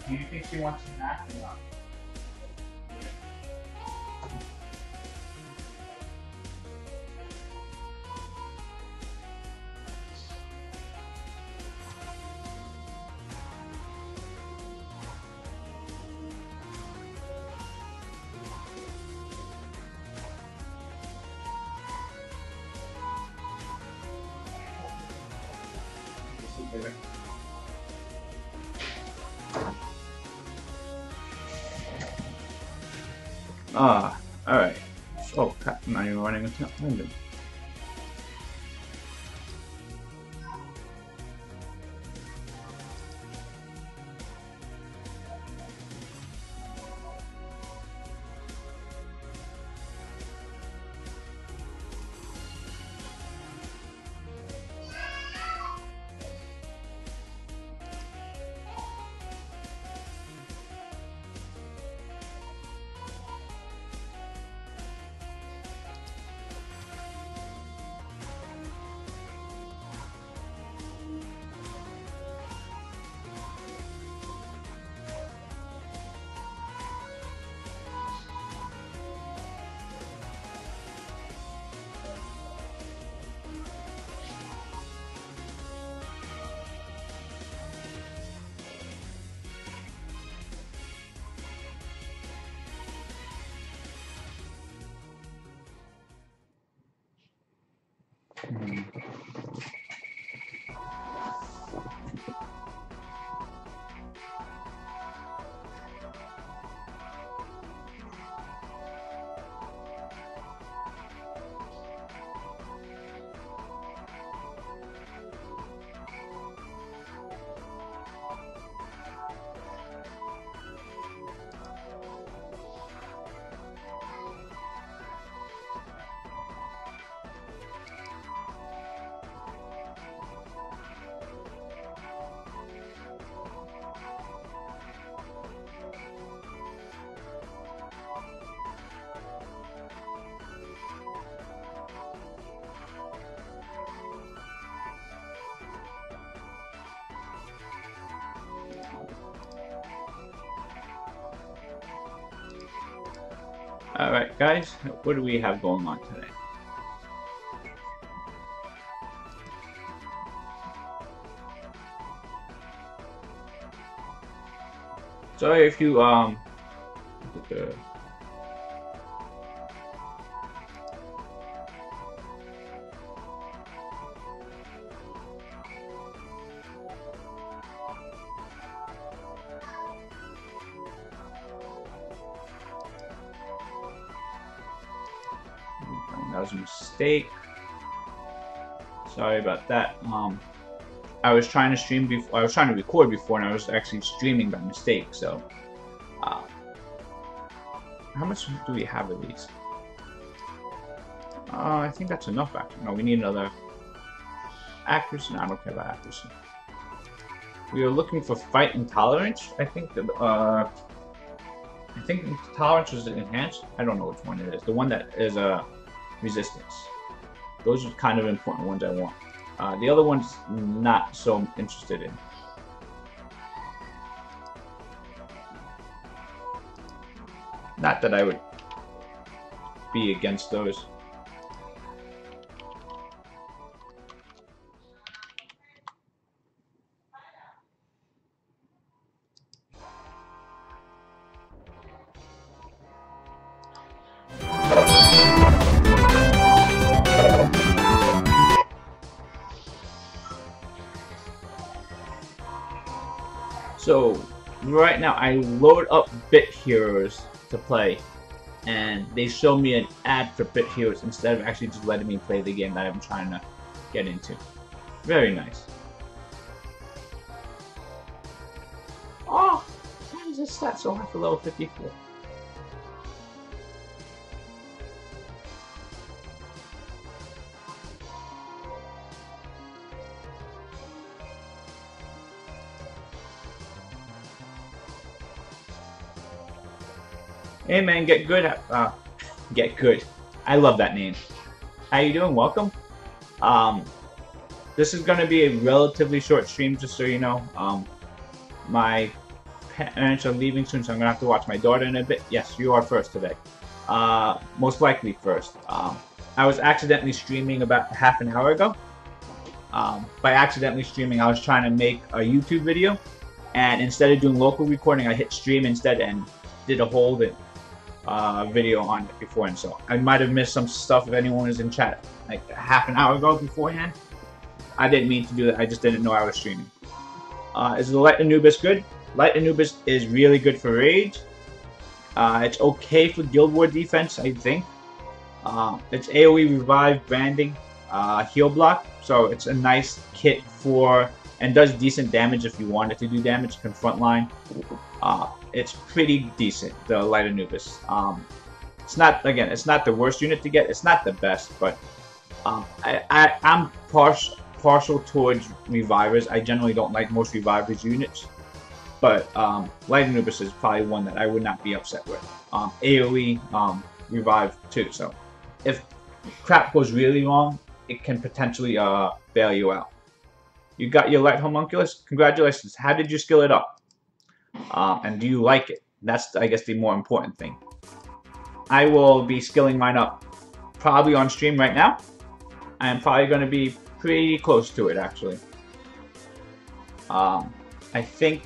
Do you think she wants to snack or not? Ah, alright. Oh, crap, now you're running a tangent. Alright guys, what do we have going on today? Sorry if you that was a mistake. Sorry about that. I was trying to stream before. I was trying to record before, and I was actually streaming by mistake. So, how much do we have of these? I think that's enough. Actually, no, we need another accuracy. No, I don't care about accuracy. We are looking for fight intolerance. I think that I think tolerance was enhanced. I don't know which one it is. The one that is resistance. Those are kind of important ones I want. The other ones, not so interested in. Not that I would be against those. So right now I load up Bit Heroes to play, and they show me an ad for Bit Heroes instead of actually just letting me play the game that I'm trying to get into. Very nice. Oh, why is this stat so high for level 54? Hey man, get good at get good. I love that name. How you doing? Welcome. This is gonna be a relatively short stream, just so you know. My parents are leaving soon, so I'm gonna have to watch my daughter in a bit. Yes, you are first today. Most likely first. I was accidentally streaming about half an hour ago. By accidentally streaming, I was trying to make a YouTube video, and instead of doing local recording, I hit stream instead and did a whole video on it before, and so I might have missed some stuff if anyone was in chat like half an hour ago beforehand. I didn't mean to do that, I just didn't know I was streaming. Is the Light Anubis good? Light Anubis is really good for Rage. It's okay for Guild War defense, I think. It's AoE Revive, Branding, Heal Block, so it's a nice kit for, and does decent damage if you want it to do damage, can frontline. It's pretty decent, the Light Anubis. It's not, again, it's not the worst unit to get, it's not the best, but I'm partial towards Revivers. I generally don't like most Revivers units, but Light Anubis is probably one that I would not be upset with. AoE Revive too, so if crap goes really wrong, it can potentially bail you out. You got your Light Homunculus? Congratulations. How did you skill it up? And do you like it? That's, I guess, the more important thing. I will be skilling mine up probably on stream right now. I'm probably going to be pretty close to it, actually. I think...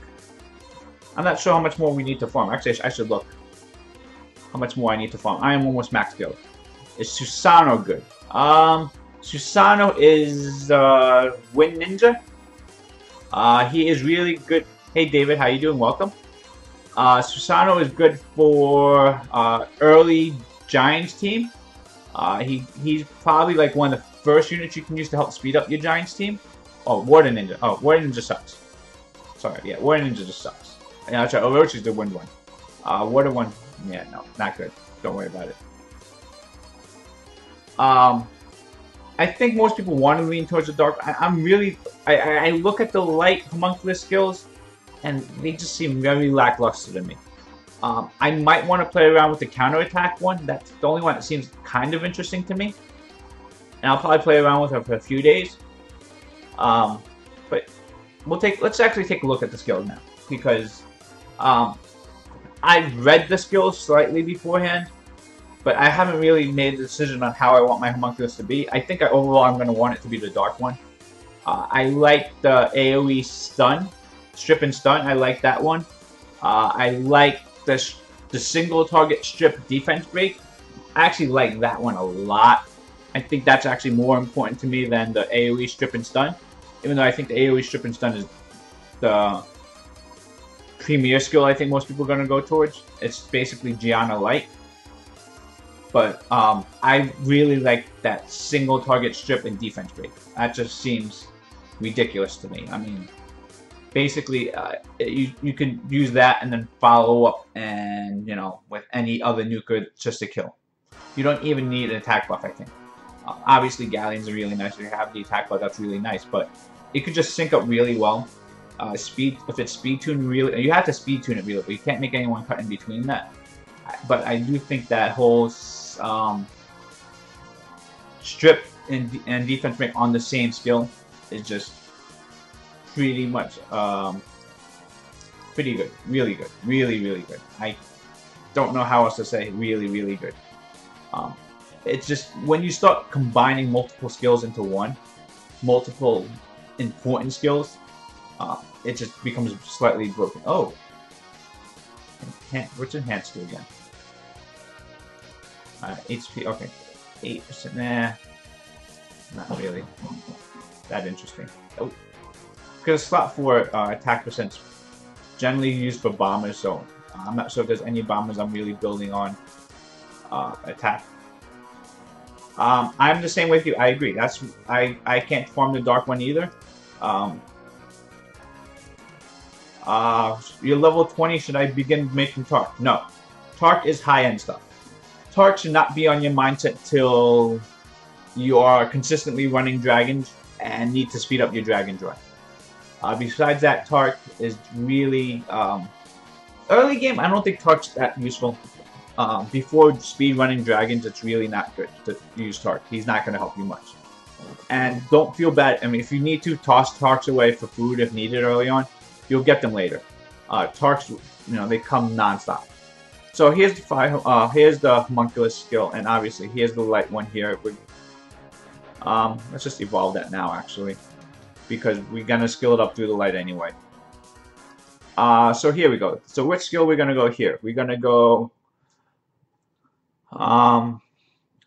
I'm not sure how much more we need to farm. Actually, I should look how much more I need to farm. I am almost max skilled. Is Susano good? Susano is Wind Ninja. He is really good. Hey David, how you doing? Welcome. Susano is good for early Giants team. He's probably like one of the first units you can use to help speed up your Giants team. Oh, Water Ninja. Oh, Water Ninja sucks. Sorry, yeah, Water Ninja just sucks. Yeah, that's right. Orochi's the wind one. Water one, yeah, no, not good. Don't worry about it. I think most people want to lean towards the dark. I look at the light homunculus skills, and they just seem very lackluster to me. I might want to play around with the counterattack one. That's the only one that seems kind of interesting to me. And I'll probably play around with her for a few days. But let's actually take a look at the skills now, because I've read the skills slightly beforehand, but I haven't really made a decision on how I want my homunculus to be. I think overall I'm going to want it to be the dark one. I like the AoE stun, strip and stun. I like that one. I like the single target strip defense break. I actually like that one a lot. I think that's actually more important to me than the AoE strip and stun, even though I think the AoE strip and stun is the premier skill I think most people are going to go towards. It's basically Gianna Light. But I really like that single target strip and defense break. That just seems ridiculous to me. I mean, basically, you can use that and then follow up and, you know, with any other nuker just to kill. You don't even need an attack buff, I think. Obviously, Galleons are really nice. If you have the attack buff, that's really nice. But it could just sync up really well. If it's speed tuned, really, you have to speed tune it really. But you can't make anyone cut in between that. But I do think that whole strip and defense break on the same skill is just pretty much pretty good, really good, really good. I don't know how else to say really good. It's just when you start combining multiple skills into one, multiple important skills, it just becomes slightly broken. Oh, what's enhanced to again? HP, okay, 8%. Nah, not really that interesting. Oh, because slot 4 attack percent generally used for bombers, so I'm not sure if there's any bombers I'm really building on attack. I'm the same way with you. I agree. I can't farm the dark one either. You're level 20. Should I begin making Tark? No. Tark is high-end stuff. Tark should not be on your mindset till you are consistently running dragons and need to speed up your dragon run. Besides that, Tark is really early game. I don't think Tark's that useful. Before speed running dragons, it's really not good to use Tark. He's not going to help you much. And don't feel bad. I mean, if you need to toss Tarks away for food if needed early on, you'll get them later. Tarks, they come non-stop. So here's the Homunculus skill, and obviously here's the light one here. Let's just evolve that now, actually, because we're gonna skill it up through the light anyway. So here we go. So which skill we're gonna go here? We're gonna go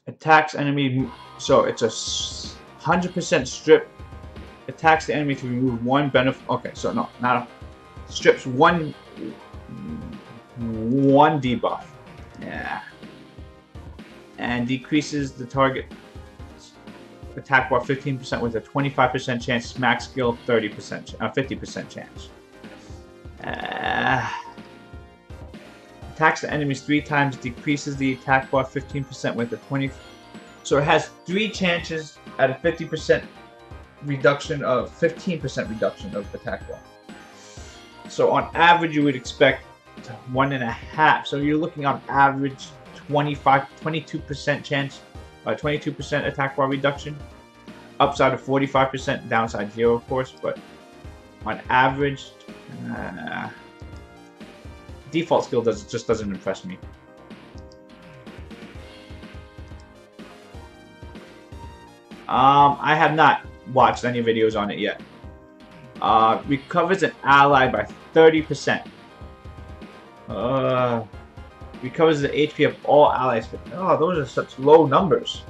attacks enemy. So it's a 100% strip. Attacks the enemy to remove one benefit. Okay, so no, not strips one debuff. Yeah, and decreases the target attack bar 15% with a 25% chance. Max skill 50% chance. Attacks the enemies 3 times. Decreases the attack bar 15% with a 20. So it has 3 chances at a 50% reduction of 15% reduction of attack bar. So on average, you would expect 1.5. So you're looking on average 22% chance, 22% attack bar reduction. Upside of 45%, downside 0, of course. But on average, default skill just doesn't impress me. I have not watched any videos on it yet. Recovers an ally by 30%. Recovers the HP of all allies. Oh, those are such low numbers.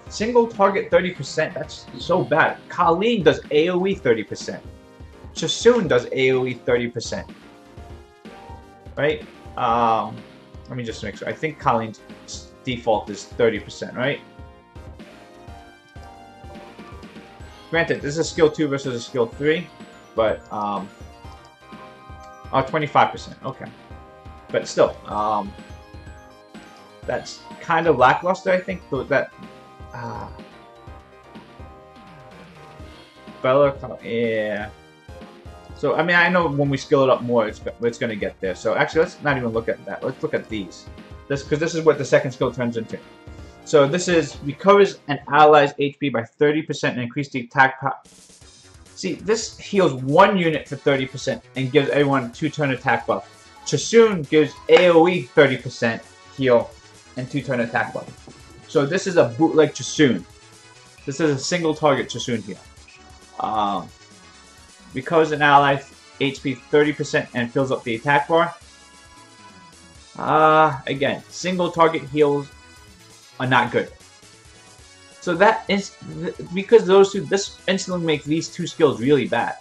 Single target 30%. That's so bad. Colleen does AoE 30%. Chasun does AoE 30%. Right? Let me just make sure. I think Colleen's default is 30%, right? Granted, this is a skill 2 versus a skill 3, but oh, 25%. Okay, but still, that's kind of lackluster. I think that Bella, yeah. So I mean, I know when we skill it up more, it's gonna get there. So actually, let's not even look at that. Let's look at these. Because this is what the second skill turns into. So this is recovers an ally's HP by 30% and increase the attack power. See, this heals 1 unit for 30% and gives everyone a 2-turn attack buff. Chasun gives AoE 30% heal and 2-turn attack buff. So this is a bootleg Chasun. This is a single target Chasun here. Recovers an ally's HP 30% and fills up the attack bar. Again, single target heals are not good. So that is because those two. This instantly makes these 2 skills really bad.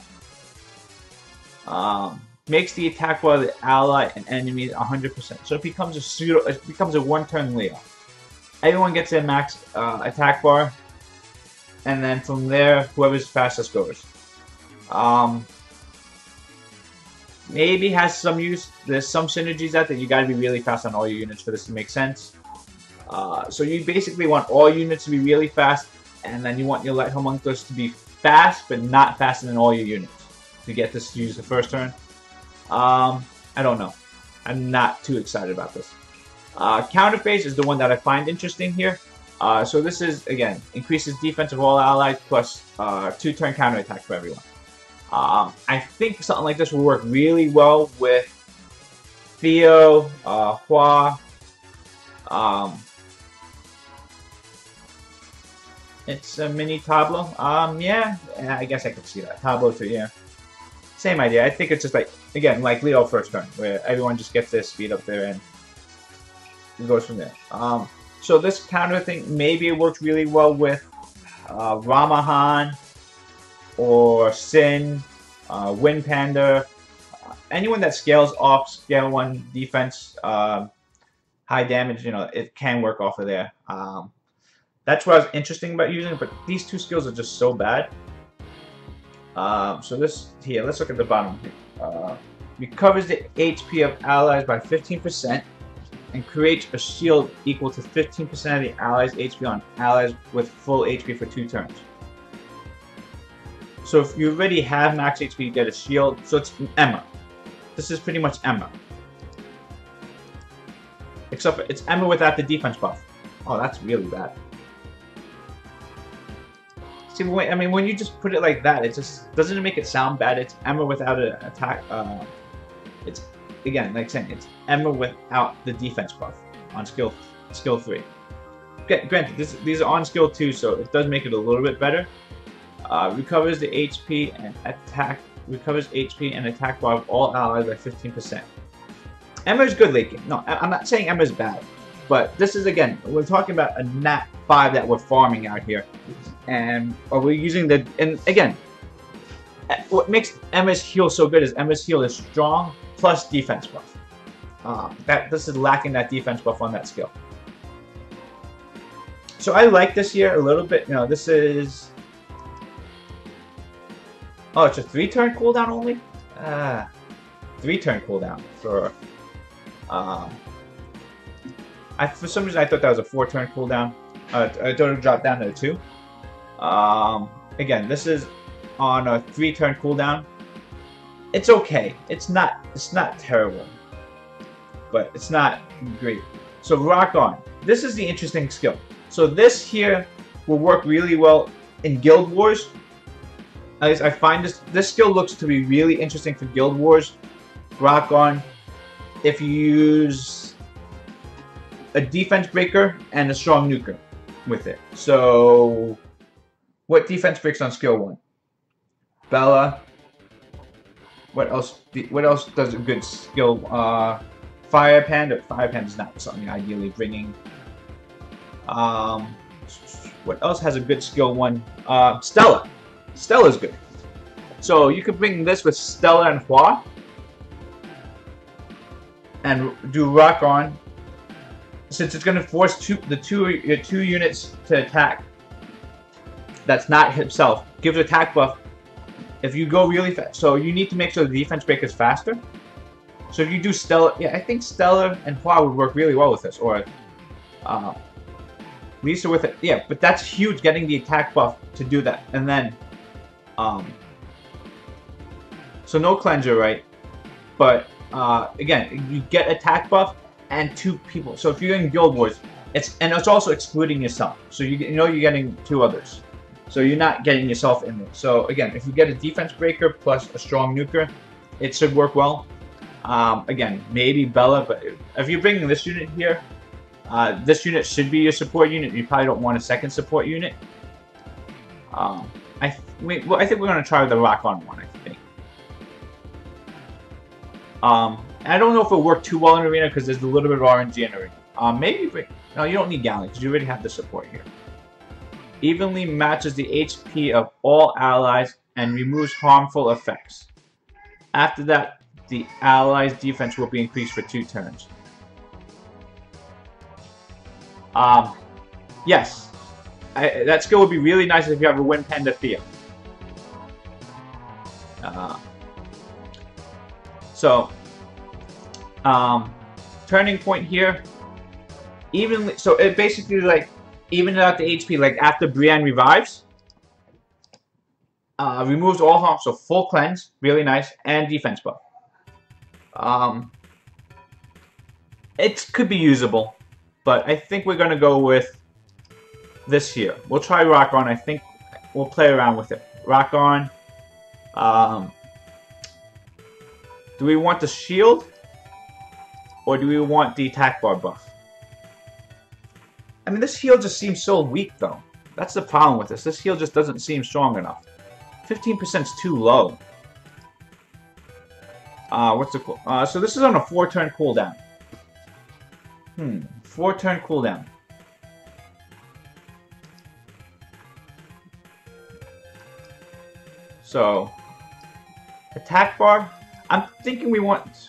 Makes the attack bar of the ally and enemies 100%. So it becomes a 1-turn Leo. Everyone gets their max attack bar, and then from there, whoever's fastest goes. Maybe has some use. There's some synergies out there. You got to be really fast on all your units for this to make sense. So you basically want all units to be really fast, and then you want your light homunculus to be fast, but not faster than all your units to get this to use the first turn. I don't know. I'm not too excited about this. Counter phase is the one that I find interesting here. So this is, again, increases defense of all allies plus 2-turn counter attack for everyone. I think something like this will work really well with Theo, Hua. It's a mini Tableau. Yeah, I guess I could see that. Tableau too, yeah. Same idea. I think it's just like, again, like Leo first turn, where everyone just gets their speed up there and it goes from there. So this counter thing, maybe it works really well with Ramahan or Sin, Wind Panda, anyone that scales off scale 1 defense, high damage, it can work off of there. That's what I was interesting about using it, but these 2 skills are just so bad. So this here, let's look at the bottom here. Recovers the HP of allies by 15% and creates a shield equal to 15% of the allies' HP on allies with full HP for 2 turns. So if you already have max HP, you get a shield. So it's Emma. This is pretty much Emma. Except for it's Emma without the defense buff. Oh, that's really bad. See, I mean, when you just put it like that, it just doesn't make it sound bad. It's Emma without an attack, It's, again, like saying, it's Emma without the defense buff on skill 3. Granted, these are on skill 2, so it does make it a little bit better. Recovers the HP and attack. Recovers HP and attack bar of all allies by 15%. Emma is good late game. No, I'm not saying Emma is bad, but this is, again, we're talking about a Nat 5 that we're farming out here, and we're using the, and again, what makes Emma's heal so good is Emma's heal is strong plus defense buff. This is lacking that defense buff on that skill. So I like this here a little bit. You know, this is, oh, it's a 3-turn cooldown only. 3-turn cooldown for. For some reason I thought that was a 4-turn cooldown. I thought it dropped down to 2. Again, this is on a 3-turn cooldown. It's okay. It's not terrible, but it's not great. So Rock On. This is the interesting skill. So this here will work really well in Guild Wars. At least I find this skill looks to be really interesting for Guild Wars. Rock On. If you use a defense breaker and a strong nuker with it. So what defense breaks on skill 1? Bella. What else does a good skill? Fire Panda. Fire Panda is not something ideally bringing. What else has a good skill 1? Stella. Stella's good. So you could bring this with Stella and Hua and do Rock On. Since it's going to force your two units to attack. That's not himself. Gives attack buff. If you go really fast, so you need to make sure the defense break is faster. So if you do Stella, yeah, I think Stella and Hua would work really well with this, or Lisa with it. Yeah, but that's huge, getting the attack buff to do that. And then, so no cleanser, right? But again, you get attack buff and 2 people. So if you're in Guild Wars, it's also excluding yourself. So you know you're getting 2 others. So you're not getting yourself in there. So again, if you get a defense breaker plus a strong nuker, it should work well. Again, maybe Bella, but if you're bringing this unit here, this unit should be your support unit. You probably don't want a second support unit. I think we're going to try the Rock On one, I think. I don't know if it'll work too well in Arena because there's a little bit of RNG in Arena. Maybe, no, you don't need Galley because you already have the support here. Evenly matches the HP of all allies and removes harmful effects. After that, the allies' defense will be increased for 2 turns. Yes. That skill would be really nice if you have a Wind Panda Thea. Turning point here. Evenly, so it basically like even out the HP, like after Brienne revives, removes all harm, so full cleanse, really nice, and defense buff. It could be usable, but I think we're gonna go with this here. We'll try Rock On. I think we'll play around with it. Rock On. Do we want the shield, or do we want the attack bar buff? I mean, this heal just seems so weak, though. That's the problem with this. This heal just doesn't seem strong enough. 15% is too low. So this is on a 4-turn cooldown. 4-turn cooldown. So, attack bar. I'm thinking we want...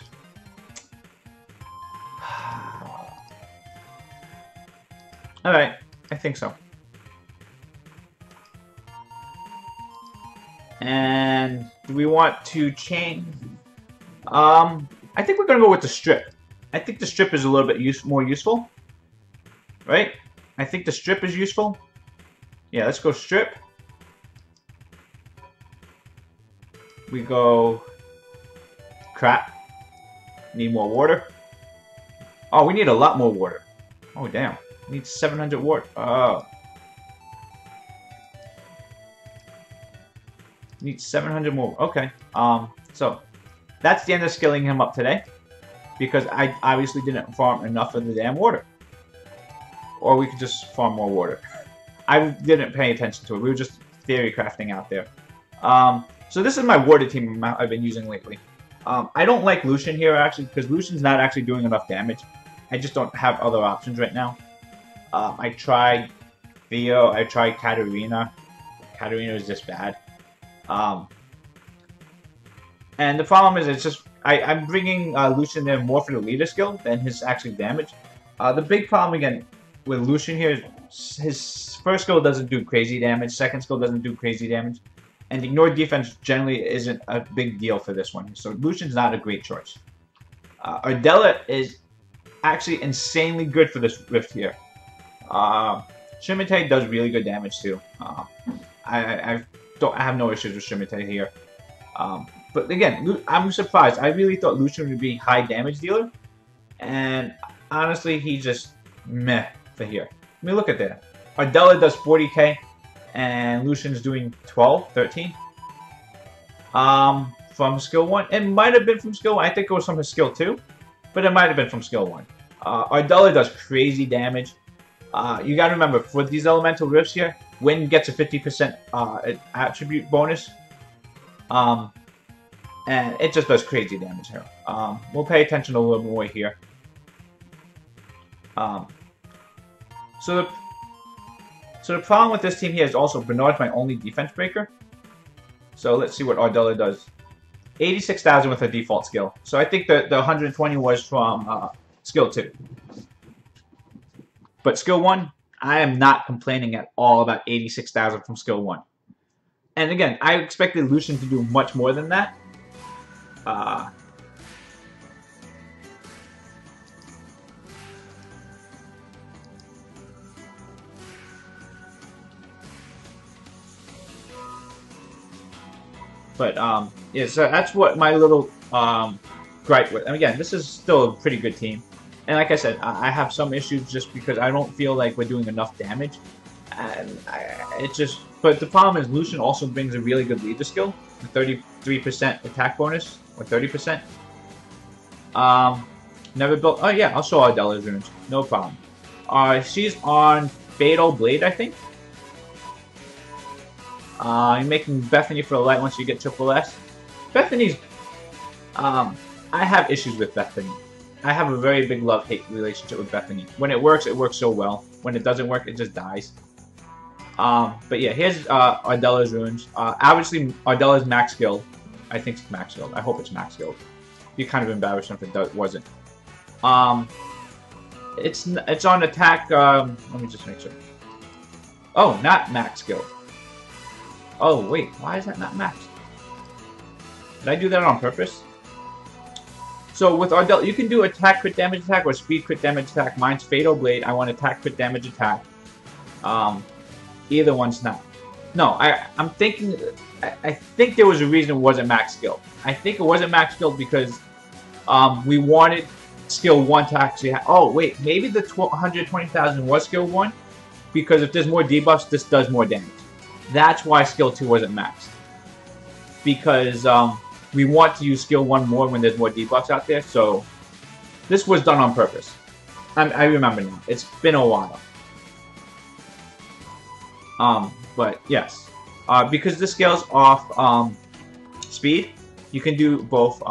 Alright, I think so. And do we want to change? I think we're going to go with the strip. I think the strip is a little bit more useful. Right? I think the strip is useful. Yeah, let's go strip. We go... Crap. Need more water. Oh, we need a lot more water. Oh, damn. Need 700 watt. Oh. Need 700 more. Okay. So that's the end of skilling him up today. Because I obviously didn't farm enough of the damn water. Or we could just farm more water. I didn't pay attention to it. We were just theory crafting out there. So this is my water team I've been using lately. I don't like Lucian here, actually, because Lucian's not actually doing enough damage. I just don't have other options right now. I tried Theo, I tried Katarina. Katarina is just bad. And the problem is, it's just, I'm bringing Lucian in more for the leader skill than his actual damage. The big problem, again, with Lucian here is his first skill doesn't do crazy damage, second skill doesn't do crazy damage, and ignore defense generally isn't a big deal for this one. So Lucian's not a great choice. Ardella is actually insanely good for this rift here. Shimite does really good damage too. I have no issues with Shimite here. But again, I'm surprised. I really thought Lucian would be high damage dealer, and honestly, he's just meh for here. I mean, look at that. Ardella does 40k, and Lucian's doing 12, 13. From skill 1. It might have been from skill 1. I think it was from his skill 2, but it might have been from skill 1. Ardella does crazy damage. You gotta remember, for these elemental rifts here, Wind gets a 50% attribute bonus. And it just does crazy damage here. We'll pay attention a little more here. So the problem with this team here is also Bernard's my only defense breaker. So let's see what Ardella does. 86,000 with her default skill. So I think the 120 was from skill 2. But skill 1, I am not complaining at all about 86,000 from skill 1. And again, I expected Lucian to do much more than that. Yeah, so that's what my little gripe with. And again, this is still a pretty good team. And like I said, I have some issues just because I don't feel like we're doing enough damage. And but the problem is Lucian also brings a really good leader skill, the 33% attack bonus, or 30%. Never built. Oh yeah, I'll show Ardella's runes. No problem. She's on Fatal Blade, I think. You're making Bethany for the light once you get triple S. Bethany's. I have issues with Bethany. I have a very big love-hate relationship with Bethany. When it works so well. When it doesn't work, it just dies. But yeah, here's Ardella's runes. Obviously, Ardella's max skill. I think it's max skill. I hope it's max skill. Be kind of embarrassing if it wasn't. It's on attack. Let me just make sure. Oh, not max skill. Oh wait, why is that not max? Did I do that on purpose? So with Ardella, you can do attack crit damage attack or speed crit damage attack. Mine's Fatal Blade. I want attack crit damage attack. Either one's not. No, I'm thinking. I think there was a reason it wasn't max skill. I think it wasn't max skill because we wanted skill 1 to actually have. Oh wait, maybe the 120,000 was skill 1 because if there's more debuffs, this does more damage. That's why skill 2 wasn't maxed. Because we want to use skill 1 more when there's more debuffs out there. So this was done on purpose. I remember now. It's been a while. But yes, because this scales off speed, you can do both.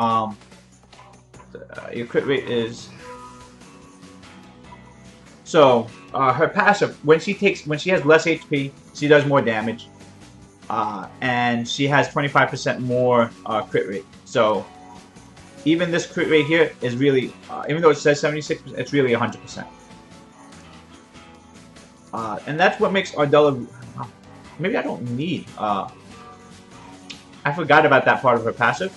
Your crit rate is so her passive when she has less HP, she does more damage, and she has 25% more crit rate. So even this crit rate here is really, even though it says 76%, it's really 100%. And that's what makes Ardella. Maybe I don't need. I forgot about that part of her passive.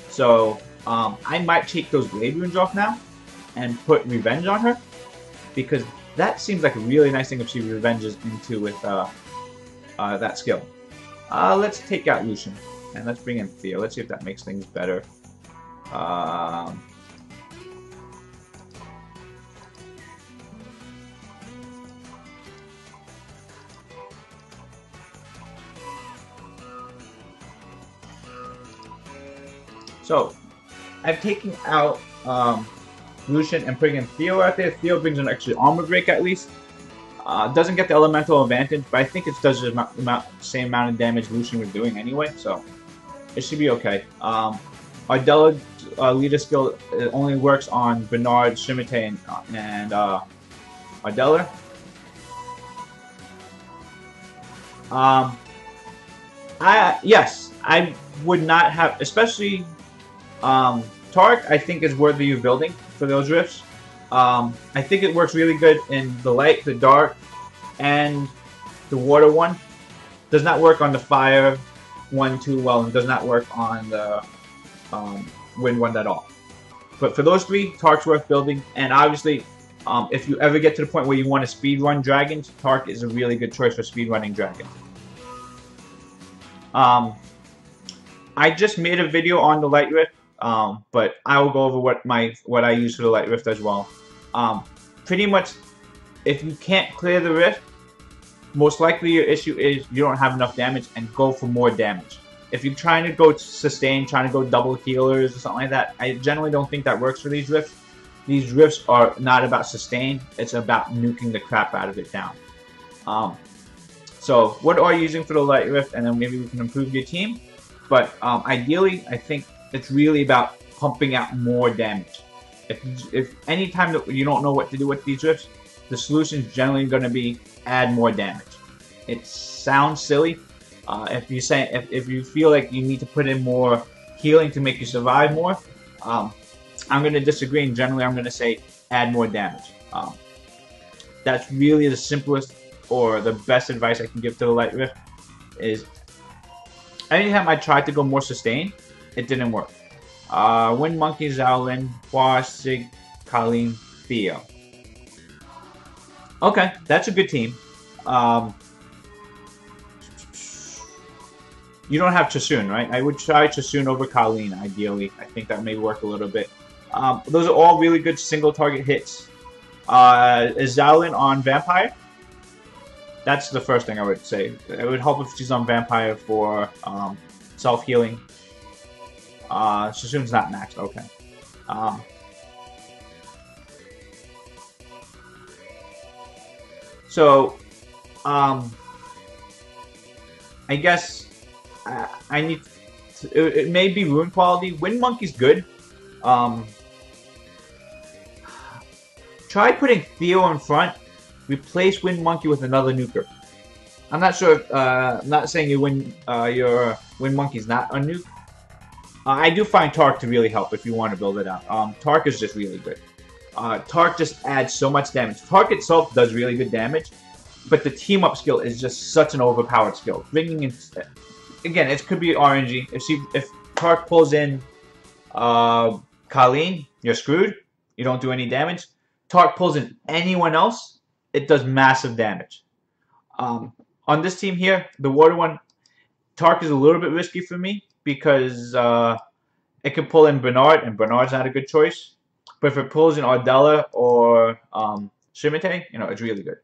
So I might take those blade runes off now and put revenge on her because that seems like a really nice thing if she revenges into with that skill. Let's take out Lucian and let's bring in Theo. Let's see if that makes things better. So I've taken out Lucian and putting in Theo out there. Theo brings an extra armor break at least. Doesn't get the elemental advantage, but I think it does the same amount of damage Lucian was doing anyway, so it should be okay. Ardella leader skill only works on Bernard, Shimite, and Ardella. Yes, I would not have, especially Tark. I think is worthy of building for those rifts. I think it works really good in the light, the dark, and the water one. Does not work on the fire one too well, and does not work on the wind one at all. But for those three, Tark's worth building. And obviously, if you ever get to the point where you want to speedrun dragons, Tark is a really good choice for speedrunning dragons. I just made a video on the light rift, but I will go over what I use for the light rift as well. Pretty much, if you can't clear the rift, most likely your issue is you don't have enough damage, and go for more damage. If you're trying to go sustain, trying to go double healers or something like that, I generally don't think that works for these rifts. These rifts are not about sustain, it's about nuking the crap out of it down. So what are you using for the light rift, and then maybe we can improve your team. But ideally, I think it's really about pumping out more damage. If any time that you don't know what to do with these rifts, the solution is generally going to be add more damage. It sounds silly. If you feel like you need to put in more healing to make you survive more, I'm going to disagree, and generally I'm going to say add more damage. That's really the simplest or the best advice I can give to the light rift. Is anytime I tried to go more sustain, it didn't work. Wind Monkey, Zaolin, Hua, Sig, Colleen, Theo. Okay, that's a good team. You don't have Chasun, right? I would try Chasun over Colleen, ideally. I think that may work a little bit. Those are all really good single target hits. Is Zaolin on Vampire? That's the first thing I would say. It would help if she's on Vampire for self-healing. Chasun's not maxed, okay. So, I guess I need to, it may be rune quality. Wind Monkey's good. Try putting Theo in front. Replace Wind Monkey with another nuker. I'm not sure if, I'm not saying your Wind Monkey's not a nuke. I do find Tark to really help if you want to build it out. Tark is just really good. Tark just adds so much damage. Tark itself does really good damage, but the team up skill is just such an overpowered skill. Bringing in, again, it could be RNG. If Tark pulls in Colleen, you're screwed. You don't do any damage. Tark pulls in anyone else, it does massive damage. On this team here, the water one, Tark is a little bit risky for me because it can pull in Bernard, and Bernard's not a good choice. But if it pulls in Ardella or Shimite, you know, it's really good.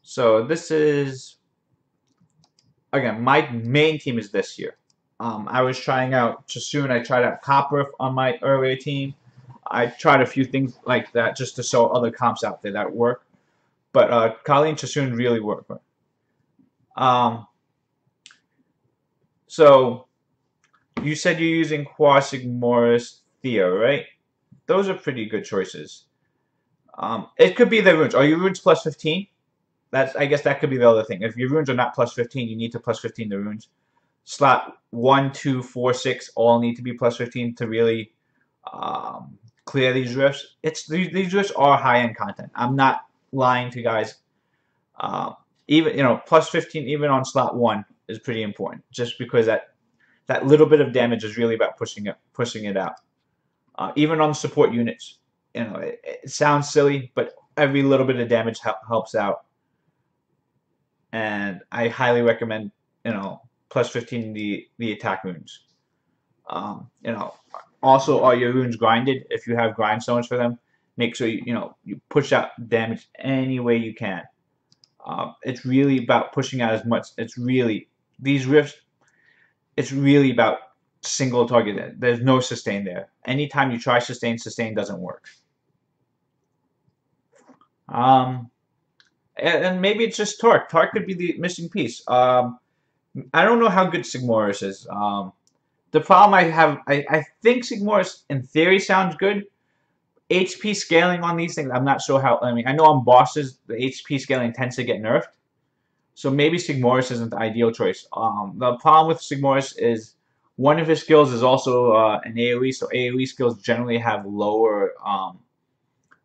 So this is, again, my main team is this here. I was trying out Chasun. I tried out Copper on my earlier team. I tried a few things like that just to show other comps out there that work. But Colleen Chasun really work. So you said you're using Quasig, Morris, Theo, right? Those are pretty good choices. It could be the runes. Are your runes plus 15? I guess that could be the other thing. If your runes are not plus 15, you need to plus 15 the runes. Slot 1, 2, 4, 6 all need to be plus 15 to really clear these rifts. These rifts are high-end content. I'm not lying to you guys. Even, you know, plus 15 even on slot 1 is pretty important, just because that little bit of damage is really about pushing it out. Even on support units, you know, it sounds silly, but every little bit of damage helps out. And I highly recommend, you know, plus 15 the attack runes. You know, also are your runes grinded? If you have grindstones for them, make sure you push out damage any way you can. It's really about pushing out as much. It's really these rifts, it's really about single target. There's no sustain there. Anytime you try sustain, sustain doesn't work. And maybe it's just Torque. Torque could be the missing piece. I don't know how good Sigmoris is. The problem I have, I think Sigmoris in theory sounds good. HP scaling on these things, I'm not sure how. I mean, I know on bosses the HP scaling tends to get nerfed, so maybe Sigmoris isn't the ideal choice. The problem with Sigmoris is one of his skills is also an AOE, so AOE skills generally have lower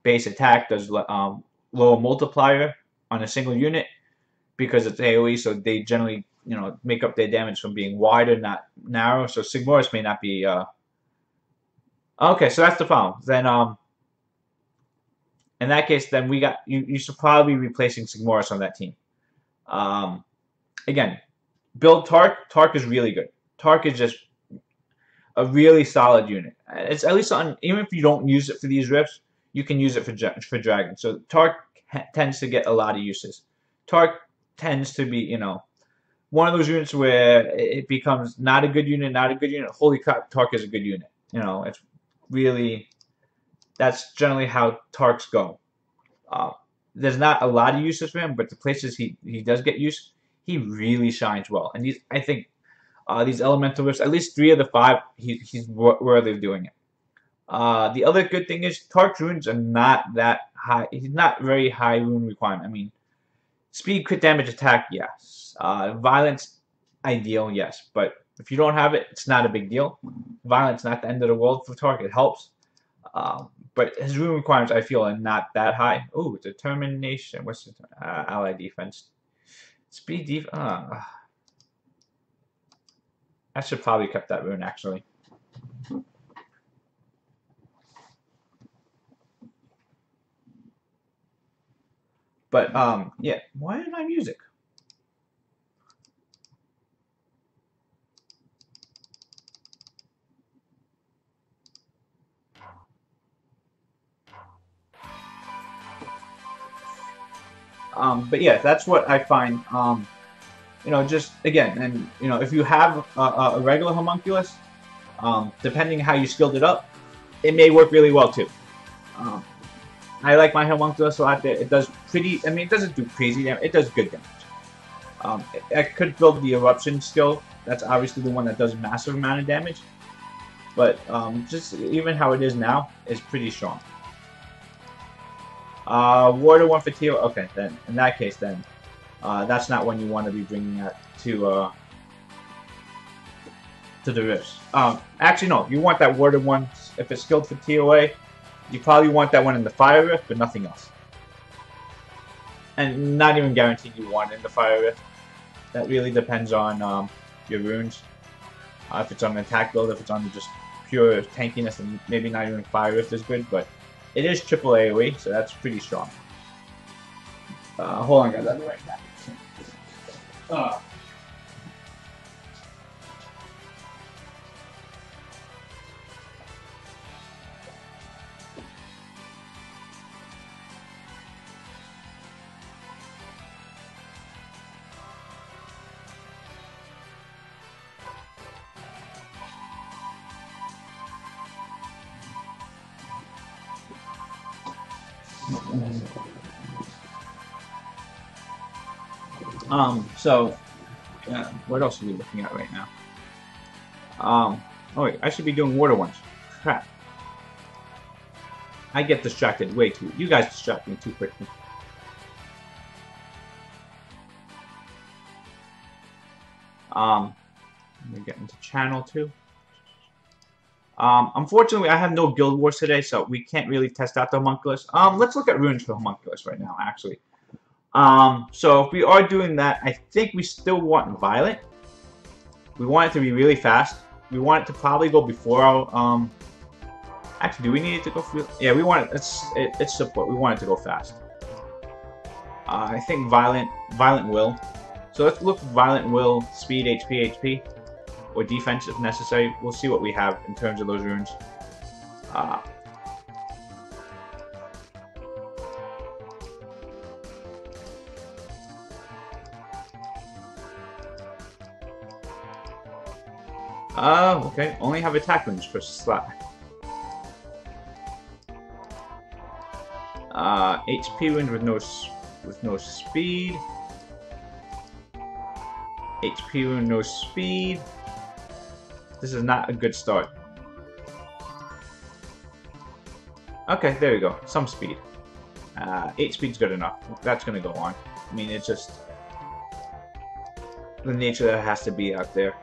base attack, does lower multiplier on a single unit because it's AOE, so they generally make up their damage from being wider, not narrow. So Sigmoris may not be. Okay, so that's the problem. Then in that case, then we got you should probably be replacing Sigmoris on that team. Again, build Tark. Tark is really good. Tark is just a really solid unit. It's at least on, even if you don't use it for these rifts, you can use it for Dragon. So Tark tends to get a lot of uses. Tark tends to be, one of those units where it becomes not a good unit, not a good unit. Holy crap, Tark is a good unit. It's really, that's generally how Tarks go. There's not a lot of uses for him, but the places he does get use, he really shines well. And I think these elemental rifts, at least 3 of the 5, he's worthy of doing it. The other good thing is Tark's runes are not that high. He's not very high rune requirement. I mean, speed, crit damage, attack, yes. Violence, ideal, yes. But if you don't have it, it's not a big deal. Violence, not the end of the world for Tark. It helps. But his rune requirements, I feel, are not that high. Ooh, determination. What's the ally defense? Speed def. I should probably kept that rune actually. But yeah. Why did my music? But yeah, that's what I find. Just again, and if you have a regular homunculus, depending how you skilled it up, it may work really well too. I like my homunculus a lot. It does pretty. I mean, it doesn't do crazy damage. It does good damage. I could build the eruption skill. That's obviously the one that does massive amount of damage. But just even how it is now is pretty strong. Water 1 for Tio. Okay, then in that case, then that's not one you want to be bringing out to the rifts. Actually, no. You want that water one if it's skilled for TOA. You probably want that one in the fire rift, but nothing else. And not even guaranteed you want it in the fire rift. That really depends on your runes. If it's on an attack build, if it's on just pure tankiness, and maybe not even fire rift is good, but it is triple AoE, so that's pretty strong. Hold on, guys. I'll be right back. So, what else are we looking at right now? Oh wait, I should be doing water ones. Crap. I get distracted way too. You guys distract me too quickly. Let me get into channel 2. Unfortunately, I have no guild wars today, so we can't really test out the homunculus. Let's look at runes for homunculus right now, actually. So if we are doing that, I think we still want Violet. We want it to be really fast. We want it to probably go before our, actually, do we need it to go through? Yeah, we want it, it's support. We want it to go fast. I think Violent will. So let's look Violent will, speed, HP, or defense if necessary. We'll see what we have in terms of those runes. Okay. Only have attack wounds for slap. HP wound with no speed. HP wound, no speed. This is not a good start. Okay, there we go. Some speed. 8 speed's good enough. That's gonna go on. I mean, it's just the nature that has to be out there.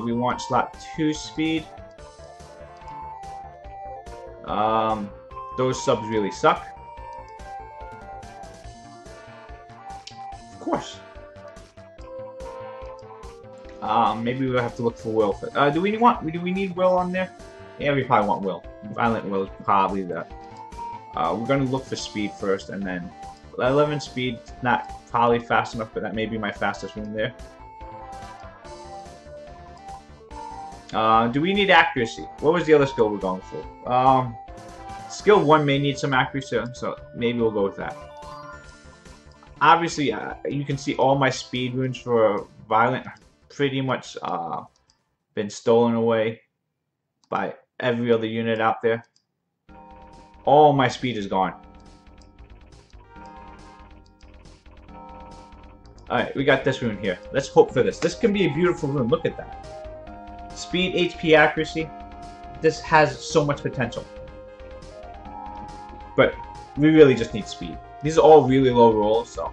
We want slot 2 speed. Those subs really suck. Of course. Maybe we'll have to look for Will. Do we need Will on there? Yeah, we probably want Will. Violent Will is probably that. We're gonna look for speed first, and then 11 speed, not probably fast enough, but that may be my fastest one there. Do we need accuracy? What was the other skill we're going for? Skill 1 may need some accuracy, so maybe we'll go with that. Obviously, you can see all my speed runes for Violent pretty much been stolen away by every other unit out there. All my speed is gone. Alright, we got this rune here. Let's hope for this. This can be a beautiful rune. Look at that. Speed, HP, accuracy. This has so much potential. But we really just need speed. These are all really low rolls, so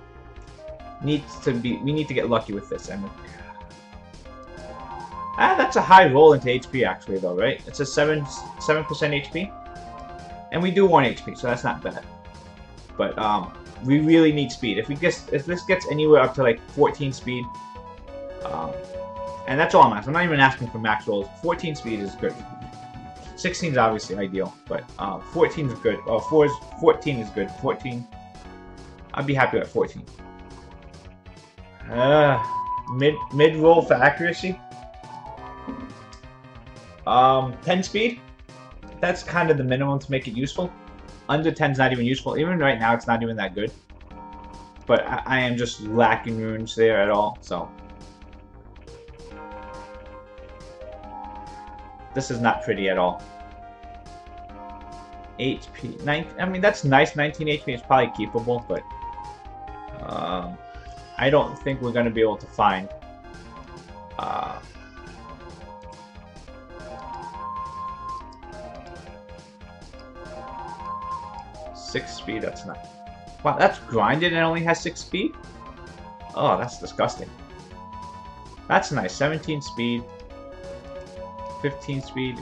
we need to get lucky with this. And that's a high roll into HP actually though, right? It's a 7% HP. And we do 1 HP, so that's not bad. But we really need speed. If this gets anywhere up to like 14 speed, and that's all I'm asking. I'm not even asking for max rolls. 14 speed is good. 16 is obviously ideal, but 14 is good. 14 is good. 14, I'd be happy at 14. Mid roll for accuracy. 10 speed. That's kind of the minimum to make it useful. Under 10 is not even useful. Even right now, it's not even that good. But I am just lacking runes there at all, so. This is not pretty at all. HP, 9. I mean, that's nice. 19 HP is probably keepable, but I don't think we're going to be able to find 6 speed. That's not. Wow, that's grinded and only has 6 speed? Oh, that's disgusting. That's nice. 17 speed. 15 speed.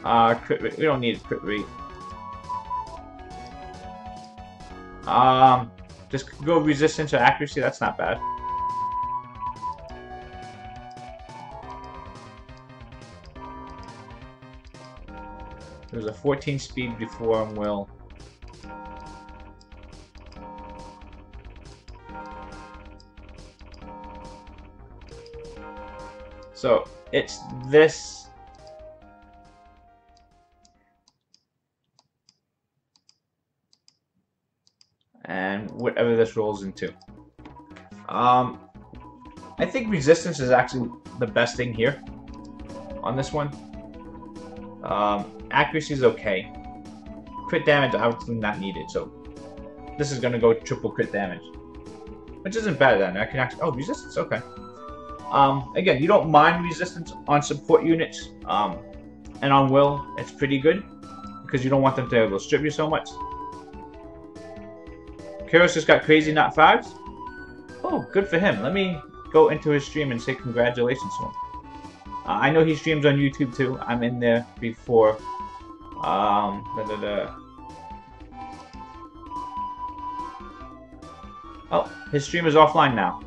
Crit rate. We don't need a crit rate. Just go resistance or accuracy. That's not bad. There's a 14 speed before him, Will. So, it's this. And whatever this rolls into. I think resistance is actually the best thing here on this one. Accuracy is okay. Crit damage, obviously not needed, so this is going to go triple crit damage. Which isn't bad then. I can actually... Oh, resistance, okay. Again, you don't mind resistance on support units, and on Will, it's pretty good, because you don't want them to be able to strip you so much. Kairos just got crazy not 5s. Oh, good for him. Let me go into his stream and say congratulations to him. I know he streams on YouTube too. I'm in there before. Oh, his stream is offline now.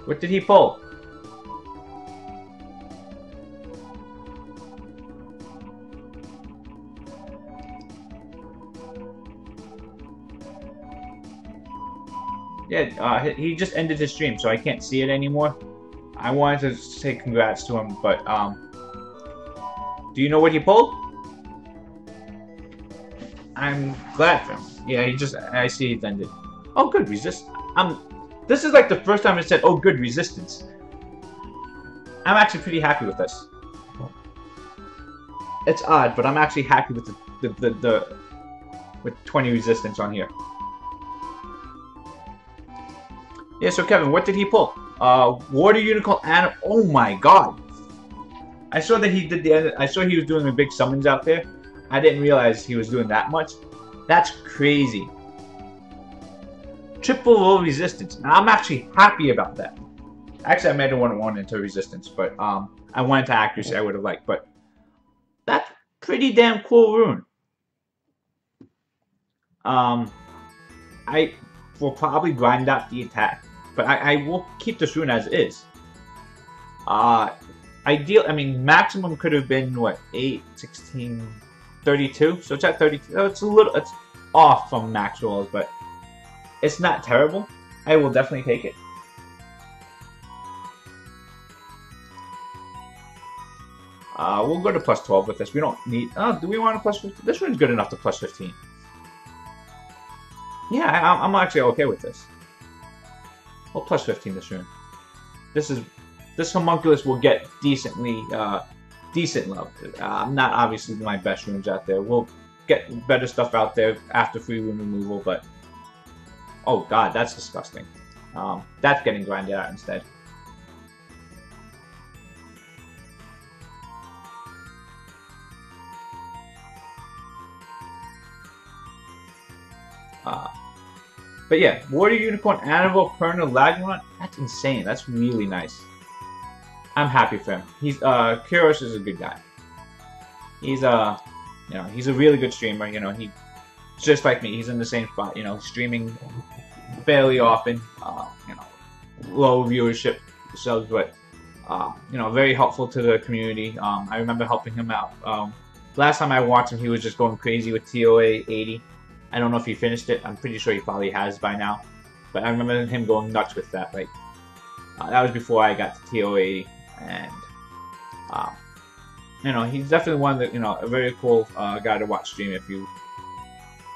What did he pull? Yeah, he just ended his stream, so I can't see it anymore. I wanted to say congrats to him, but, do you know what he pulled? I'm glad for him. Yeah, I see it ended. Oh, good, resist. This is like the first time it said, oh, good, resistance. I'm actually pretty happy with this. It's odd, but I'm actually happy with with 20 resistance on here. Yeah, so Kevin, what did he pull? Water Unicorn and oh my god! I saw that he did I saw he was doing the big summons out there. I didn't realize he was doing that much. That's crazy. Triple low resistance. And I'm actually happy about that. Actually, I might have wanted into resistance, but I went to accuracy. I would have liked, but that's pretty damn cool rune. I will probably grind out the attack, but I will keep this rune as is. Ideal. I mean, maximum could have been what 8, 16, 32. So it's at 32. It's a little. It's off from max rolls, but it's not terrible. I will definitely take it. We'll go to plus 12 with this. We don't need... Oh, do we want a plus 15? This one's good enough to plus 15. Yeah, I'm actually okay with this. Well, plus 15 this rune. This homunculus will get decent love. Not obviously my best runes out there. We'll get better stuff out there after free rune removal, but... Oh god, that's disgusting. That's getting grinded out instead. But yeah, Water Unicorn, Animal, Perna, Lagron, that's insane. That's really nice. I'm happy for him. He's Kuros is a good guy. He's you know, he's a really good streamer. You know, he's just like me. He's in the same spot. You know, streaming fairly often. You know, low viewership subs, but you know, very helpful to the community. I remember helping him out. Last time I watched him, he was just going crazy with TOA 80. I don't know if he finished it. I'm pretty sure he probably has by now. But I remember him going nuts with that. Like that was before I got to TOA 80, and you know, he's definitely one that, you know, a very cool guy to watch stream if you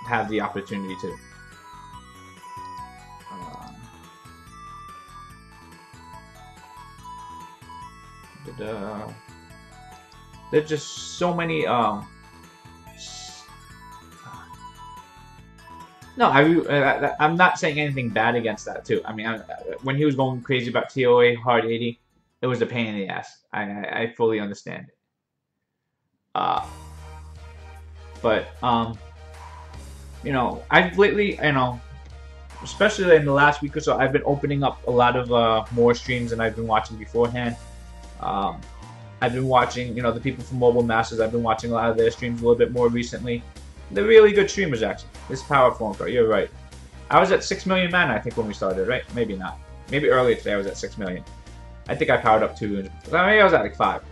have the opportunity to. There's just so many no, I'm not saying anything bad against that too. I mean, when he was going crazy about TOA hard 80, it was a pain in the ass. I fully understand it. But you know, I've lately, you know, especially in the last week or so, I've been opening up a lot of more streams than I've been watching beforehand. I've been watching, you know, the people from Mobile Masters. I've been watching a lot of their streams a little bit more recently. They're really good streamers, actually. This powerful, you're right. I was at 6 million man, I think, when we started, right? Maybe not. Maybe earlier today I was at 6 million. I think I powered up to... Maybe I was at like 5.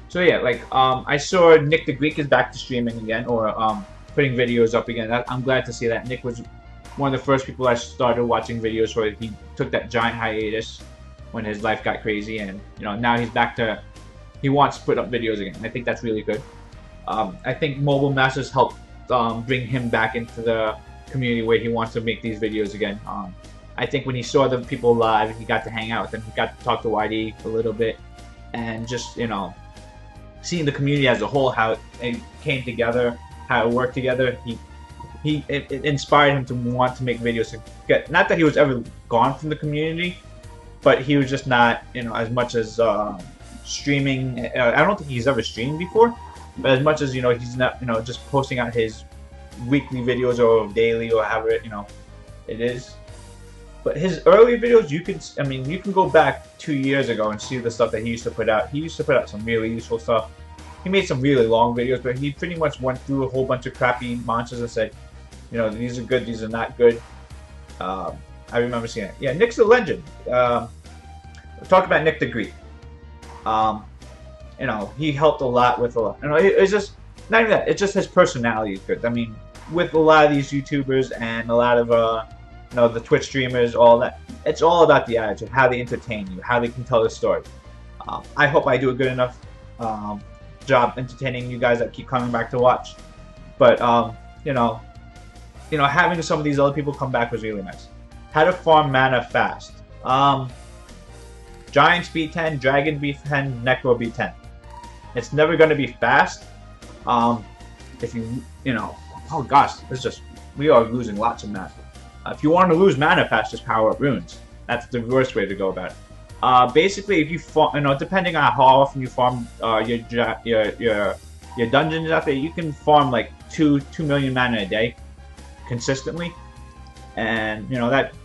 So yeah, like, I saw Nick the Greek is back to streaming again, or putting videos up again. I'm glad to see that. Nick was one of the first people I started watching videos for. He took that giant hiatus when his life got crazy, and, you know, now he's back to... He wants to put up videos again. I think that's really good. I think Mobile Masters helped bring him back into the community where he wants to make these videos again. I think when he saw the people live, he got to hang out with them. He got to talk to YD a little bit, and just, you know, seeing the community as a whole, how it came together, how it worked together. It inspired him to want to make videos. To get, not that he was ever gone from the community, but he was just not, you know, as much as streaming. I don't think he's ever streamed before, but as much as, you know, he's not, you know, just posting out his weekly videos or daily or however it, you know, it is. But his early videos, you can, I mean, you can go back 2 years ago and see the stuff that he used to put out. He used to put out some really useful stuff. He made some really long videos, but he pretty much went through a whole bunch of crappy monsters and said, you know, these are good, these are not good. I remember seeing it. Yeah, Nick's a legend. Talk about Nick the Greek. You know, he helped a lot with a lot. You know, it's just not even that. It's just his personality is good. I mean, with a lot of these YouTubers and a lot of you know, the Twitch streamers, all that. It's all about the attitude, how they entertain you, how they can tell the story. I hope I do a good enough job entertaining you guys that keep coming back to watch. But you know, having some of these other people come back was really nice. How to farm mana fast. Giants B10, Dragon B10, Necro B10. It's never going to be fast. If you know, oh gosh, we are losing lots of mana. If you want to lose mana fast, just power up runes. That's the worst way to go about it. Basically, if you farm, depending on how often you farm your dungeons out there, you can farm like 2 million mana a day consistently, and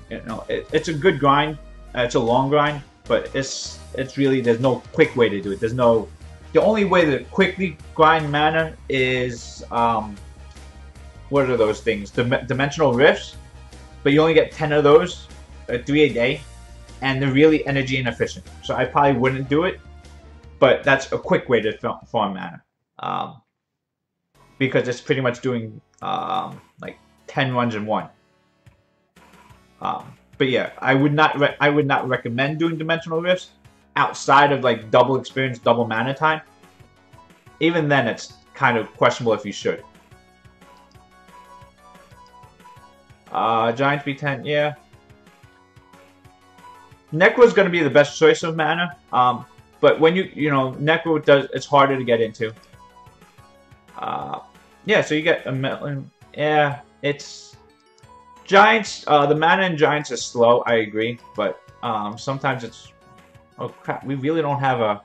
it's a good grind. It's a long grind, but it's really, there's no quick way to do it. The only way to quickly grind mana is what are those things? Dimensional rifts, but you only get 10 of those, 3 a day, and they're really energy inefficient. So I probably wouldn't do it, but that's a quick way to farm mana, because it's pretty much doing like 10 runs in one. But yeah, I would not recommend doing dimensional rifts outside of like double experience, double mana time. Even then, it's kind of questionable if you should. Giants B10, yeah. Necro is going to be the best choice of mana, but when Necro it's harder to get into. Yeah, so you get a million. Yeah, it's Giants. The mana in Giants is slow. I agree, but sometimes it's. Oh crap! We really don't have a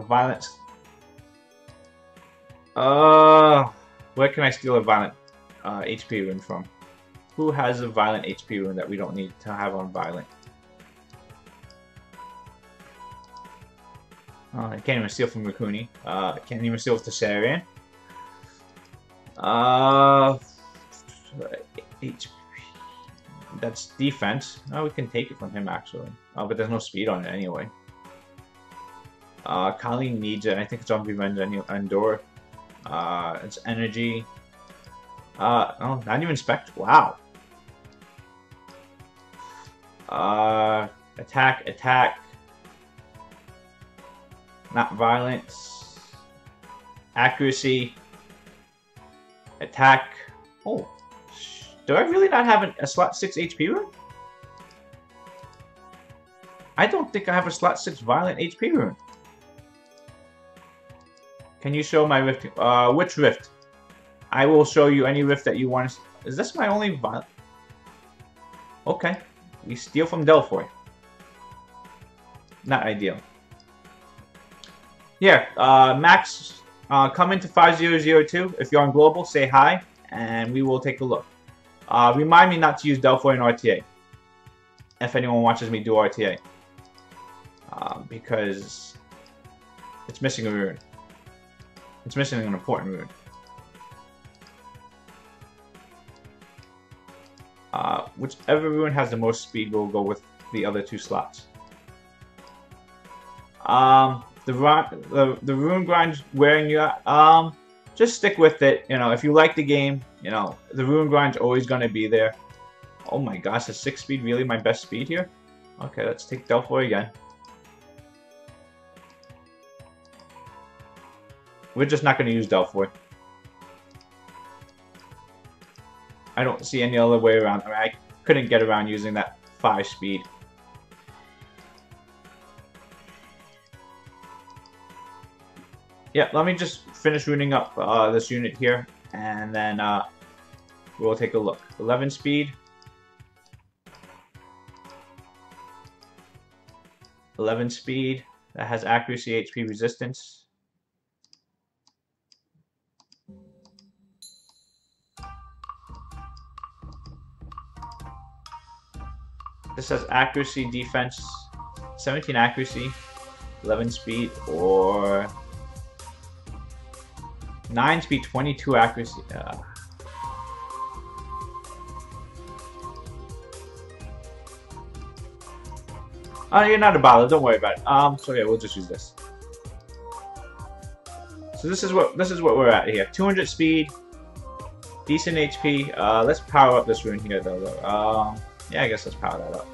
violent. Where can I steal a violent HP rune from? Who has a violent HP rune that we don't need to have on violent? I can't even steal from Rukuni. I can't even steal with Tessarian. HP. That's defense. Oh, we can take it from him actually. Oh, but there's no speed on it anyway. Colleen needs it. I think it's on Revenge Endure. It's energy. Oh, not even Spectre. Wow. Attack. Not violence. Accuracy. Attack. Oh. Do I really not have a slot 6 HP rune? I don't think I have a slot 6 violent HP rune. Can you show my rift? Which rift? I will show you any rift that you want. Is this my only violent? Okay. We steal from Delphoy. Not ideal. Yeah, Max, come into 5002. If you're on global, say hi, and we will take a look. Remind me not to use Delphoy and RTA. If anyone watches me do RTA. Because it's missing a rune. It's missing an important rune. Whichever rune has the most speed will go with the other 2 slots. The rune grind wearing you out, just stick with it. If you like the game, the rune grind's always going to be there. Oh my gosh, is 6 speed really my best speed here? Okay, let's take Delphoy again. We're just not going to use Delphoy. I don't see any other way around. I couldn't get around using that 5 speed. Yeah, let me just finish ruining up this unit here, and then we'll take a look. 11 speed. 11 speed. That has accuracy, HP, resistance. This has accuracy, defense, 17 accuracy, 11 speed, or 9 speed, 22 accuracy. Oh, you're not a bother. Don't worry about it. So yeah, we'll just use this. So this is what we're at here. 200 speed, decent HP. Let's power up this rune here, though. Yeah, I guess let's power that up.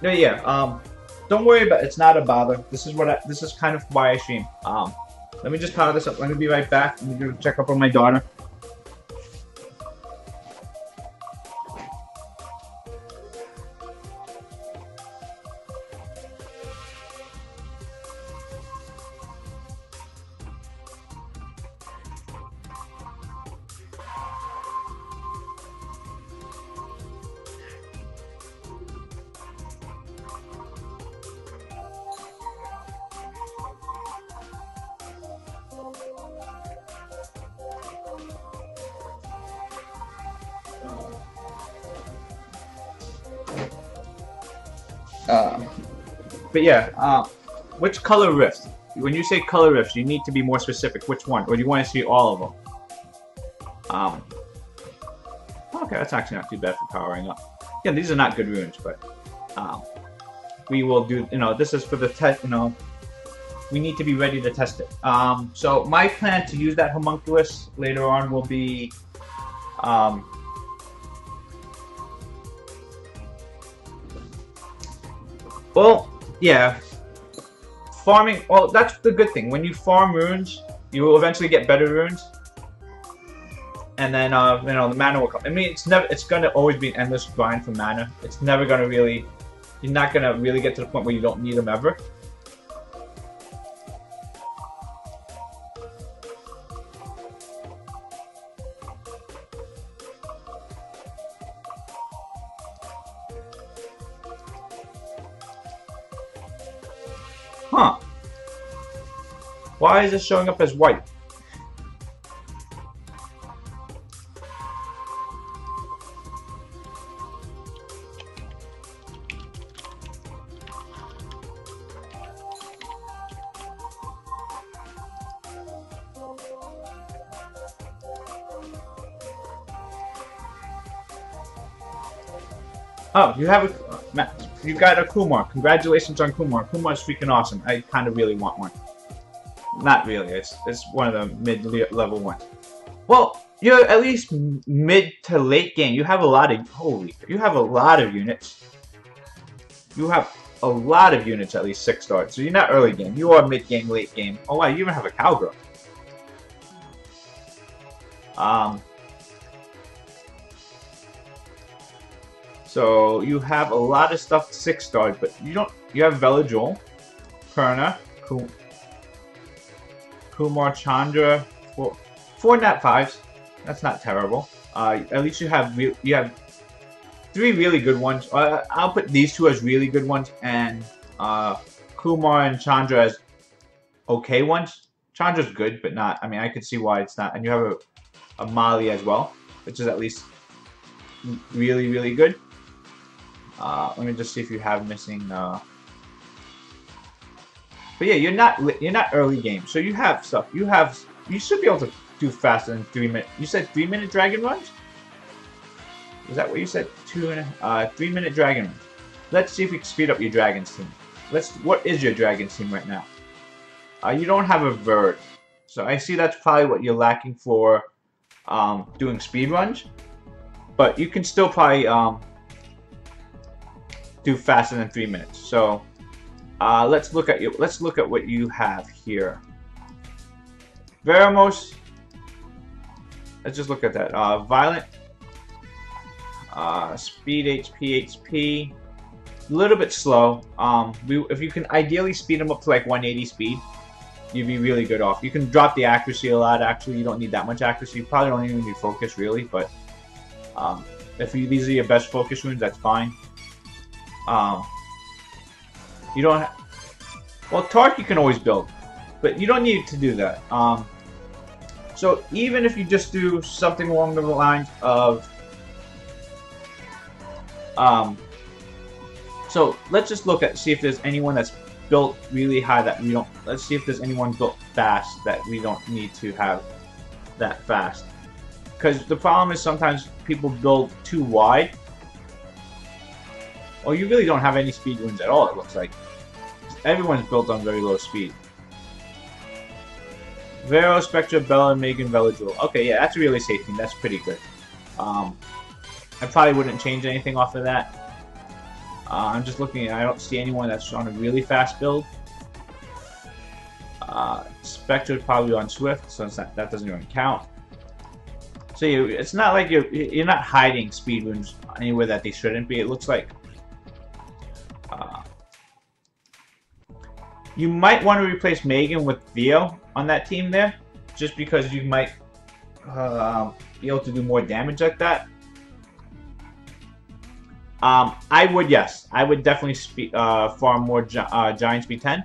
No, yeah. Don't worry about it. It's not a bother. This is kind of why I stream. Let me just power this up. Let me be right back. I'm going to check up on my daughter. But yeah, which color rift? When you say color rifts, you need to be more specific. Which one? Or do you want to see all of them? Okay, that's actually not too bad for powering up. Yeah, these are not good runes, but we will do. You know, this is for the test. You know, we need to be ready to test it. So my plan to use that homunculus later on will be. Well, yeah. Farming, well, that's the good thing. When you farm runes, you will eventually get better runes. And then, you know, the mana will come. I mean, it's gonna always be an endless grind for mana. It's never gonna really, you're not gonna really get to the point where you don't need them ever. Huh. Why is this showing up as white? Oh, you have a... You got a Kumar. Congratulations on Kumar. Kumar's freaking awesome. I kind of really want one. Not really. It's one of the mid-level ones. Well, you're at least mid to late game. You have a lot of... Holy... You have a lot of units. You have a lot of units, at least 6 stars. So you're not early game. You are mid-game, late game. Oh, wow. You even have a cowgirl. So you have a lot of stuff 6 stars, but you don't. You have Velajol, Perna, Kumar, Chandra, 4 nat 5s. That's not terrible. At least you have 3 really good ones. I'll put these 2 as really good ones, and Kumar and Chandra as okay ones. Chandra's good, but not. I mean, I could see why it's not. And you have a Mali as well, which is at least really, really good. Let me just see if you have missing. But yeah, you're not early game, so you have stuff. You should be able to do faster than 3 minutes. You said 3-minute dragon runs? Is that what you said? 3-minute dragon runs. Let's see if we can speed up your dragons team. What is your dragons team right now? You don't have a vert, so I see that's probably what you're lacking for doing speed runs. But you can still probably do faster than 3 minutes. So let's look at what you have here. Veramos. Let's just look at that. Violent. Speed HP. A little bit slow. If you can ideally speed them up to like 180 speed, you'd be really good off. You can drop the accuracy a lot. Actually, you don't need that much accuracy. You probably don't even need focus really, but if these are your best focus runes, that's fine. You don't. Well, Tark you can always build, but you don't need to do that. So even if you just do something along the lines of, so let's just see if there's anyone that's built really high that we don't. Let's see if there's anyone built fast that we don't need to have that fast. Because the problem is sometimes people build too wide. Or you really don't have any speed runes at all, it looks like. Everyone's built on very low speed. Vero, Spectra, Bella, Megan, Velajul. Okay, yeah, that's a really safe team. That's pretty good. I probably wouldn't change anything off of that. I'm just looking, I don't see anyone that's on a really fast build. Spectre is probably on Swift, so that doesn't even count. So it's not like you're not hiding speed runes anywhere that they shouldn't be. It looks like you might want to replace Megan with Theo on that team there, just because you might be able to do more damage like that. I would definitely farm more Giant Speed 10,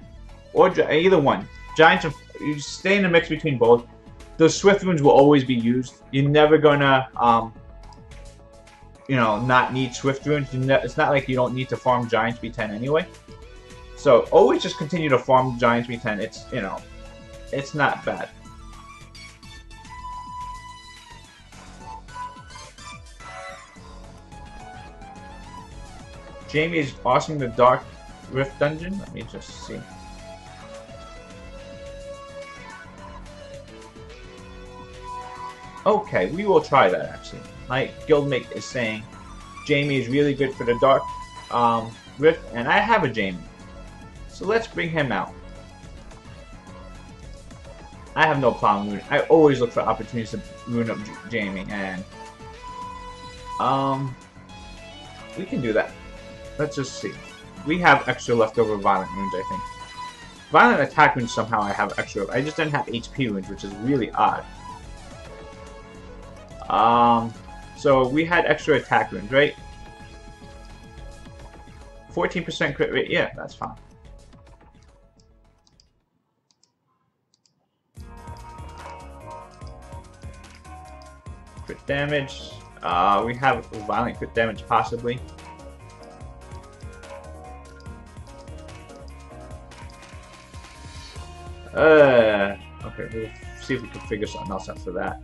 or either one. Giants, you stay in the mix between both. Those Swift runes will always be used. You're never gonna, not need Swift runes. It's not like you don't need to farm Giant Speed 10 anyway. So always just continue to farm Giant Speed 10. It's it's not bad. Jamie is awesome in the Dark Rift dungeon. Let me just see. Okay, we will try that actually. My guildmate is saying Jamie is really good for the Dark Rift, and I have a Jamie. So let's bring him out. I have no problem. I always look for opportunities to rune up Jamie, and we can do that. Let's just see. We have extra leftover violent runes, I think. Violent attack runes somehow I have extra. I just didn't have HP runes, which is really odd. So we had extra attack runes, right? 14% crit rate. Yeah, that's fine. Crit damage. We have violent crit damage possibly. Okay, we'll see if we can figure something else out for that.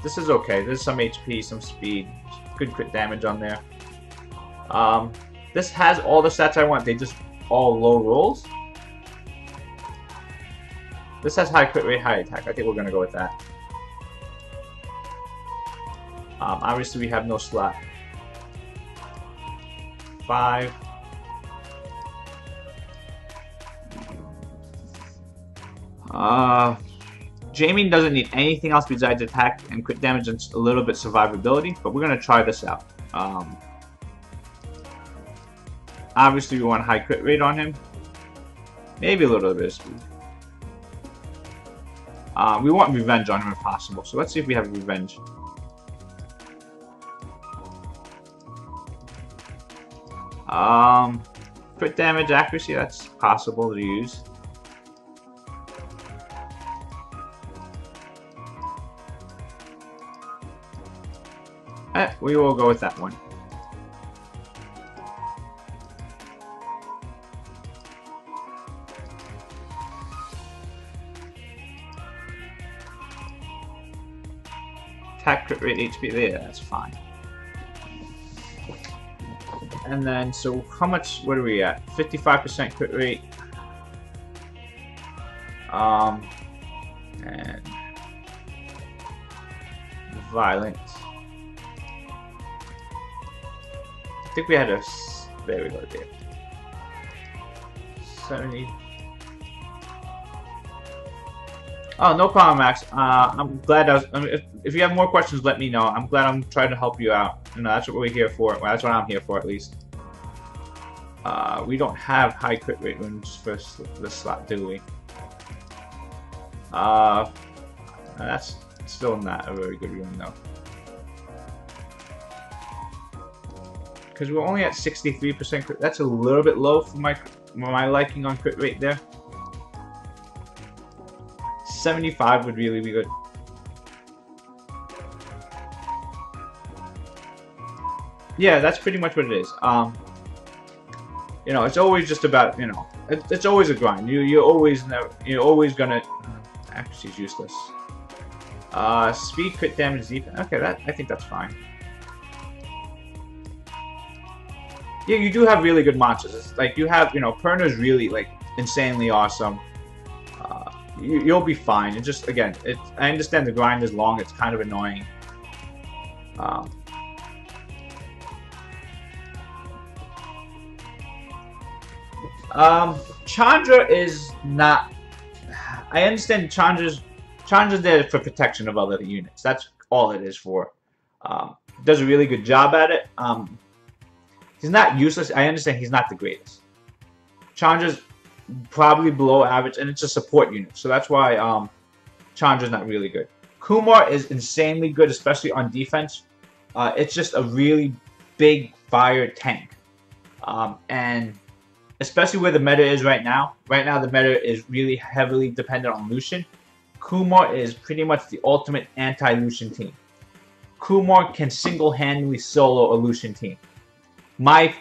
This is okay. There's some HP, some speed, good crit damage on there. This has all the stats I want. They just all low rolls. This has high crit rate, high attack. I think we're gonna go with that. Obviously we have no slot. 5. Jamie doesn't need anything else besides attack and crit damage and a little bit survivability, but we're going to try this out. Obviously we want high crit rate on him. Maybe a little bit of speed. We want revenge on him if possible, so let's see if we have revenge. Crit damage, accuracy, that's possible to use. We will go with that one. Attack crit rate HP there, that's fine. And then, so how much, what are we at? 55% crit rate. And violence. I think we had a, there we go, there. 70. Oh, no problem, Max. I'm glad if you have more questions, let me know. I'm glad I'm trying to help you out. You know, that's what we're here for. Well, that's what I'm here for, at least. We don't have high crit rate runes for this slot, do we? That's still not a very good rune, though. Because we're only at 63% crit. That's a little bit low for my liking on crit rate there. 75 would really be good. Yeah, that's pretty much what it is. You know, it's always just about, you know, it's always a grind. You're always gonna. Actually, it's useless. Speed, crit damage, defense. Okay, I think that's fine. Yeah, you do have really good monsters. It's like you have, you know, Perna's really like insanely awesome. You'll be fine. It just, again, I understand the grind is long. It's kind of annoying. Chandra is not. I understand Chandra's there for protection of other units. That's all it is for. Does a really good job at it. He's not useless. I understand he's not the greatest. Chandra's probably below average, and it's a support unit, so that's why Chandra's not really good. Kumar is insanely good, especially on defense. It's just a really big fire tank, and especially where the meta is right now. Right now, the meta is really heavily dependent on Lucian. Kumar is pretty much the ultimate anti-Lucian team. Kumar can single-handedly solo a Lucian team. My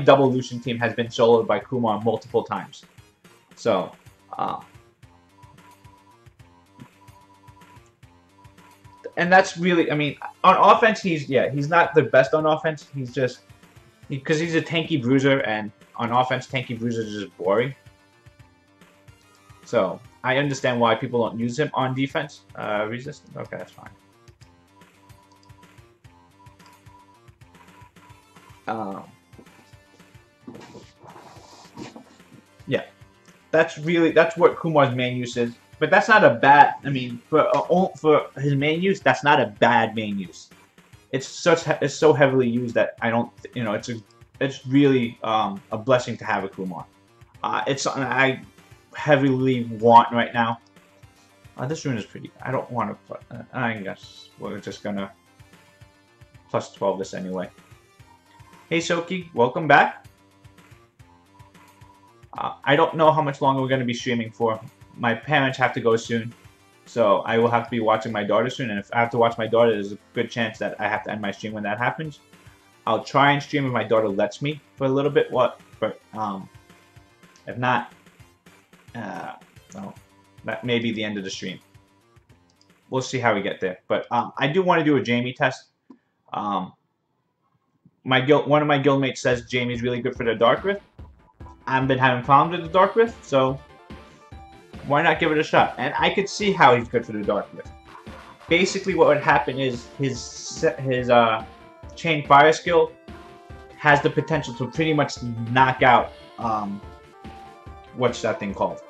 double Lucian team has been soloed by Kumar multiple times. So, and that's really, I mean, on offense, he's not the best on offense. He's just, because he's a tanky bruiser, and on offense, tanky bruisers is just boring. So, I understand why people don't use him on defense. Resistance? Okay, that's fine. Yeah, that's what Kumar's main use is. But that's not a bad. I mean, for his main use, that's not a bad main use. It's so heavily used that I don't. You know, it's really a blessing to have a Kumar. It's something I heavily want right now. This rune is pretty. I don't want to. I guess we're just gonna plus 12 this anyway. Hey Soki, welcome back. I don't know how much longer we're going to be streaming for. My parents have to go soon, so I will have to be watching my daughter soon, and if I have to watch my daughter, there's a good chance that I have to end my stream when that happens. I'll try and stream if my daughter lets me for a little bit, but if not, well, that may be the end of the stream. We'll see how we get there, but I do want to do a Jamie test. One of my guildmates says Jamie's really good for the Dark Rift. I've been having problems with the Dark Rift, so why not give it a shot? And I could see how he's good for the Dark Rift. Basically, what would happen is his Chain Fire skill has the potential to pretty much knock out what's that thing called?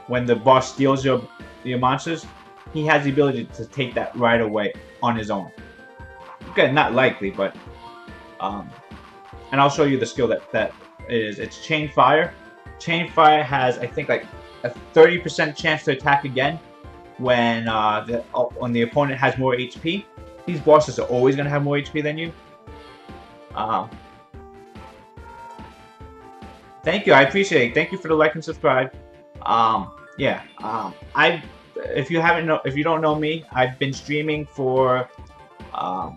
When the boss steals your monsters, he has the ability to take that right away on his own. Okay, not likely, but and I'll show you the skill that it is. It's Chain Fire. Chain Fire has, I think, like a 30% chance to attack again when the opponent has more HP. These bosses are always going to have more HP than you. Thank you, I appreciate it. Thank you for the like and subscribe. If you don't know me, I've been streaming for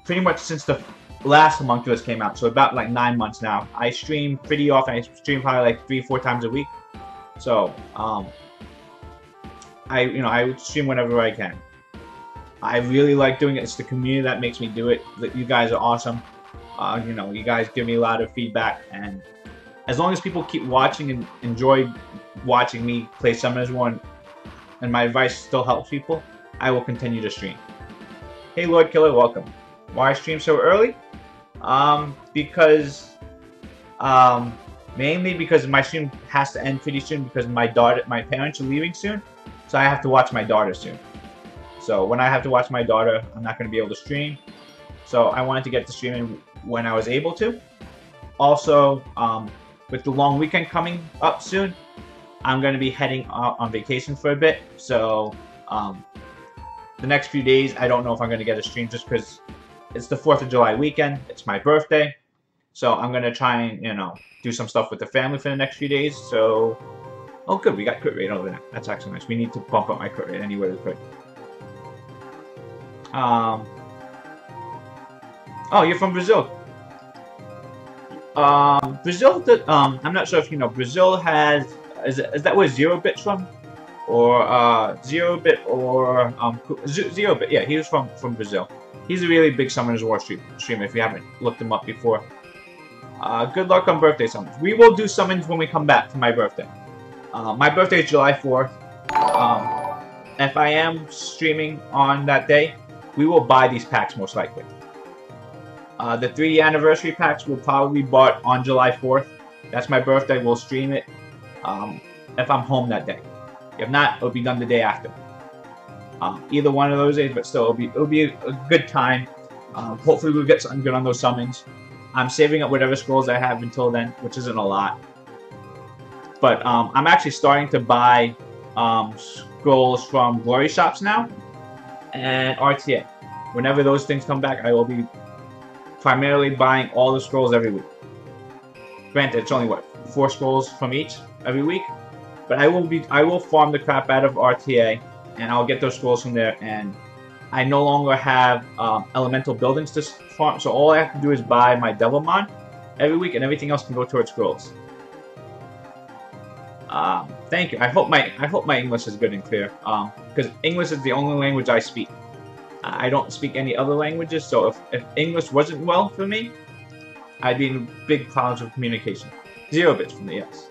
pretty much since the last Homunculus came out, so about like 9 months now. I stream pretty often. I stream probably like 3-4 times a week. So I stream whenever I can. I really like doing it. It's the community that makes me do it. You guys are awesome. You guys give me a lot of feedback, and as long as people keep watching and enjoy watching me play Summoners War, and my advice still helps people, I will continue to stream. Hey Lord Killer, welcome. Why I stream so early? Mainly because my stream has to end pretty soon because my parents are leaving soon, so I have to watch my daughter soon. So when I have to watch my daughter, I'm not going to be able to stream. So I wanted to get to streaming when I was able to. Also, with the long weekend coming up soon, I'm going to be heading out on vacation for a bit. So the next few days, I don't know if I'm going to get a stream just because it's the 4th of July weekend. It's my birthday. So I'm going to try and, do some stuff with the family for the next few days. So, oh good, we got crit rate over there. That's actually nice. We need to bump up my crit rate anywhere we could. Oh, you're from Brazil. Brazil, I'm not sure if you know, Brazil has, is that where Zero Bit's from? Or, Zero Bit or, Zero Bit, yeah, he was from Brazil. He's a really big Summoners War streamer if you haven't looked him up before. Good luck on birthday summons. We will do summons when we come back for my birthday. My birthday is July 4th. If I am streaming on that day, we will buy these packs most likely. The 3 anniversary packs will probably be bought on July 4th. That's my birthday. We'll stream it if I'm home that day. If not, it'll be done the day after. Either one of those days, but still, it'll be a good time. Hopefully, we'll get something good on those summons. I'm saving up whatever scrolls I have until then, which isn't a lot. But I'm actually starting to buy scrolls from Glory Shops now and RTA. Whenever those things come back, I will be primarily buying all the scrolls every week. Granted, it's only what, 4 scrolls from each every week, but I will farm the crap out of RTA, and I'll get those scrolls from there. And I no longer have elemental buildings to farm, so all I have to do is buy my Devilmon every week, and everything else can go towards scrolls. Thank you. I hope my English is good and clear. Because English is the only language I speak. I don't speak any other languages, so if English wasn't well for me, I'd be in big problems with communication. 0 bits from the yes.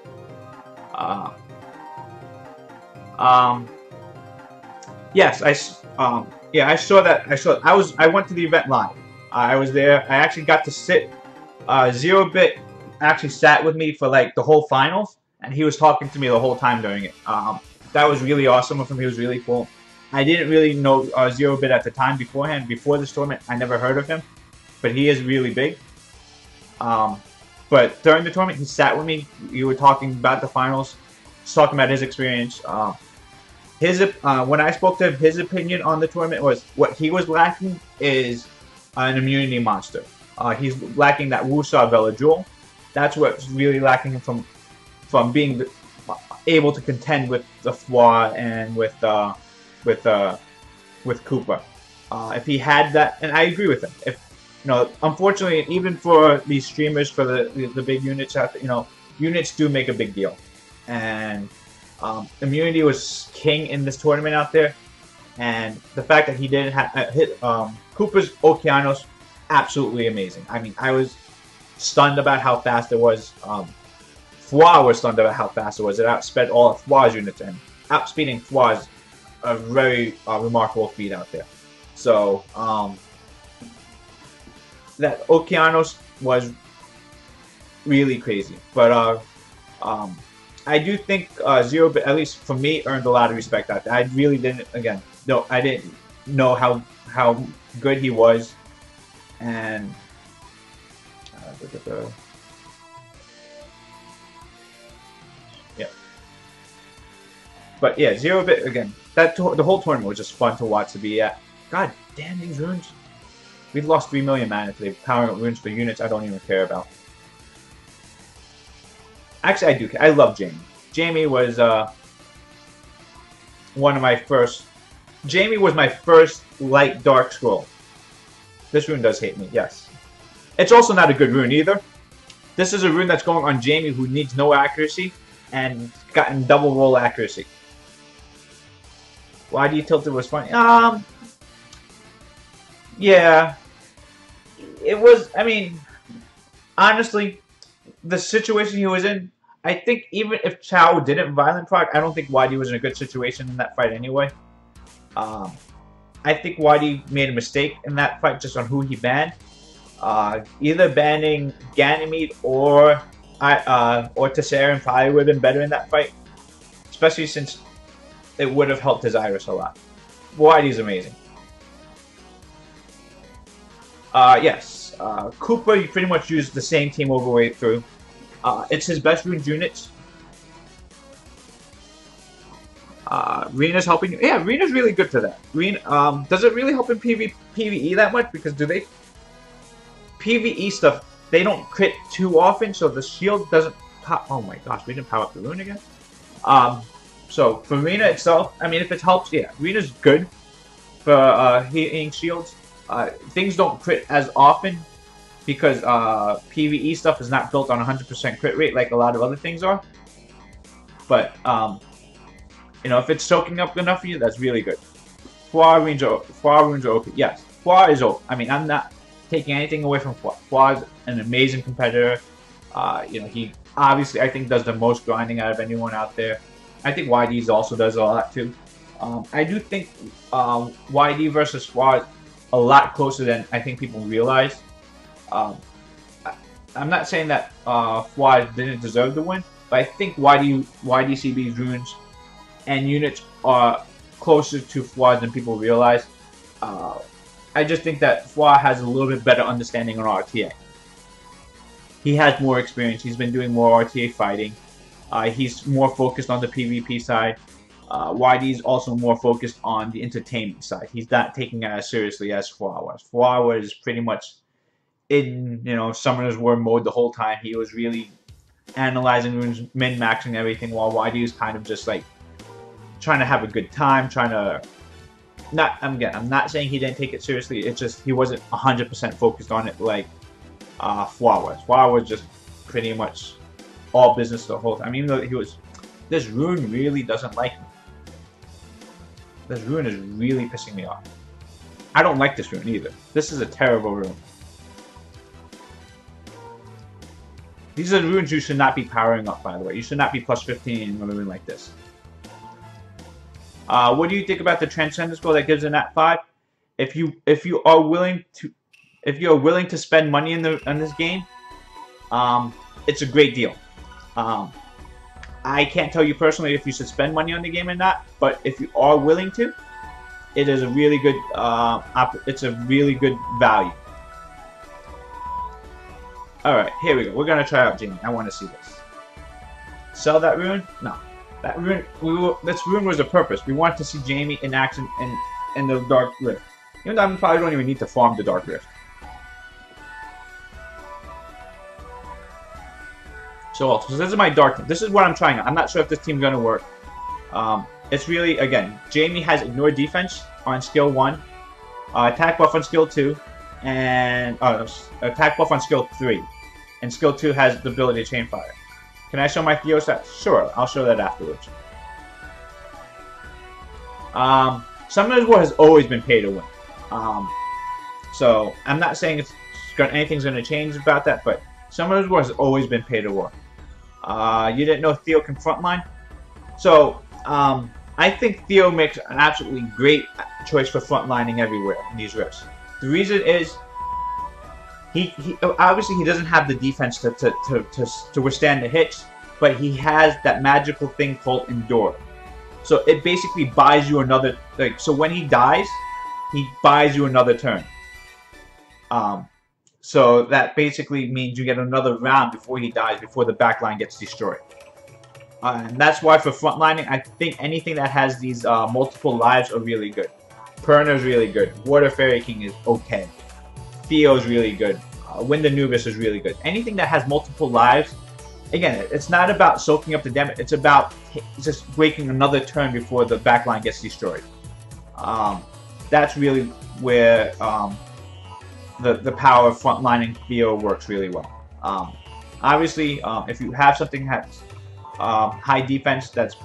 Yes, I saw that. I went to the event live. I was there. I actually got to sit. 0 bit actually sat with me for like the whole finals, and he was talking to me the whole time during it. That was really awesome of him. He was really cool. I didn't really know 0 bit at the time beforehand. Before this tournament, I never heard of him, but he is really big. But during the tournament, he sat with me. We were talking about the finals, talking about his experience. When I spoke to him, his opinion on the tournament was what he was lacking is an immunity monster. He's lacking that Wusa Vela That's what's really lacking him from being able to contend with the Fwa and with Cooper. If he had that, and I agree with him. Unfortunately, even for these streamers, for the big units out there, units do make a big deal, and immunity was king in this tournament out there, and the fact that he didn't hit Cooper's Okeanos, absolutely amazing. I mean, I was stunned about how fast it was. Fwa was stunned about how fast it was. It outsped all of Fwa's units, and outspeeding Fwa is a very remarkable feat out there. So, that Okeanos was really crazy. But, I do think 0 bit, at least for me, earned a lot of respect out there. I really didn't, I didn't know how good he was. And, yeah. But yeah, 0 bit, again, the whole tournament was just fun to watch to be at. God damn these runes. We've lost 3 million mana today, powering up runes for units I don't even care about. Actually, I do care. I love Jamie. Jamie was one of my first... Jamie was my first light dark scroll. This rune does hate me, yes. It's also not a good rune either. This is a rune that's going on Jamie, who needs no accuracy and gotten double roll accuracy. Why do you tilt it was funny? Yeah. It was, I mean, honestly, the situation he was in, I think even if Chao didn't violent proc, I don't think YD was in a good situation in that fight anyway. I think YD made a mistake in that fight just on who he banned. Either banning Ganymede or Tessarian probably would have been better in that fight. Especially since it would have helped his Iris a lot. YD's amazing. Yes. Cooper, you pretty much use the same team overweight through. It's his best rune units. Rena's helping. Yeah, Rena's really good for that. Rena, does it really help in PvE that much? Because PvE stuff, they don't crit too often, so the shield doesn't pop. Oh my gosh, we didn't power up the rune again. So for Rena itself, I mean, if it helps, yeah, Rena's good for healing shields. Things don't crit as often because PvE stuff is not built on 100% crit rate like a lot of other things are. But if it's soaking up enough for you, that's really good. Fwa runes are okay. Yes, Fwa is okay. I mean, I'm not taking anything away from Fwa. Fwa is an amazing competitor. He obviously, I think, does the most grinding out of anyone out there. I think YD also does a lot too. I do think YD versus Fwa is a lot closer than I think people realize. I'm not saying that Fwa didn't deserve the win, but I think YDCB's runes and units are closer to Fwa than people realize. I just think that Fwa has a little bit better understanding on RTA. He has more experience. He's been doing more RTA fighting. He's more focused on the PvP side. YD's also more focused on the entertainment side. He's not taking it as seriously as Fwa was. Fwa was pretty much in, Summoner's War mode the whole time. He was really analyzing runes, min-maxing everything, while YD was kind of just like trying to have a good time, trying to... I'm not saying he didn't take it seriously, it's just he wasn't 100% focused on it like Fwa was. Fwa was just pretty much all business the whole time. Even though he was... This rune really doesn't like me. This rune is really pissing me off. I don't like this rune either. This is a terrible rune. These are the runes you should not be powering up, by the way. You should not be plus 15 in a rune like this. What do you think about the Transcendence Scroll that gives a nat 5? If you are willing to spend money in this game, it's a great deal. I can't tell you personally if you should spend money on the game or not, but if you are willing to, it is a really good it's a really good value. Alright, here we go. We're gonna try out Jamie. I want to see this. Sell that rune? No. That rune, this rune was a purpose. We wanted to see Jamie in action in the Dark Rift. Even though I probably don't even need to farm the Dark Rift. So this is my Dark team. This is what I'm trying out. I'm not sure if this team's gonna work. It's really, again, Jamie has Ignore Defense on skill 1, attack buff on skill 2, and attack buff on skill 3. And skill 2 has the ability to chain fire. Can I show my Theo stats? Sure, I'll show that afterwards. Summoner's War has always been pay to win. So I'm not saying anything's going to change about that, but Summoner's War has always been pay to win. You didn't know Theo can frontline? So I think Theo makes an absolutely great choice for frontlining everywhere in these rifts. The reason is he obviously he doesn't have the defense to withstand the hits, but he has that magical thing called Endure. So it basically buys you another, so when he dies, he buys you another turn. So that basically means you get another round before he dies, before the backline gets destroyed. And that's why for frontlining, I think anything that has these multiple lives are really good. Perna's really good. Water Fairy King is okay. Theo's really good. Wind Anubis is really good. Anything that has multiple lives, again, it's not about soaking up the damage. It's about just breaking another turn before the backline gets destroyed. That's really where the power of frontlining Theo works really well. Obviously, if you have something that's high defense that's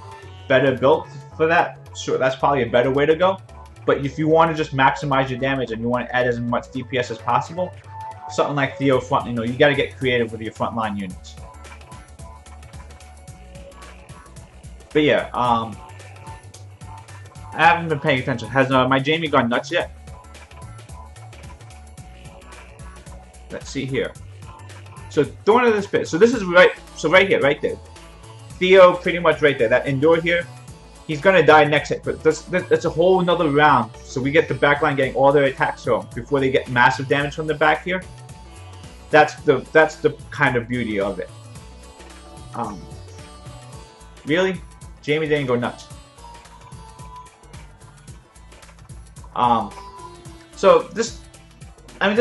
better built for that, sure, that's probably a better way to go. But if you want to just maximize your damage and you want to add as much DPS as possible, something like Theo front, you got to get creative with your frontline units. But yeah, I haven't been paying attention. Has my Jamie gone nuts yet? Let's see here. So going to this bit. So this is right. So right here, right there. Theo pretty much right there. That Endure here. He's gonna die next hit, but that's a whole nother round. So we get the backline getting all their attacks home before they get massive damage from the back here. That's the kind of beauty of it. Really, Jamie didn't go nuts. So this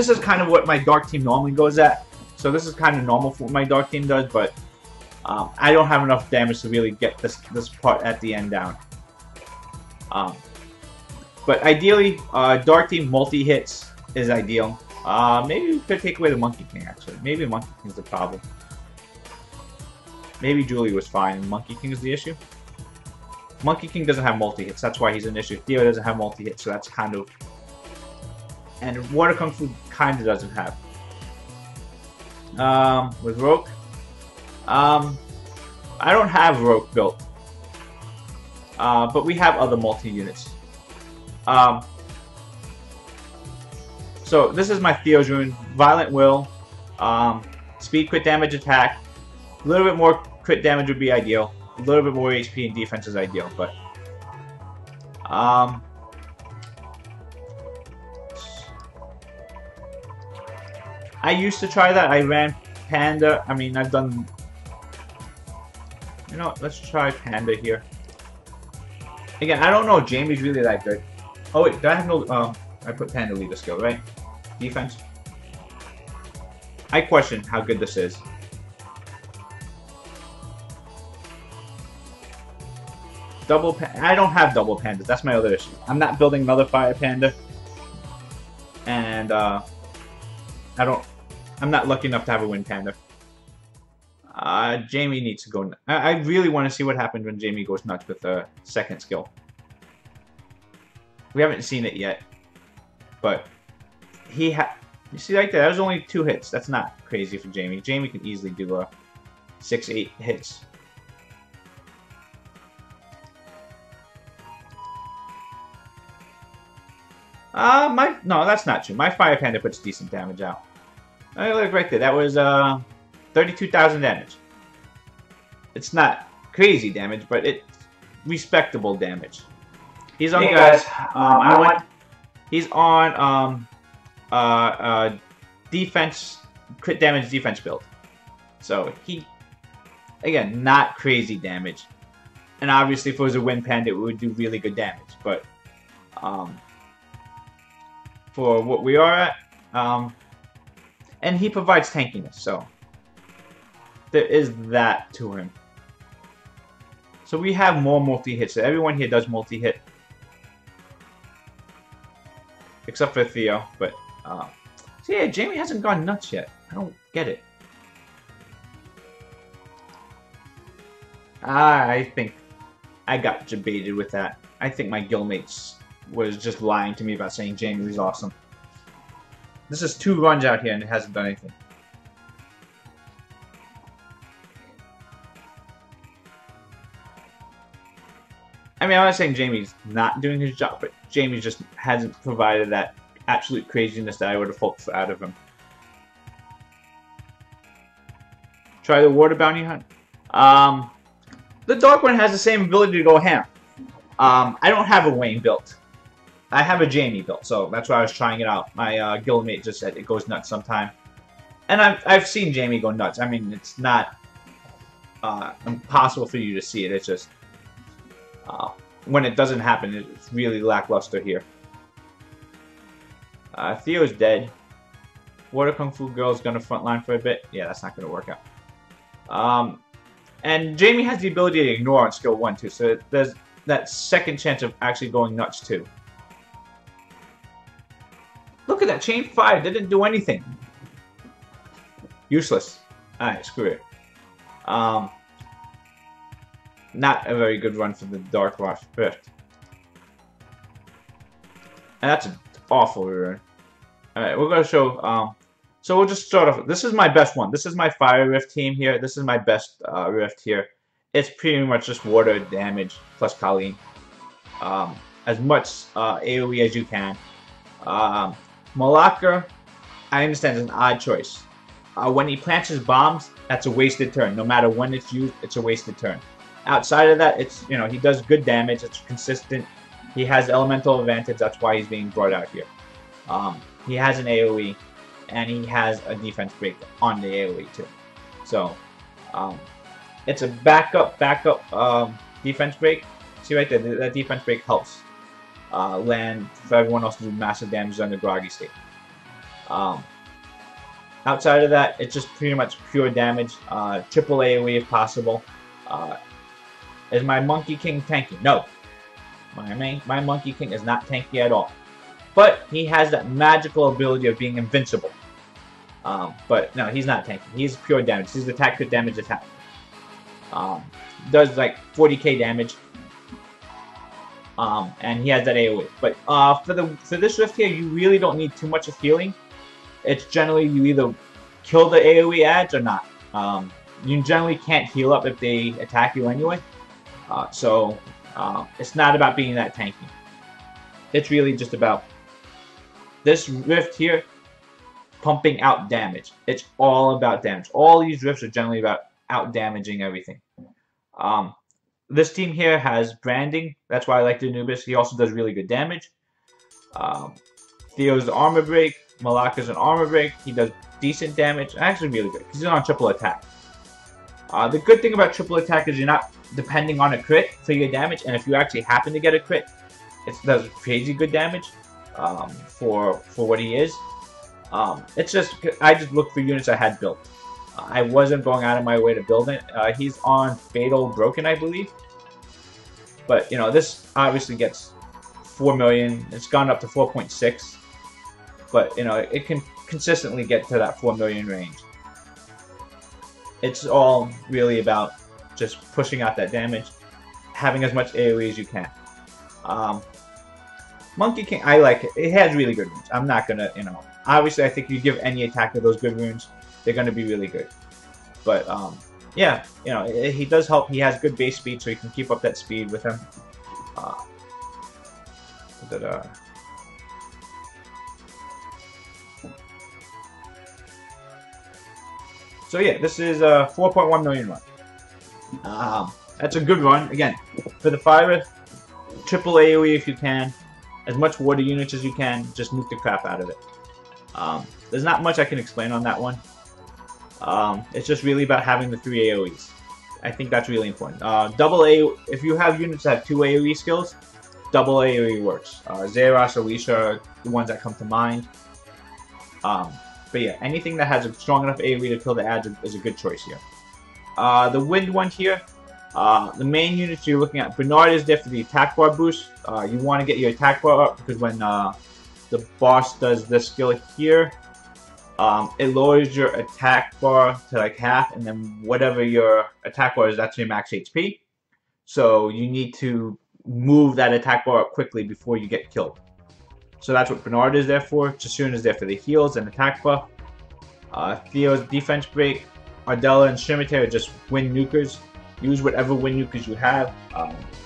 is kind of what my Dark team normally goes at. So this is kind of normal for what my Dark team does, but I don't have enough damage to really get this part at the end down. But ideally, Dark team multi-hits is ideal. Maybe we could take away the Monkey King, actually. Maybe Monkey King's the problem. Maybe Julie was fine and Monkey King is the issue. Monkey King doesn't have multi-hits, that's why he's an issue. Theo doesn't have multi-hits, so that's kind of... And Water Kung Fu kind of doesn't have. With Roke, I don't have Roke built, but we have other multi-units. So this is my Theo's rune. Violent Will, Speed, crit damage, attack. A little bit more crit damage would be ideal. A little bit more HP and defense is ideal, but I used to try that. I ran Panda. I mean, I've done. You know what? Let's try Panda here. Again, I don't know if Jamie's really that good. Oh wait, do I have no? I put Panda leader skill, right? Defense. I question how good this is. I don't have double pandas. That's my other issue. I'm not building another fire panda, and I'm not lucky enough to have a wind panda. Jamie needs to go. I really want to see what happens when Jamie goes nuts with the second skill. We haven't seen it yet, but you see right there, that was only 2 hits. That's not crazy for Jamie. Jamie can easily do 6-8 hits. No, that's not true. My fire panda puts decent damage out. Look right there. That was 32,000 damage. It's not crazy damage, but it's respectable damage. He's on. Hey guys, he's on defense, crit damage defense build. So again, not crazy damage. And obviously, if it was a wind panda, it would do really good damage. But for what we are at, and he provides tankiness, so there is that to him. So we have more multi-hits. So everyone here does multi-hit, except for Theo. But so yeah, Jamie hasn't gone nuts yet. I don't get it. I think I got debated with that. I think my guildmates was just lying to me about saying Jamie was awesome. This is 2 runs out here and it hasn't done anything. I mean, I'm not saying Jamie's not doing his job, but Jamie just hasn't provided that absolute craziness that I would have hoped out of him. Try the water bounty hunt. The dark one has the same ability to go ham. I don't have a Wayne built. I have a Jamie built, so that's why I was trying it out. My guildmate just said it goes nuts sometime. And I've seen Jamie go nuts. I mean, it's not impossible for you to see it. It's just when it doesn't happen, it's really lackluster here. Theo's dead. Water Kung Fu Girl's gonna frontline for a bit. Yeah, that's not gonna work out. And Jamie has the ability to ignore on skill 1 too, so there's that second chance of actually going nuts too. Look at that, chain 5 didn't do anything. Useless. Alright, screw it. Not a very good run for the Dark Watch Rift. And that's an awful run. Alright, we're gonna show so we'll just start off. This is my best one. This is my Fire Rift team here. This is my best Rift here. It's pretty much just water damage plus Colleen. As much AoE as you can. Malacca, I understand, is an odd choice. When he plants his bombs, that's a wasted turn. No matter when it's used, it's a wasted turn. Outside of that, it's, you know, he does good damage. It's consistent. He has elemental advantage. That's why he's being brought out here. He has an AoE, and he has a defense break on the AoE too. So, it's a backup defense break. See right there, that defense break helps land for everyone else to do massive damage on the groggy state. Outside of that, it's just pretty much pure damage. Triple AoE if possible. Is my Monkey King tanky? No. My Monkey King is not tanky at all. But he has that magical ability of being invincible. But no, he's not tanky. He's pure damage. He's attack crit damage attack. Does like 40k damage. And he has that AoE. But for this rift here, you really don't need too much of healing. It's generally you either kill the AoE adds or not. You generally can't heal up if they attack you anyway. So it's not about being that tanky. It's really just about this rift here. pumping out damage. It's all about damage. All these rifts are generally about out damaging everything. This team here has branding. That's why I like the Anubis. He also does really good damage. Theo's the armor break. Malaka's an armor break. He does decent damage. Actually, really good. He's on triple attack. The good thing about triple attack is you're not depending on a crit for your damage, and if you actually happen to get a crit, it does crazy good damage for what he is. It's just I just looked for units I had built. I wasn't going out of my way to build it. He's on Fatal Broken, I believe. But, you know, this obviously gets 4 million. It's gone up to 4.6. But, you know, it can consistently get to that 4 million range. It's all really about just pushing out that damage, having as much AoE as you can. Monkey King, I like it. It has really good runes. I'm not going to, you know, obviously I think you give any attacker those good runes, they're going to be really good. But, yeah, you know, he does help. He has good base speed, so you can keep up that speed with him. So, yeah, this is a 4.1 million run. That's a good run. Again, for the fire, triple AoE if you can. As much water units as you can. Just nuke the crap out of it. There's not much I can explain on that one. It's just really about having the 3 AoEs. I think that's really important. Double AoE, if you have units that have 2 AoE skills, double AoE works. Zeros, Alicia are the ones that come to mind. But yeah, anything that has a strong enough AoE to kill the Adge is a good choice here. The wind one here, the main units you're looking at, Bernard is there for the attack bar boost. You want to get your attack bar up because when the boss does this skill here, it lowers your attack bar to like half, and then whatever your attack bar is, that's your max HP. So you need to move that attack bar up quickly before you get killed. So that's what Bernard is there for. Chassoon is there for the heals and attack buff. Theo's defense break. Ardella and Scimitar are just wind nukers. Use whatever wind nukers you have.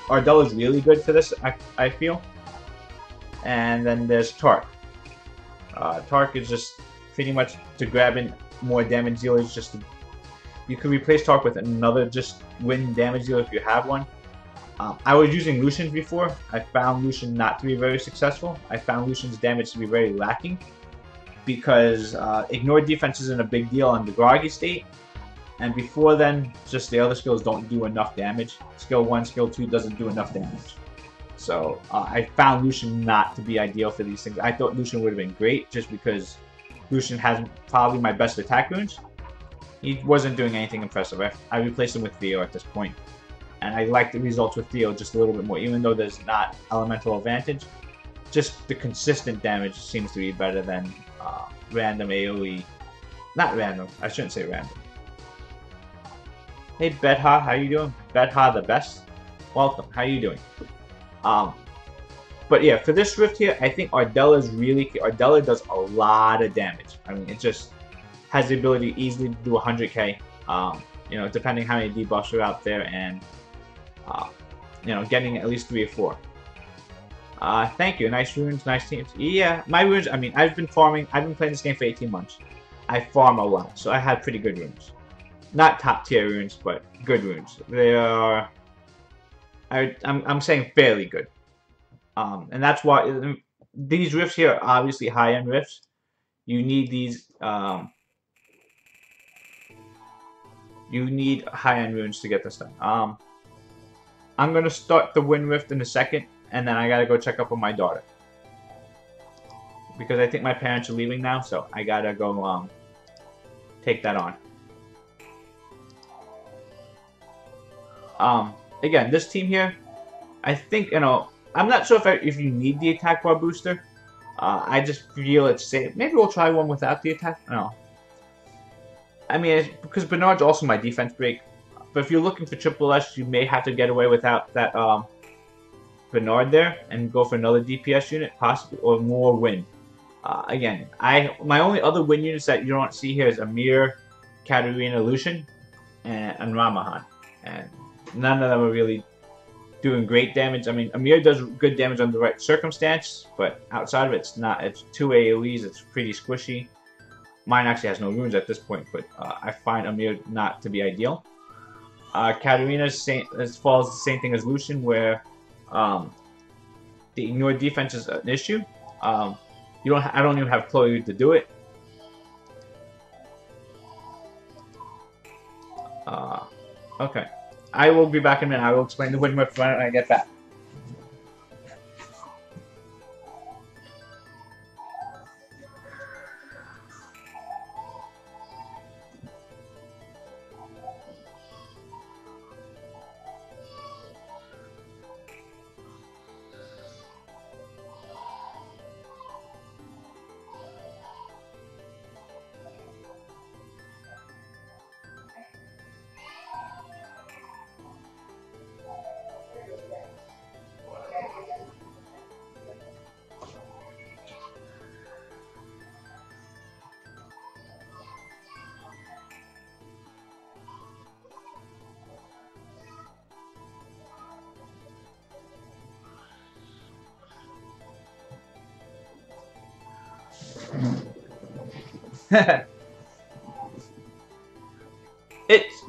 Ardella is really good for this, I feel. And then there's Tark. Tark is just pretty much to grab in more damage dealers. You could replace Tark with another just wind damage dealer if you have one. I was using Lucian before. I found Lucian not to be very successful. I found Lucian's damage to be very lacking because ignore defense isn't a big deal on the groggy state. And before then, just the other skills don't do enough damage. Skill 1, Skill 2 doesn't do enough damage. So I found Lucian not to be ideal for these things. I thought Lucian would have been great just because Lucian has probably my best attack runes. He wasn't doing anything impressive. I replaced him with Theo at this point. And I like the results with Theo just a little bit more, even though there's not elemental advantage. Just the consistent damage seems to be better than random AoE. Not random, I shouldn't say random. Hey Bedha, how you doing? Bedha the best? Welcome, how you doing? But yeah, for this rift here, I think Ardella does a lot of damage. I mean, it just has the ability easily to do 100k. You know, depending how many debuffs are out there, and you know, getting at least 3 or 4. Thank you. Nice runes, nice teams. Yeah, my runes. I mean, I've been playing this game for 18 months. I farm a lot, so I have pretty good runes. Not top tier runes, but good runes. They are. I'm saying fairly good. And that's why these rifts here are obviously high-end rifts. You need these. You need high-end runes to get this done. I'm gonna start the Wind Rift in a second, and then I gotta go check up on my daughter because I think my parents are leaving now, so I gotta go take that on. Again, this team here, I think, you know, I'm not sure if you need the attack bar booster. I just feel it's safe. Maybe we'll try one without the attack. No. I mean, because Bernard's also my defense break. But if you're looking for triple S, you may have to get away without that Bernard there and go for another DPS unit, possibly, or more wind. Again, my only other wind units that you don't see here is Amir, Katarina, Lucian, and Ramahan. And none of them are really doing great damage. I mean, Amir does good damage under the right circumstance, but outside of it, it's not. It's 2 AoEs. It's pretty squishy. Mine actually has no runes at this point, but I find Amir not to be ideal. Katarina falls the same thing as Lucian, where the ignore defense is an issue. I don't even have Chloe to do it. Okay. I will be back in a minute. I will explain the win when I get back.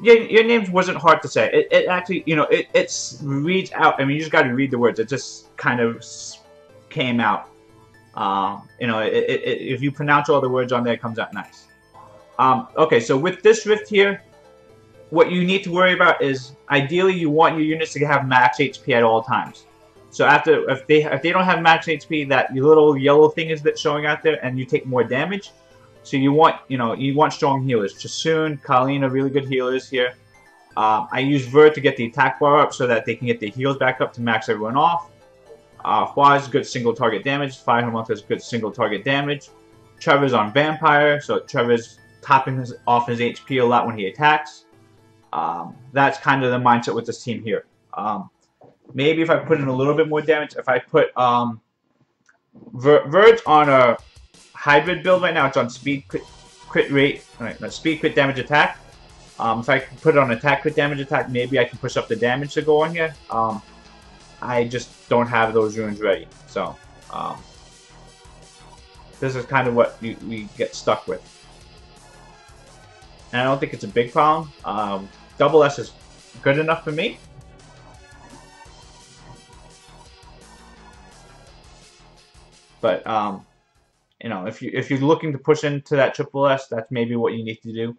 Your name wasn't hard to say. It actually, you know, it reads out. I mean, you just got to read the words. It just kind of came out. You know, if you pronounce all the words on there, it comes out nice. Okay, so with this rift here, what you need to worry about is ideally you want your units to have max HP at all times. So if they don't have max HP, that little yellow thing is showing out there, and you take more damage. So you want strong healers. Chasun, Colleen are really good healers here. I use Verd to get the attack bar up so that they can get the heals back up to max everyone off. Fwaz, good single target damage. Fire Homunculus, good single target damage. Trevor's on Vampire, so Trevor's topping off his HP a lot when he attacks. That's kind of the mindset with this team here. Maybe if I put in a little bit more damage, if I put Verd's on a hybrid build right now, it's on speed crit rate, speed crit damage attack. If I can put it on attack crit damage attack, maybe I can push up the damage to go on here. I just don't have those runes ready, so this is kind of what we get stuck with. And I don't think it's a big problem. Double S is good enough for me. But you know, if you're looking to push into that triple S, that's maybe what you need to do.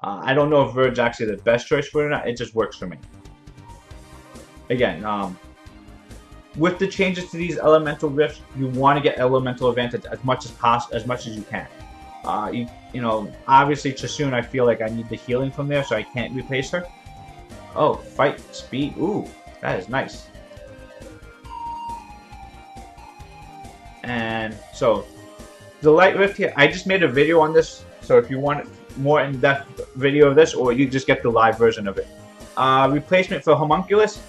I don't know if Verd's actually the best choice for it or not. It just works for me. Again, with the changes to these elemental rifts, you want to get elemental advantage as much as possible, as much as you can. You know, obviously Chasun, I feel like I need the healing from there, so I can't replace her. Oh, fight speed. Ooh, that is nice. And so the light rift here, I just made a video on this, so if you want more in-depth video of this, or you just get the live version of it. Replacement for Homunculus,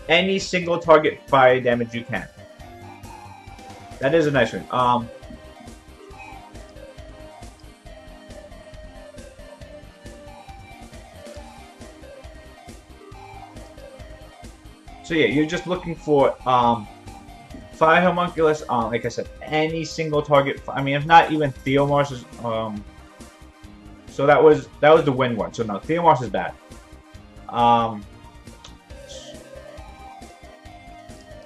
any single target fire damage you can. That is a nice one. So yeah, you're just looking for Fire Homunculus, like I said, any single target. I mean, if not even Theomar's. So that was the win one. So no, Theomar's is bad.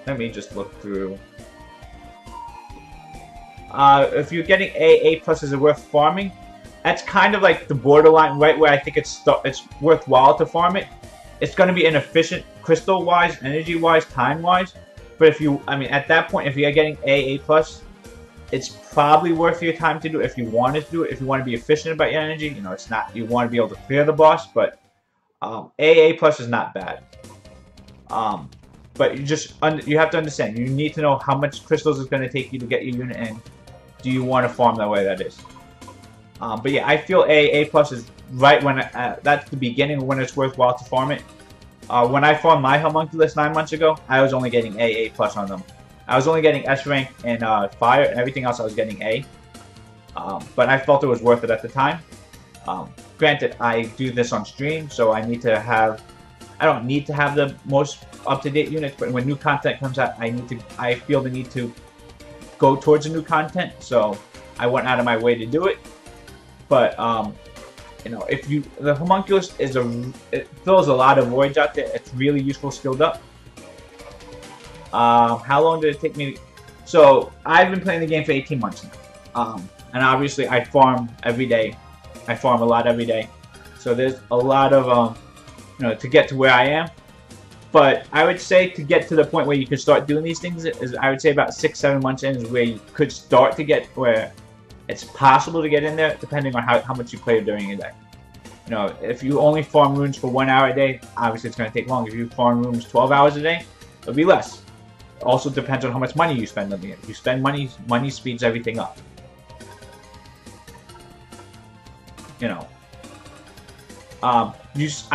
Let me just look through. If you're getting A plus, is it worth farming? That's kind of like the borderline, right where I think it's worthwhile to farm it. It's going to be inefficient, crystal-wise, energy-wise, time-wise. But if you, I mean, at that point, if you're getting A plus, it's probably worth your time to do it if you wanted to do it. If you want to be efficient about your energy, you know, it's not. You want to be able to clear the boss, but A plus is not bad. But you have to understand. You need to know how much crystals it's going to take you to get your unit in. Do you want to farm that way? That is. But yeah, I feel A plus is right when that's the beginning when it's worthwhile to farm it. When I farmed my Homunculus 9 months ago, I was only getting A plus on them. I was only getting S rank and fire, and everything else I was getting A. But I felt it was worth it at the time. Granted, I do this on stream, so I don't need to have the most up-to-date units, but when new content comes out, I feel the need to go towards the new content, so I went out of my way to do it. But you know, if you the Homunculus is it fills a lot of voids out there. It's really useful skilled up. How long did it take me? So I've been playing the game for 18 months now. And obviously I farm every day. I farm a lot every day. So there's a lot of you know, to get to where I am. But I would say to get to the point where you can start doing these things is, I would say, about 6-7 months in is where you could start to get where it's possible to get in there, depending on how much you play during your day. You know, if you only farm runes for 1 hour a day, obviously it's going to take longer. If you farm runes 12 hours a day, it'll be less. It also depends on how much money you spend on the game. If you spend money, money speeds everything up. You know, yes.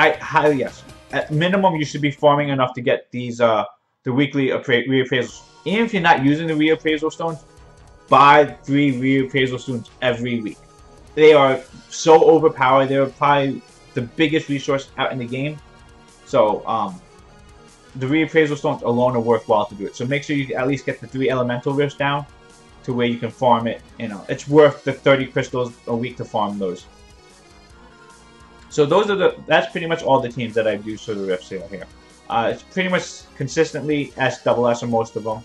At minimum, you should be farming enough to get these the weekly reappraisals. Even if you're not using the reappraisal stones, buy 3 reappraisal stones every week. They are so overpowered. They're probably the biggest resource out in the game. So the reappraisal stones alone are worthwhile to do it. So make sure you at least get the 3 elemental rifts down to where you can farm it. You know, it's worth the 30 crystals a week to farm those. So those are that's pretty much all the teams that I've used for the rifts here. It's pretty much consistently SSS on most of them.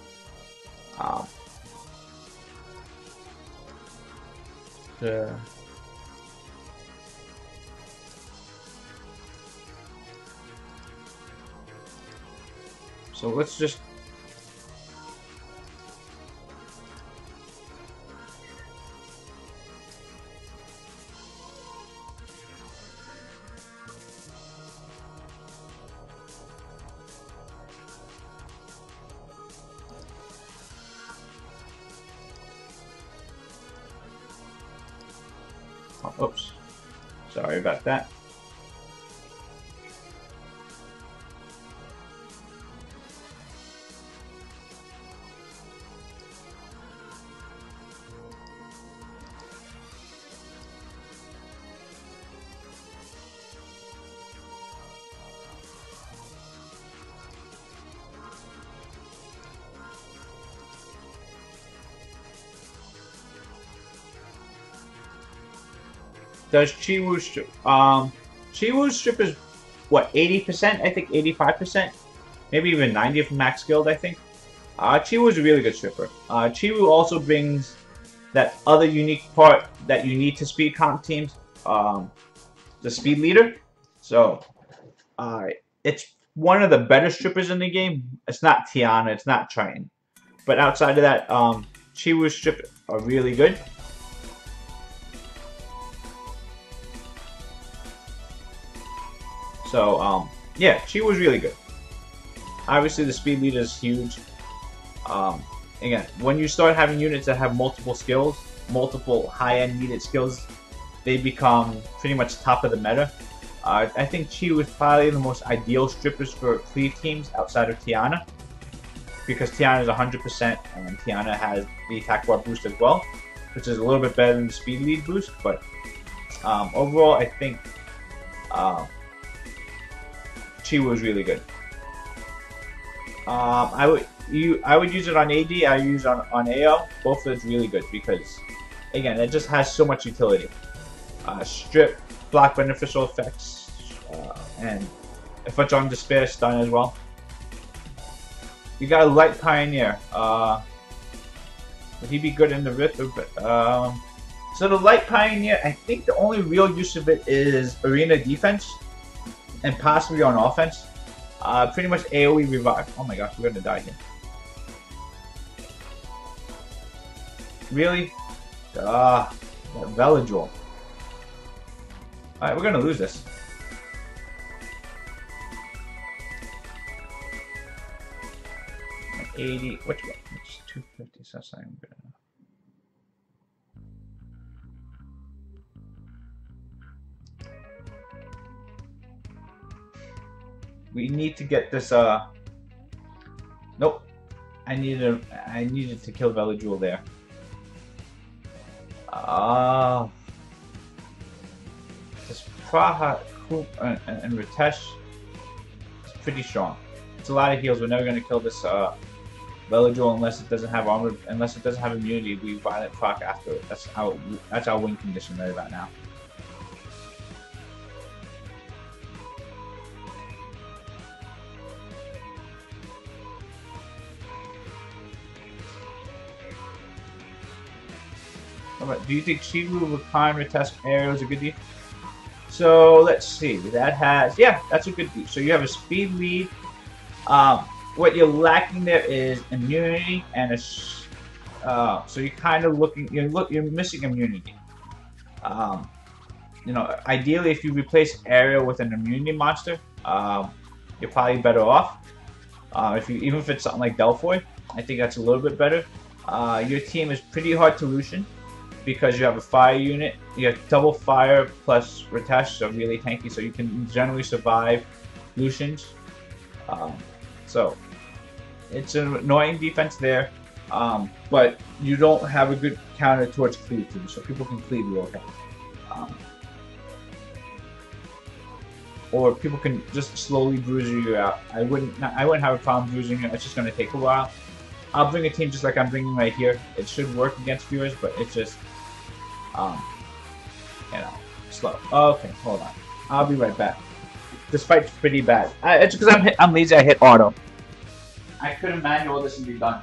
So let's just oops. Sorry about that. Does Chiwu strip? Chiwu's strip is what, 80%? I think 85%, maybe even 90 if max skilled. I think. Chiwu is a really good stripper. Chiwu also brings that other unique part that you need to speed comp teams, the speed leader. So it's one of the better strippers in the game. It's not Tiana, it's not Triton, but outside of that, Chiwu's strip are really good. So, yeah, she was really good. Obviously, the speed leader is huge. Again, when you start having units that have multiple skills, multiple high-end needed skills, they become pretty much top of the meta. I think Chi was probably the most ideal strippers for cleave teams outside of Tiana, because Tiana is 100% and Tiana has the attack bar boost as well, which is a little bit better than the speed lead boost. But overall, I think Chi was really good. I would use it on AD. I use it on AO. Both of it's really good because, again, it just has so much utility. Strip, block beneficial effects, and if it's on despair, stun as well. You got a light pioneer. Would he be good in the rift? So the light pioneer, I think the only real use of it is arena defense and possibly on offense. Pretty much AoE revive. Oh my gosh, we're gonna die here. Really? That Veladrol. Alright, we're gonna lose this. Like 80. What you got? It's 250, so that's not even good enough. We need to get this, nope. I needed to kill Veladrol there. This Praha, Koop, and Ritesh is pretty strong. It's a lot of heals. We're never going to kill this Veladrol unless it doesn't have armor, unless it doesn't have immunity. We violent proc after it. That's our win condition right about now. Do you think Shibu with Conra test aerial is a good deal? So let's see. That has, yeah, that's a good deal. So you have a speed lead. What you're lacking there is immunity and a. So you're kind of looking. You're missing immunity. You know, ideally, if you replace aerial with an immunity monster, you're probably better off. Even if it's something like Delphoid, I think that's a little bit better. Your team is pretty hard to Lucian because you have a fire unit. You have double fire plus Ritesh, so really tanky, so you can generally survive Lucians. So it's an annoying defense there, but you don't have a good counter towards cleave too, so people can cleave you okay. Or people can just slowly bruise you out. I wouldn't have a problem bruising you. It's just going to take a while. I'll bring a team just like I'm bringing right here. It should work against viewers, but it's just, you know, slow. Okay, hold on. I'll be right back. This fight's pretty bad. It's because I'm lazy. I hit auto. I couldn't manual this and be done.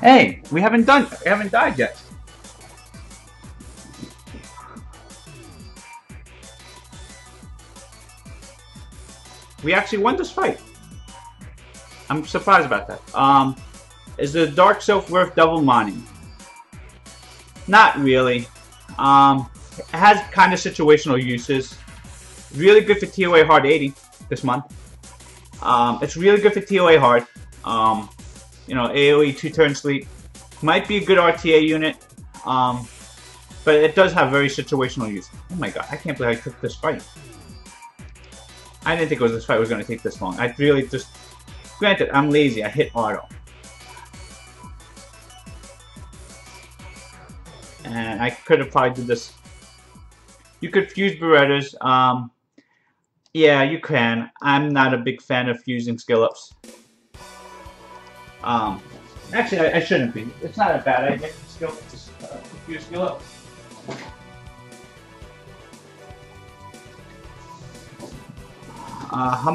Hey, we haven't died yet. We actually won this fight. I'm surprised about that. Is the Dark Self worth double mining? Not really. It has kind of situational uses. Really good for TOA hard 80 this month. It's really good for TOA hard. You know, AoE 2-turn sleep. Might be a good RTA unit. But it does have very situational use. Oh my god, I can't believe I took this fight. I didn't think this fight was going to take this long. I really just... Granted, I'm lazy. I hit auto. And I could have probably did this. You could fuse Berettas. Yeah, you can. I'm not a big fan of fusing skill-ups. Actually, I shouldn't be. It's not a bad idea to fuse skill-ups. How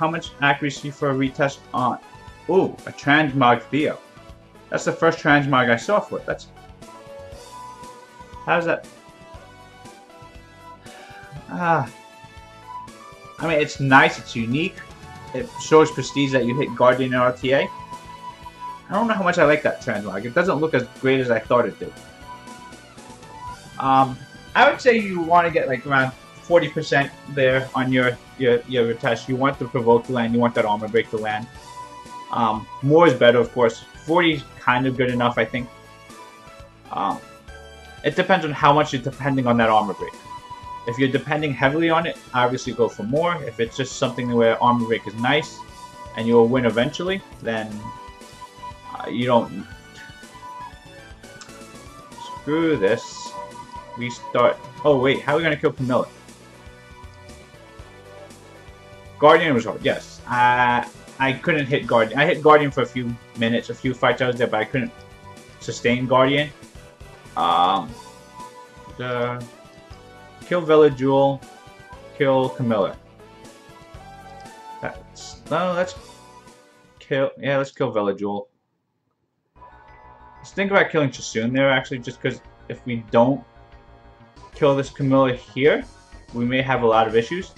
much accuracy for a retest on? Ooh, a transmog Theo. That's the first transmog I saw for it. That's... How's that? I mean, it's nice, it's unique. It shows prestige that you hit Guardian and RTA. I don't know how much I like that transmog. It doesn't look as great as I thought it did. I would say you want to get like around 40% there on your test. You want the provoke to land, you want that armor break to land. More is better, of course. 40 is kind of good enough, I think. It depends on how much you're depending on that armor break. If you're depending heavily on it, obviously go for more. If it's just something where armor break is nice and you'll win eventually, then you don't. Screw this. We start. Oh wait, how are we gonna kill Camilla? Guardian was hard. Yes, I couldn't hit Guardian. I hit Guardian for a few minutes, a few fights I was there, but I couldn't sustain Guardian. Kill Vela Jewel, kill Camilla. Let's kill Vela Jewel. Let's think about killing Chasun there, actually, just because if we don't kill this Camilla here, we may have a lot of issues.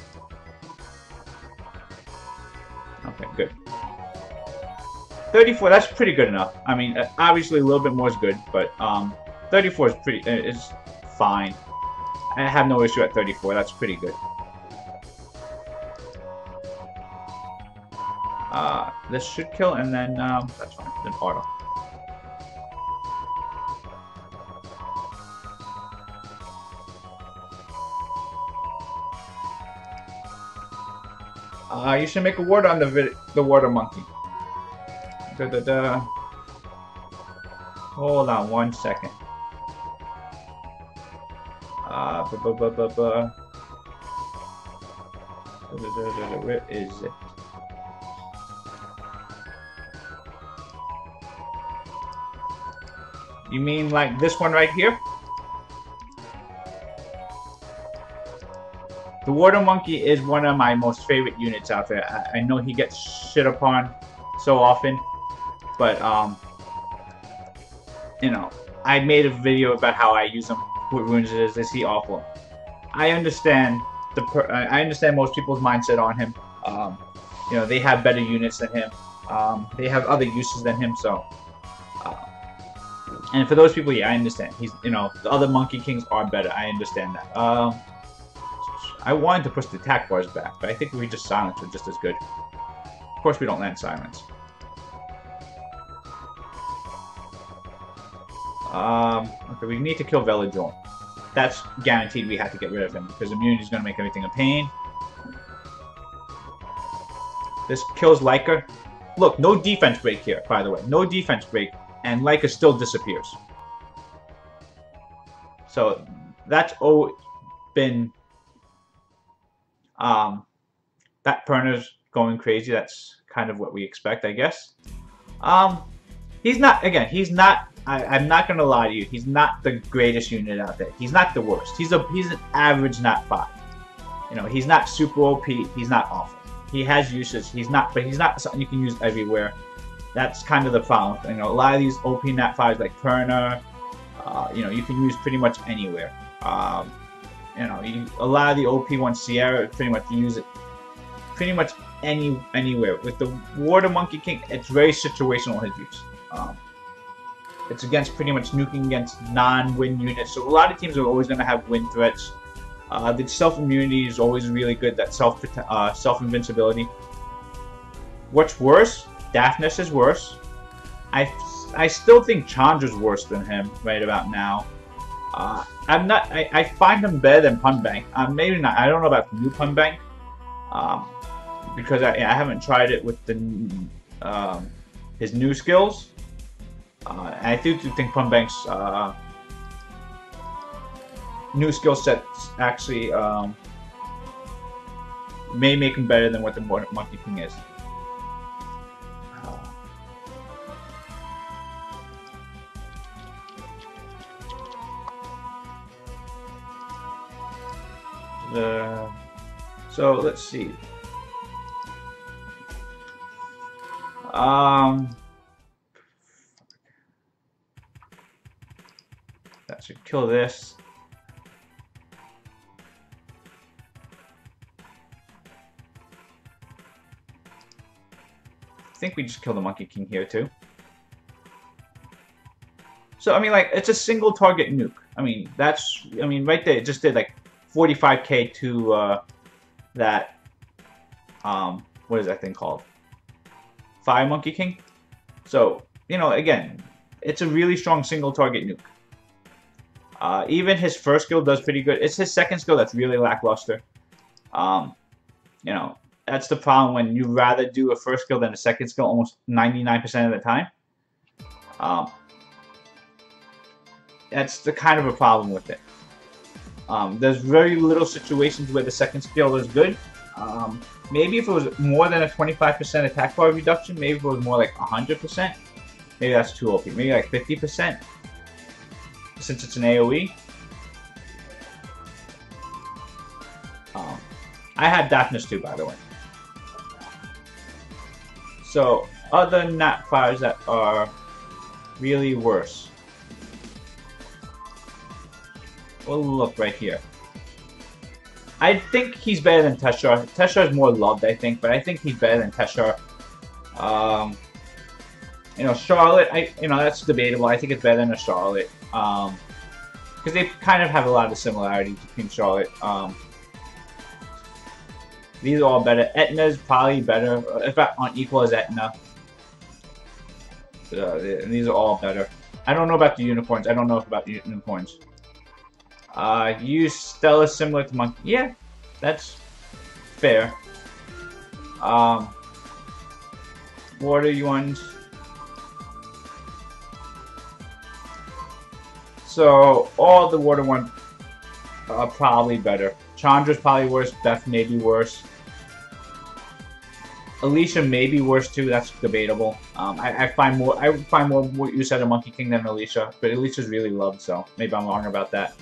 Okay, good. 34, that's pretty good enough. I mean, obviously a little bit more is good, but 34 is fine. I have no issue at 34, that's pretty good. This should kill, and then, that's fine, then auto. You should make a ward on the water monkey. Hold on 1 second. Where is it? You mean like this one right here? The Water Monkey is one of my most favorite units out there. I know he gets shit upon so often, but you know, I made a video about how I use him. What runes it is he awful? I understand I understand most people's mindset on him. You know, they have better units than him. They have other uses than him. So, and for those people, yeah, I understand. He's, you know, the other Monkey Kings are better. I understand that. I wanted to push the attack bars back, but I think if we just silence, we're just as good. Of course, we don't land silence. Okay, we need to kill Velajol. That's guaranteed we have to get rid of him, because immunity is going to make everything a pain. This kills Leica. Look, no defense break here, by the way. No defense break, and Leica still disappears. So, that's been... that Perna's going crazy. That's kind of what we expect, I guess. He's not, again, he's not... I'm not gonna lie to you. He's not the greatest unit out there. He's not the worst. He's an average Nat 5. You know, he's not super OP. He's not awful. He has uses. But he's not something you can use everywhere. That's kind of the problem. You know, a lot of these OP Nat 5s like Perna, you know, you can use pretty much anywhere. You know, a lot of the OP ones, Sierra, pretty much you use it pretty much anywhere. With the Water Monkey King, it's very situational his use. It's against pretty much nuking against non-win units. So a lot of teams are always going to have win threats. The self-immunity is always really good, that self-invincibility. What's worse? Daphnis is worse. I still think Chandra's worse than him right about now. I find him better than Punbank. Maybe not. I don't know about the new Punbank. Because I haven't tried it with the his new skills. I do think Punbank's new skill sets actually may make him better than what the Monkey King is. So let's see. That should kill this. I think we just kill the Monkey King here too. So I mean, like, it's a single target nuke. I mean, that's, I mean, right there, it just did like 45k to that. What is that thing called? Fire Monkey King. So, you know, again, it's a really strong single target nuke. Even his first skill does pretty good. It's his second skill that's really lackluster. You know, that's the problem when you rather do a first skill than a second skill almost 99% of the time. That's the kind of a problem with it. There's very little situations where the second skill is good. Maybe if it was more than a 25% attack bar reduction, maybe if it was more like 100%, maybe that's too OP. Maybe like 50%, since it's an AoE. I had Daphnis too, by the way. So, other nat fires that are really worse. We'll look right here. I think he's better than Teshar. Teshar is more loved, I think, but I think he's better than Teshar. You know, Charlotte, you know, that's debatable. I think it's better than a Charlotte. Because they kind of have a lot of similarities between Charlotte. These are all better. Etna's probably better, if not on equal as Etna. These are all better. I don't know about the unicorns. I don't know about the unicorns. Use Stella similar to Monkey. Yeah, that's fair. Water ones. So all the water ones are probably better. Chandra's probably worse. Beth may be worse. Alicia may be worse too. That's debatable. I find more use out of Monkey King than Alicia, but Alicia's really loved, so maybe I'm wrong about that.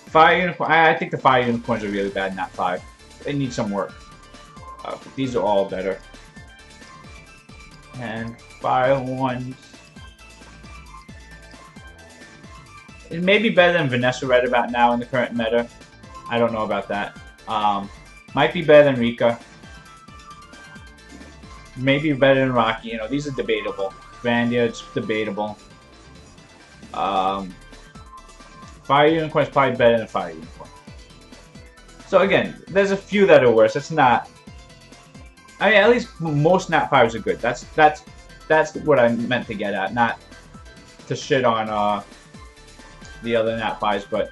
Fire Unicorn. I think the Fire Unicorns are really bad in that 5. They need some work. But these are all better. And Fire ones. It may be better than Vanessa right about now in the current meta. I don't know about that. Might be better than Rika. Maybe better than Rocky. You know, these are debatable. Vandia, it's debatable. Fire Unicorn is probably better than Fire Unicorn. So again, there's a few that are worse. It's not. I mean, at least most Nat Fires are good. That's what I meant to get at, not to shit on the other Nat Fires, but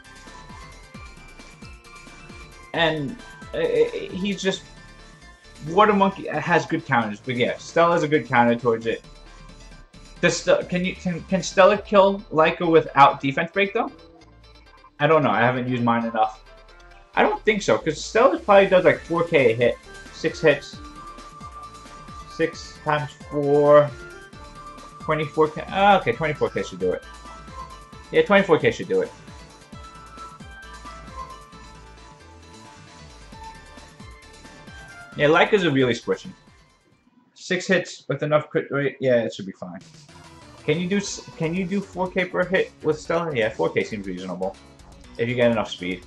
he's just Water Monkey has good counters, but yeah, Stella's a good counter towards it. Can Stella kill Leica without defense break though? I don't know. I haven't used mine enough. I don't think so, because Stella probably does like 4k a hit. 6 hits. 6 times 4. 24k. Okay, 24k should do it. Yeah, 24k should do it. Yeah, Leica's are really squishing. 6 hits with enough crit rate. Yeah, it should be fine. Can you do 4k per hit with Stella? Yeah, 4k seems reasonable. If you get enough speed.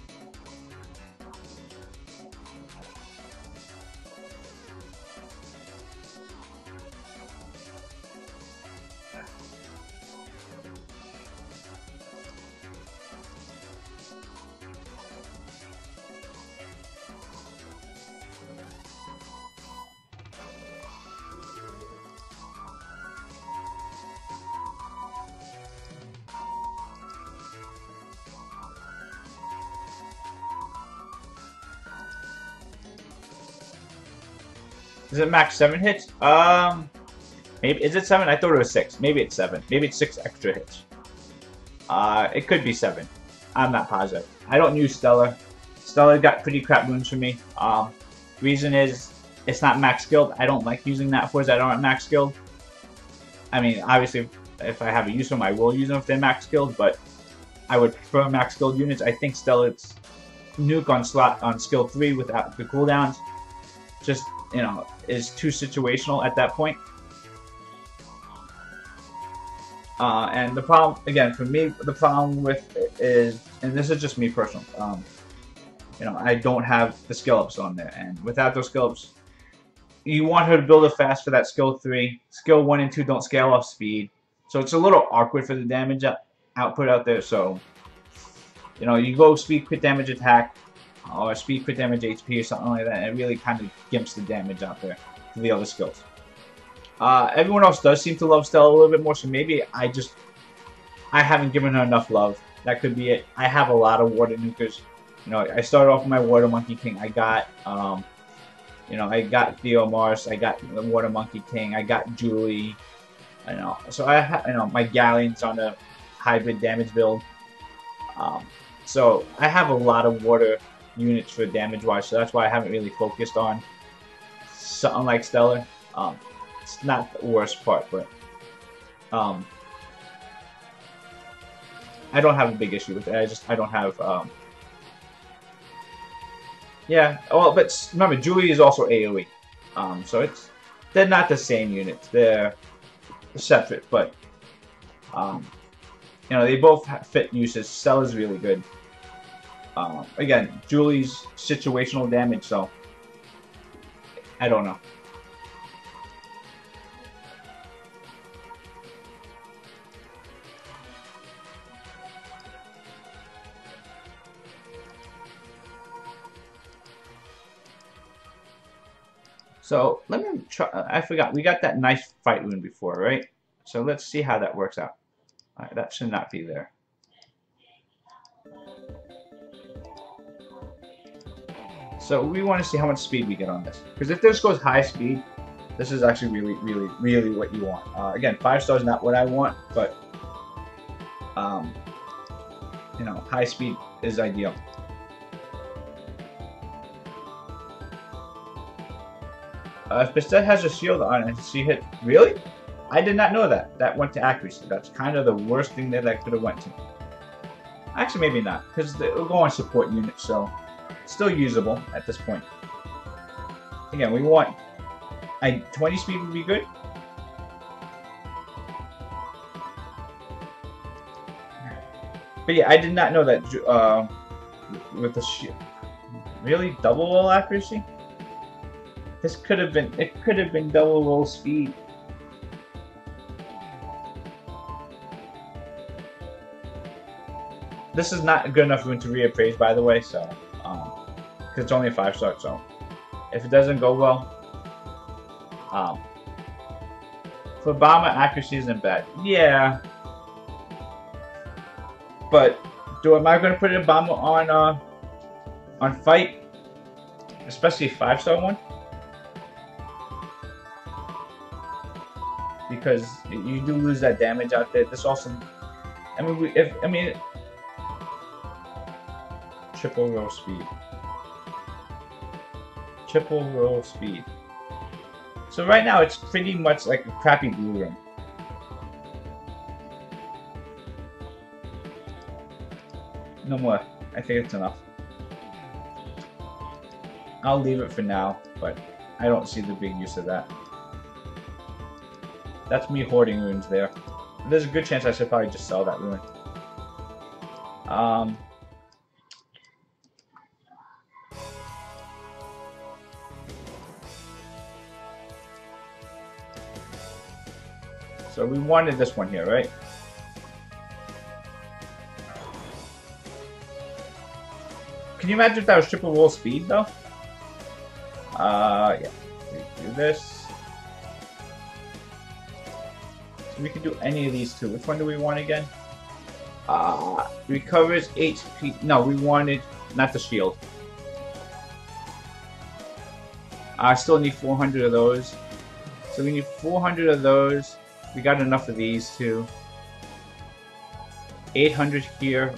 Is it max 7 hits? Maybe is it 7? I thought it was 6. Maybe it's 7. Maybe it's 6 extra hits. It could be 7. I'm not positive. I don't use Stellar. Stellar got pretty crap wounds for me. Reason is it's not max skilled. I don't like using that for that aren't max skilled. I mean, obviously, if I have a use for them, I will use them if they're max skilled, but I would prefer max skilled units. I think Stellar's nuke on skill 3 without the cooldowns just, you know, is too situational at that point. And the problem, again, for me, the problem with it is, and this is just me personal, you know, I don't have the skill ups on there, and without those skill ups, you want her to build it fast for that skill 3. Skill 1 and 2 don't scale off speed, so it's a little awkward for the damage output out there. So, you know, you go speed, crit damage, attack, or speed, crit damage, HP, or something like that, and it really kind of gimps the damage out there for the other skills. Everyone else does seem to love Stella a little bit more, so maybe I haven't given her enough love. That could be it. I have a lot of water nukers. You know, I started off with my Water Monkey King. I got, you know, I got Theo Mars. I got the Water Monkey King. I got Julie. You know, so I have, you know, my Galleon's on a hybrid damage build. So I have a lot of water units for damage wise. So that's why I haven't really focused on something like Stellar. It's not the worst part, but I don't have a big issue with it. I don't have. Yeah, well, but remember, Julie is also AoE, so they're not the same units. They're separate, but you know, they both fit uses. Stella's really good. Again, Julie's situational damage, so I don't know. So let me try. I forgot. We got that nice fight rune before, right? So let's see how that works out. All right, that should not be there. So we want to see how much speed we get on this. Because if this goes high speed, this is actually really what you want. Again, 5 stars is not what I want, but you know, high speed is ideal. If Bastet has a shield on it, she hit. Really? I did not know that. That went to accuracy. That's kind of the worst thing that I could have went to. Actually, maybe not, because it will go on support units, so it's still usable at this point. Again, we want 20 speed would be good. But yeah, I did not know that with the shield. Really, double roll accuracy? This could have been. It could have been double roll speed. This is not good enough room to reappraise, by the way. So, because it's only a 5-star. So, if it doesn't go well, for bomber accuracy isn't bad. Yeah, but am I going to put a bomber on fight, especially a 5-star one? Because you do lose that damage out there. This also, I mean, triple roll speed. Triple roll speed. So right now it's pretty much like a crappy blue room. No more. I think it's enough. I'll leave it for now, but I don't see the big use of that. That's me hoarding runes there. There's a good chance I should probably just sell that rune. So we wanted this one here, right? Can you imagine if that was triple roll speed, though? Yeah. We do this. We can do any of these two. Which one do we want again? Recovers HP. No, we wanted not the shield. I still need 400 of those. So we need 400 of those. We got enough of these too. 800 here.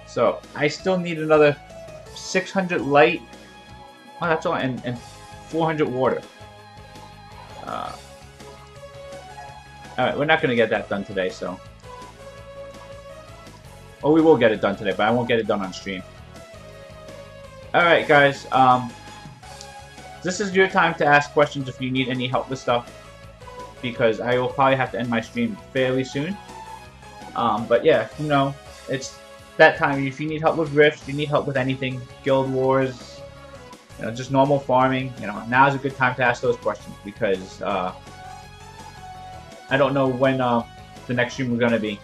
So I still need another 600 light. Oh, that's all, and 400 water. Alright, we're not gonna get that done today, so. Oh, we will get it done today, but I won't get it done on stream. Alright, guys. This is your time to ask questions if you need any help with stuff, because I will probably have to end my stream fairly soon. But yeah, you know, it's that time. If you need help with rifts, you need help with anything, guild wars, you know, just normal farming, you know, now's a good time to ask those questions, because I don't know when the next stream is gonna be.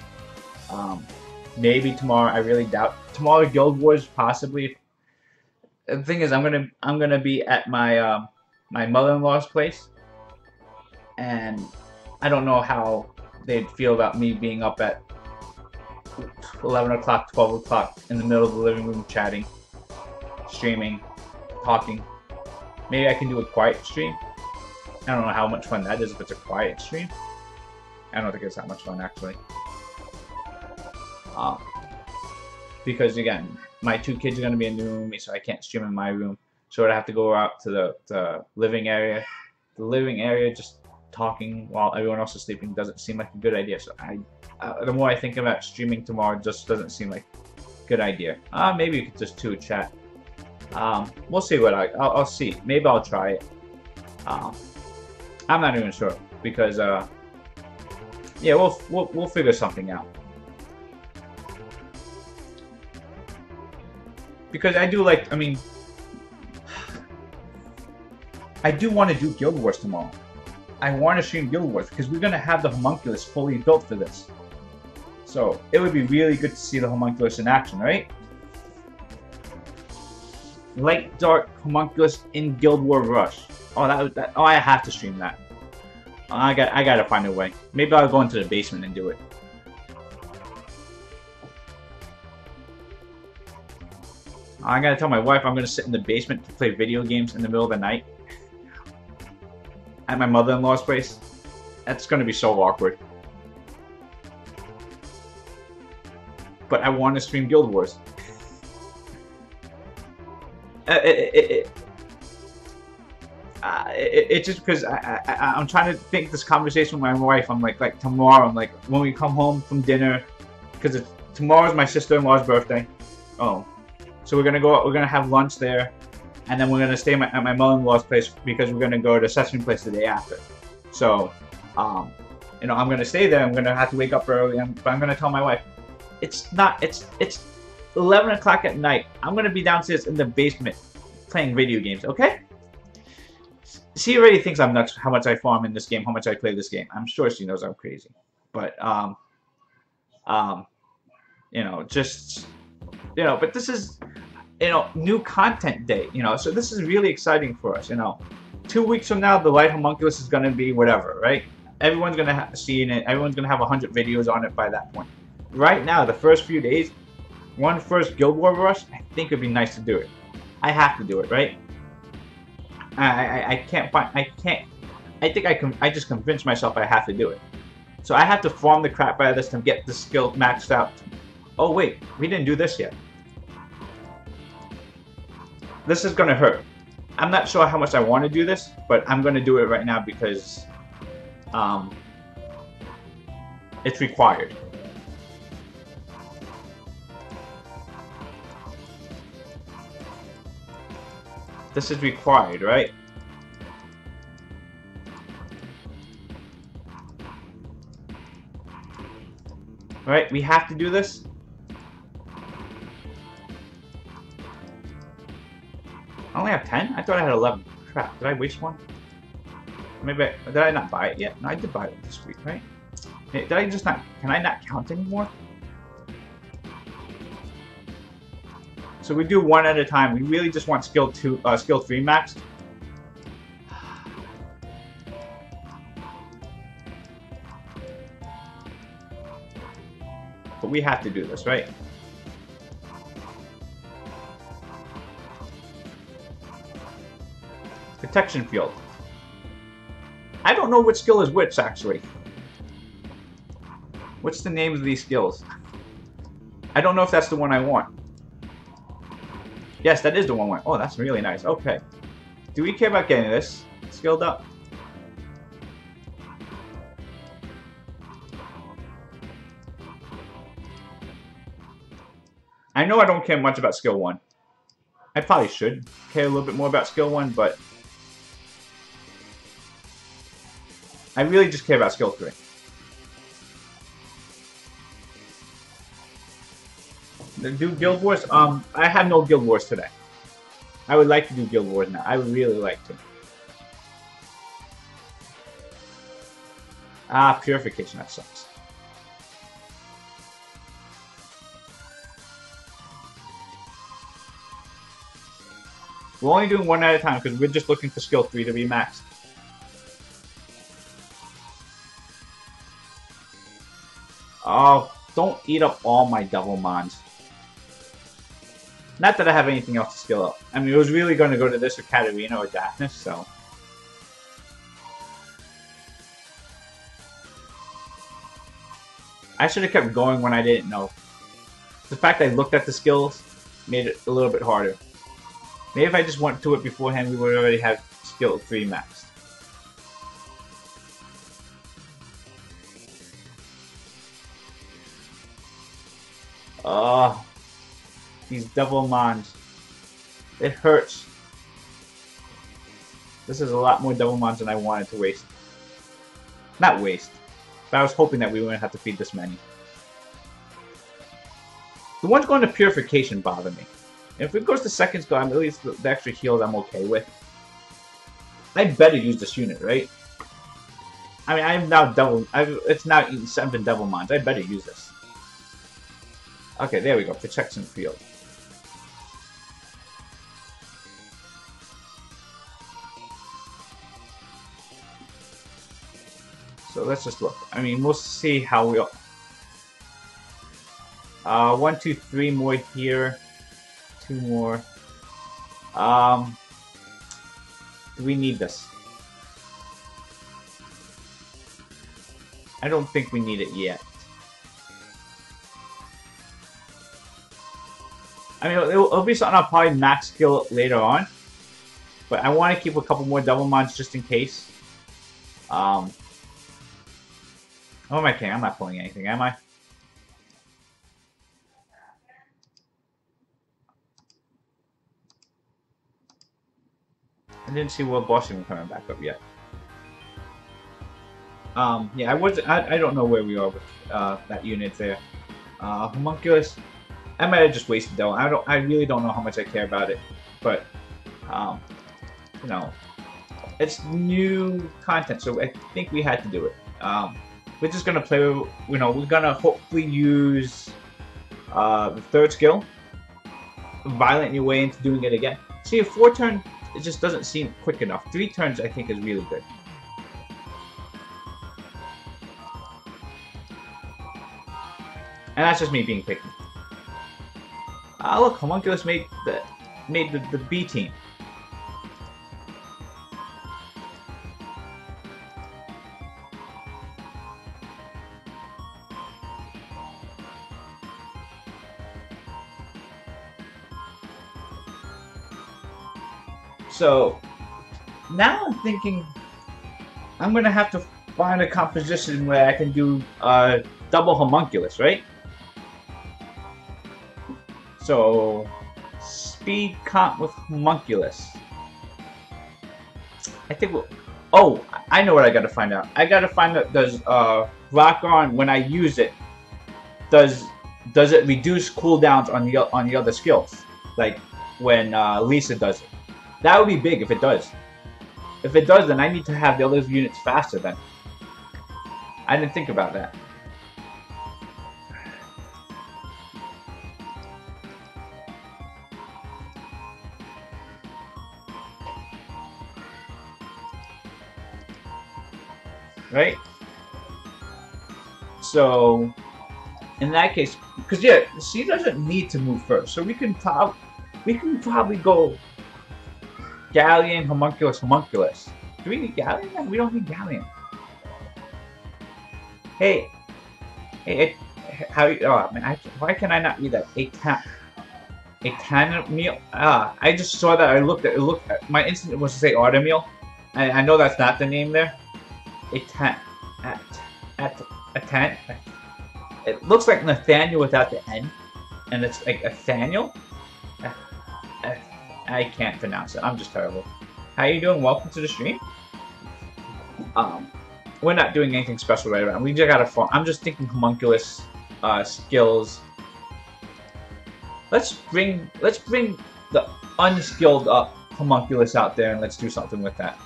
Maybe tomorrow. I really doubt tomorrow. Guild wars possibly. The thing is, I'm gonna be at my my mother-in-law's place, and I don't know how they'd feel about me being up at 11 o'clock, 12 o'clock in the middle of the living room chatting, streaming, talking. Maybe I can do a quiet stream. I don't know how much fun that is if it's a quiet stream. I don't think it's that much fun, actually. Because, again, my 2 kids are going to be in the room with me, so I can't stream in my room. So I'd have to go out to the living area. The living area, just talking while everyone else is sleeping, doesn't seem like a good idea. So the more I think about streaming tomorrow, it just doesn't seem like a good idea. Maybe you could just do a chat. We'll see what I'll see. Maybe I'll try it. I'm not even sure, because yeah, we'll figure something out. Because I do like, I mean, I do want to do Guild Wars tomorrow. I want to stream Guild Wars because we're gonna have the Homunculus fully built for this. So it would be really good to see the Homunculus in action, right? Light Dark Homunculus in Guild War Rush. Oh, oh, I have to stream that. I gotta find a way. Maybe I'll go into the basement and do it. I gotta tell my wife I'm gonna sit in the basement to play video games in the middle of the night at my mother-in-law's place. That's gonna be so awkward. But I want to stream Guild Wars. It's just because I'm trying to think this conversation with my wife. I'm like tomorrow. I'm like, when we come home from dinner, because tomorrow's my sister-in-law's birthday. Oh, so we're gonna go. We're gonna have lunch there, and then we're gonna stay at my mother-in-law's place because we're gonna go to Sesame Place the day after. So, you know, I'm gonna stay there. I'm gonna have to wake up early, but I'm gonna tell my wife, it's 11 o'clock at night. I'm gonna be downstairs in the basement playing video games. Okay? She already thinks I'm nuts. How much I farm in this game, how much I play this game. I'm sure she knows I'm crazy. But you know, just, you know. But this is, you know, new content day. You know, so this is really exciting for us. You know, 2 weeks from now, the Light Homunculus is gonna be whatever, right? Everyone's gonna see it. Everyone's gonna have 100 videos on it by that point. Right now, the first few days, one first Guild War Rush, I think it'd be nice to do it. I have to do it, right? I can't find, I just convinced myself I have to do it. So I have to farm the crap out of this to get the skill maxed out. Oh wait, we didn't do this yet. This is gonna hurt. I'm not sure how much I want to do this, but I'm gonna do it right now because it's required. This is required, right? Right? We have to do this. I only have 10? I thought I had 11. Crap, did I waste one? Maybe did I not buy it yet? No, I did buy it this week, right? Did I just not, can I not count anymore? So we do one at a time. We really just want skill 3 maxed. But we have to do this, right? Protection field. I don't know which skill is which, actually. What's the name of these skills? I don't know if that's the one I want. Yes, that is the one I want. Oh, that's really nice. Okay. Do we care about getting this skilled up? I know I don't care much about skill 1. I probably should care a little bit more about skill 1, but I really just care about skill 3. Do Guild Wars? I have no Guild Wars today. I would like to do Guild Wars now. I would really like to. Ah, Purification, that sucks. We're only doing one at a time because we're just looking for skill 3 to be maxed. Oh, don't eat up all my Devil Mons. Not that I have anything else to skill up. I mean, it was really going to go to this or Katarina or Daphnis, so... I should have kept going when I didn't know. The fact I looked at the skills made it a little bit harder. Maybe if I just went to it beforehand, we would already have skill 3 maxed. These Devil Mons. It hurts. This is a lot more Devil Mons than I wanted to waste. Not waste. But I was hoping that we wouldn't have to feed this many. The ones going to Purification bother me. If it goes to second skill, at least the extra heals I'm okay with. I better use this unit, right? I mean, I'm now it's now eating 7 Devil Mons. I better use this. Okay, there we go. Protection field. So let's just look. I mean, we'll see how we... 1, 2, 3 more here. 2 more. Do we need this? I don't think we need it yet. I mean, it'll be something I'll probably max skill later on. But I want to keep a couple more Devil Mons just in case. Oh, am I kidding? I'm not pulling anything, am I? I didn't see World Bossing coming back up yet. Yeah, I don't know where we are with that unit there. Homunculus. I might have just wasted though. I really don't know how much I care about it, but you know, it's new content, so I think we had to do it. We're just gonna play. You know, we're gonna hopefully use the 3rd skill, violent your way into doing it again. See, a 4 turn, it just doesn't seem quick enough. 3 turns, I think, is really good. And that's just me being picky. Look, Homunculus made the B team. So now I'm thinking I'm gonna have to find a composition where I can do double Homunculus, right? So speed comp with Homunculus. I think we'll... Oh, I know what I gotta find out. I gotta find out, does Rock On, when I use it, does it reduce cooldowns on the other skills? Like when Lisa does it. That would be big if it does. If it does, then I need to have the other units faster then. I didn't think about that. Right? So, in that case, because yeah, she doesn't need to move first, so we can probably go Galleon, Homunculus. Do we need Galleon? No, we don't need Galleon. Hey, how? Oh man, why can I not read that? A tan meal. I just saw that. I looked at it. My instinct was to say Artemeal. I know that's not the name there. A tan. A tan. It looks like Nathaniel without the N, and it's like Nathaniel. I can't pronounce it. I'm just terrible. How you doing? Welcome to the stream. We're not doing anything special right around. We just got a phone. I'm just thinking homunculus skills. Let's bring the unskilled homunculus out there and let's do something with that.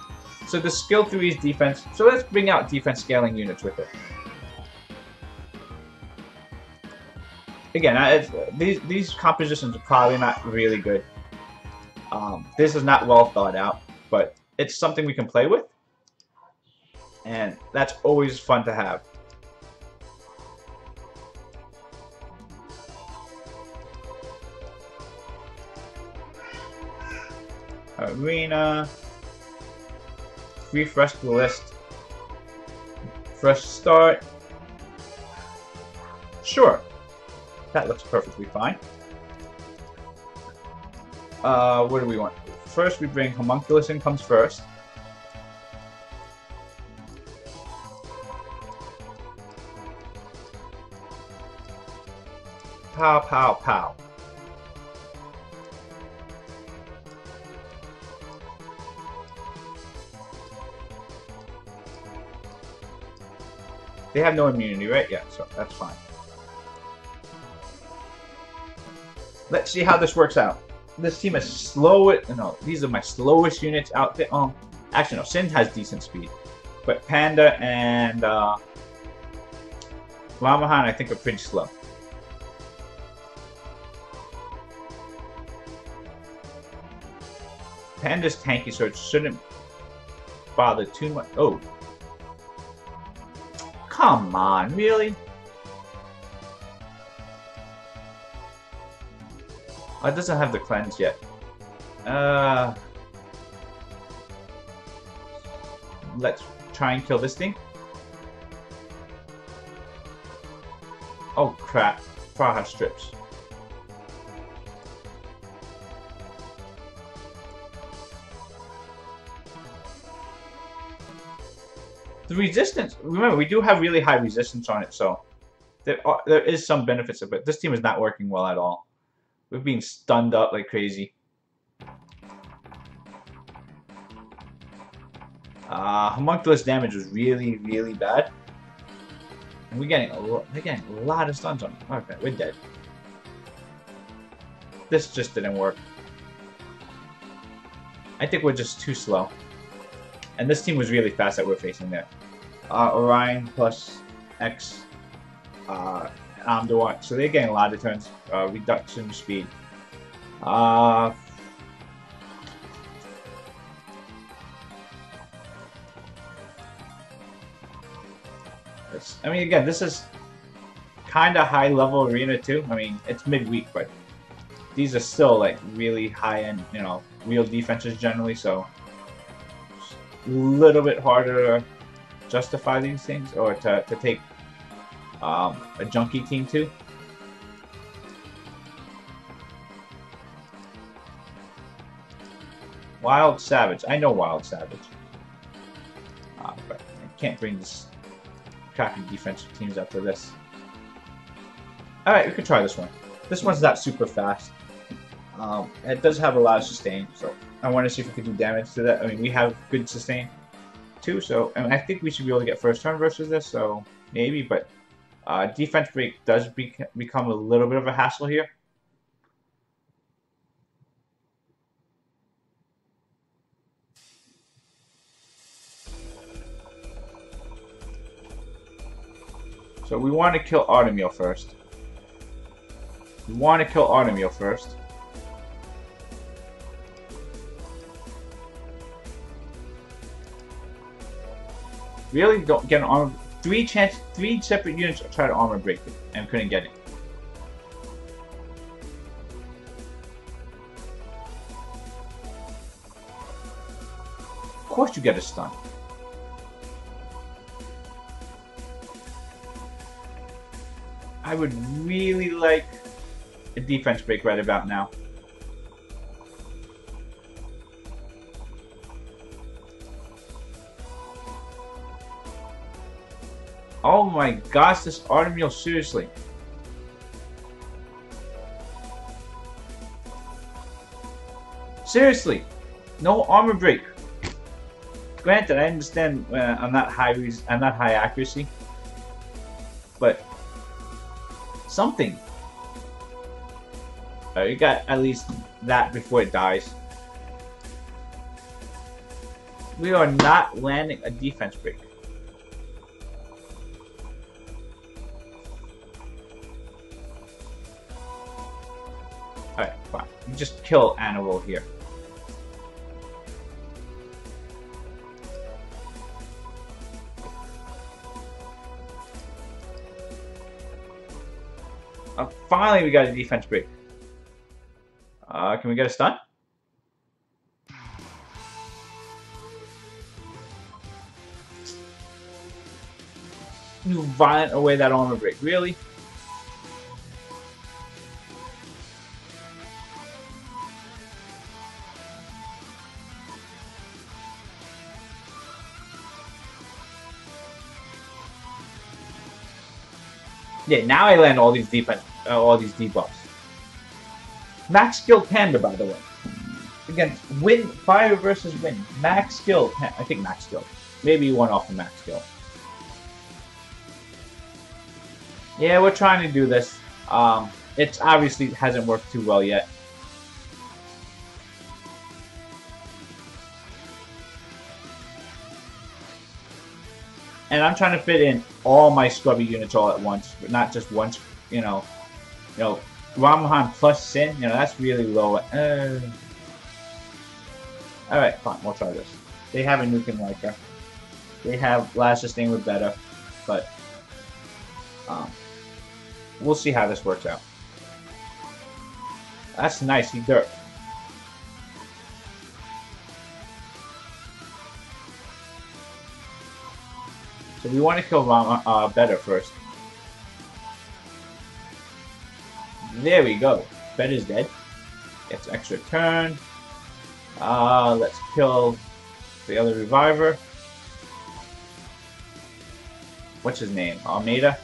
So the skill 3 is defense. So let's bring out defense scaling units with it. Again, these compositions are probably not really good. This is not well thought out, but it's something we can play with. And that's always fun to have. Arena. Refresh the list. Fresh start. Sure. That looks perfectly fine. What do we want? First we bring Homunculus in, comes first. Pow, pow, pow. They have no immunity, right? Yeah, so that's fine. Let's see how this works out. This team is slow. No, these are my slowest units out there. Oh, actually, no. Sin has decent speed, but Panda and Lamahan, I think, are pretty slow. Panda's tanky, so it shouldn't bother too much. Oh, come on, really? Oh, it doesn't have the cleanse yet. Let's try and kill this thing. Oh crap! Praha strips. The resistance. Remember, we do have really high resistance on it, so there is some benefits of it. This team is not working well at all. We're being stunned up like crazy. Homunculus damage was really, really bad. And they're getting a lot of stuns on them. Okay, we're dead. This just didn't work. I think we're just too slow. And this team was really fast that we're facing there. Orion plus X. Amdawat. So they're getting a lot of turns. Reduction in speed. I mean, again, this is kind of high level arena too. I mean, it's midweek, but these are still like really high end, you know, real defenses generally. So a little bit harder to justify these things or to take a junkie team too. Wild Savage. I know Wild Savage. But I can't bring this crappy defensive teams up for this. Alright, we can try this one. This one's not super fast. It does have a lot of sustain, so I want to see if we can do damage to that. I mean, we have good sustain too, so I think we should be able to get first turn versus this, so maybe, but defense break does become a little bit of a hassle here. So we want to kill Artemeal first. Really don't get an armor. Three separate units try to armor break it and couldn't get it. course you get a stun. I would really like a defense break right about now. Oh my gosh, this Artemio, seriously. Seriously, no armor break. Granted, I understand I'm not high accuracy, but something. You got at least that before it dies. We are not landing a defense break. Alright, fine. You just kill Animal here. Finally, we got a defense break. Can we get a stun? You violent away that armor break. Really? Yeah, now I land all these debuffs. Max skill Panda, by the way. Again, fire versus wind. Max skill. I think max skill. Maybe one off the max skill. Yeah, we're trying to do this. It obviously hasn't worked too well yet. And I'm trying to fit in all my scrubby units all at once, but not just once. You know, Ramahan plus Sin. You know, that's really low. All right, fine. We'll try this. They have a Nukem Leica. They have Last Sustain with better, but we'll see how this works out. That's nice. He dirt. So we want to kill Rama better first. There we go. Better's dead. Gets extra turn. Let's kill the other reviver. What's his name? Almeida.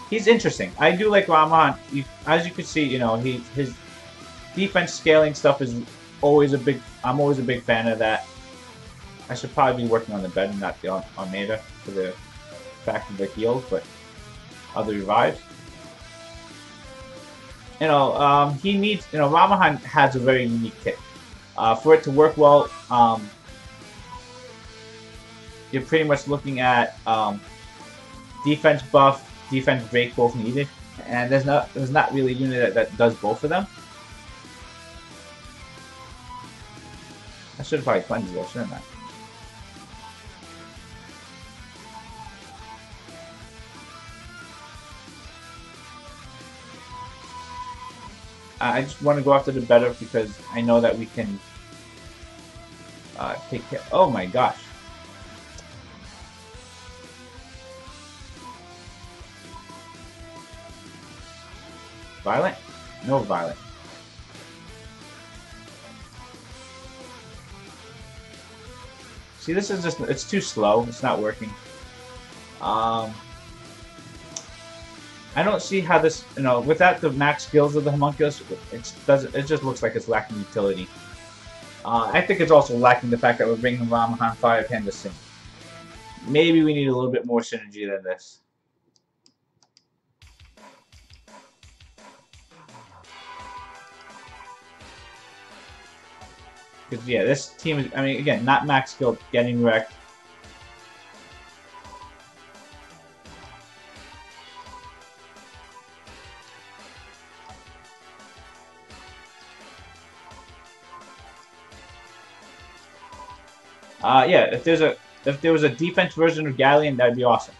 He's interesting. I do like Rahman. As you can see, you know, his defense scaling stuff is always a big. I'm always a big fan of that. I should probably be working on the bed and not the Almeida for the fact of the heals, but other revives. You know, he needs. You know, Ramahan has a very unique kit. For it to work well, you're pretty much looking at defense buff, defense break both needed, and there's not really a unit that does both of them. I should probably cleanse this, shouldn't I? I just want to go after the better because I know that we can take care. Oh my gosh. Violent? No violent. See, this is just, it's too slow. It's not working. I don't see how this, you know, without the max skills of the Homunculus, it just looks like it's lacking utility. I think it's also lacking the fact that we're bringing Ramahan Fire Panda Sin. Maybe we need a little bit more synergy than this. Because, yeah, this team is, I mean, again, not max skill, getting wrecked. Yeah, if there was a defense version of Galleon, that'd be awesome.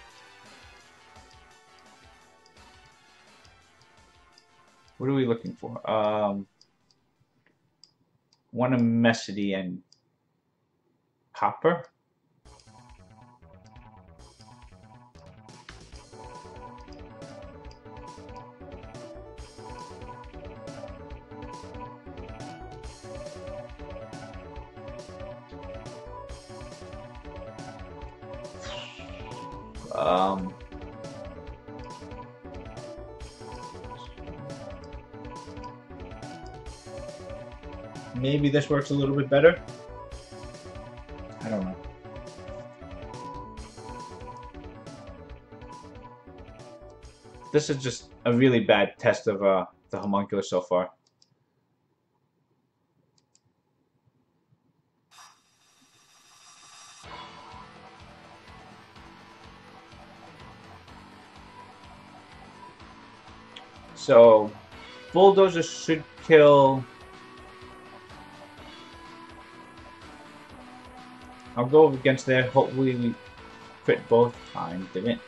What are we looking for? one Amesity and Copper. Maybe this works a little bit better. I don't know. This is just a really bad test of the homunculus so far. So, Bulldozer should kill... I'll go against there. Hopefully we crit both times. Didn't.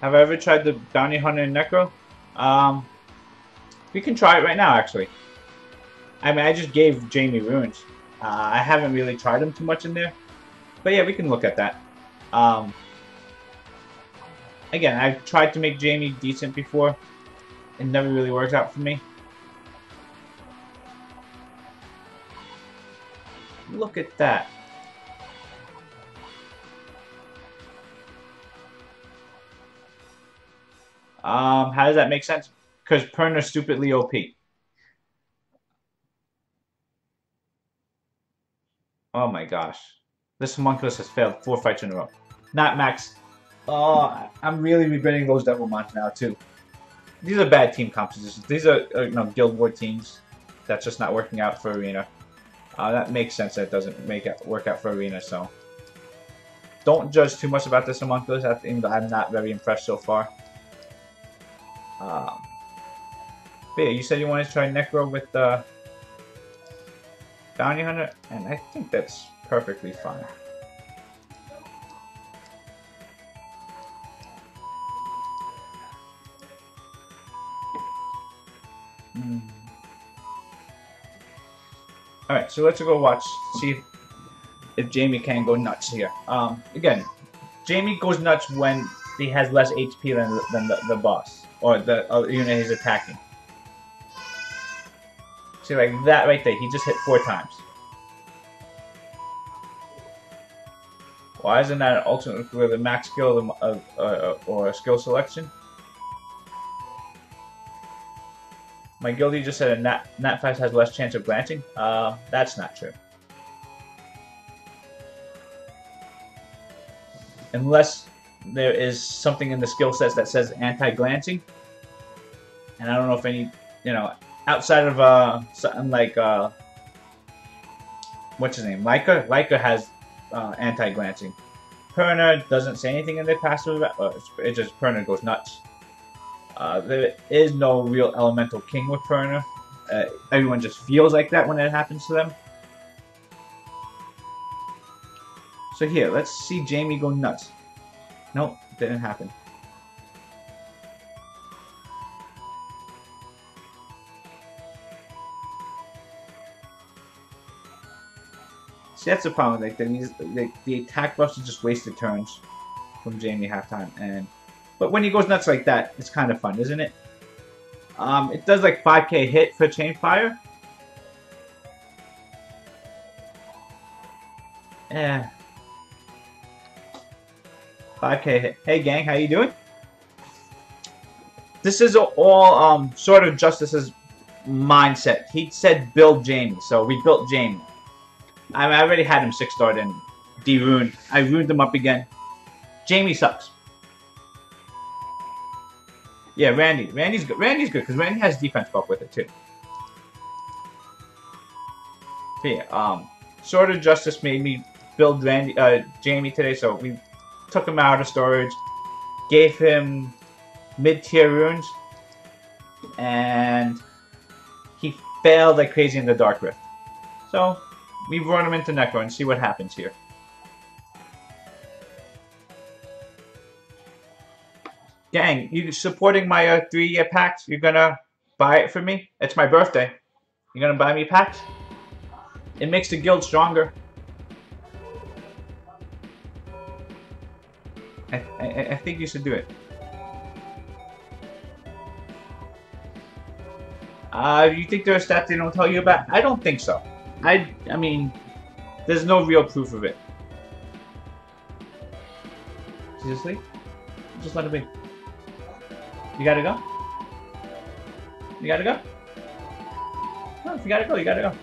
Have I ever tried the Bounty Hunter and Necro? We can try it right now, actually. I mean, I just gave Jamie runes. I haven't really tried them too much in there. But yeah, we can look at that. Again, I've tried to make Jamie decent before. It never really worked out for me. Look at that. How does that make sense? Because Perna's stupidly OP. Oh my gosh. This homunculus has failed 4 fights in a row. Not max. Oh, I'm really regretting those Devil Mons now too. These are bad team compositions. These are Guild War teams. That's just not working out for Arena. That makes sense that it doesn't work out for Arena, so. Don't judge too much about this homunculus, even though I'm not very impressed so far. But yeah, you said you wanted to try Necro with the Bounty Hunter, and I think that's perfectly fine. Alright, so let's go watch, see if Jamie can go nuts here. Again, Jamie goes nuts when he has less HP than the boss, or the unit he's attacking. See, like that right there, he just hit 4 times. Why isn't that an alternate with a max skill or a skill selection? My guildie just said a nat 5 has less chance of glancing. That's not true. Unless there is something in the skill sets that says anti-glancing. And I don't know if any, outside of something like, what's his name? Leica? Leica has anti-glancing. Perna doesn't say anything in their passive, it just Perna goes nuts. There is no real elemental king with Perna. Everyone just feels like that when it happens to them. So here, let's see Jamie go nuts. Nope, didn't happen. See, that's the problem. Like the attack buffs are just wasted turns from Jamie halftime, but when he goes nuts like that, it's kind of fun, isn't it? It does like 5k hit for chain fire. Yeah. 5k hit. Hey gang, how you doing? This is all Sword of Justice's mindset. He said build Jamie, so we built Jamie. I already had him 6-starred and de-ruined. I ruined him up again. Jamie sucks. Yeah, Randy. Randy's good. Randy's good because Randy has defense buff with it too. But yeah, Sword of Justice made me build Jamie today, so we took him out of storage, gave him mid-tier runes, and he failed like crazy in the Dark Rift. So we run him into Necro and see what happens here. Gang, you supporting my 3-year pact? You're gonna buy it for me? It's my birthday. You're gonna buy me packs? It makes the guild stronger. I think you should do it. You think there are stats they don't tell you about? I don't think so. I mean, there's no real proof of it. Seriously? Just let it be. You gotta go? You gotta go? No, if you gotta go, you gotta go.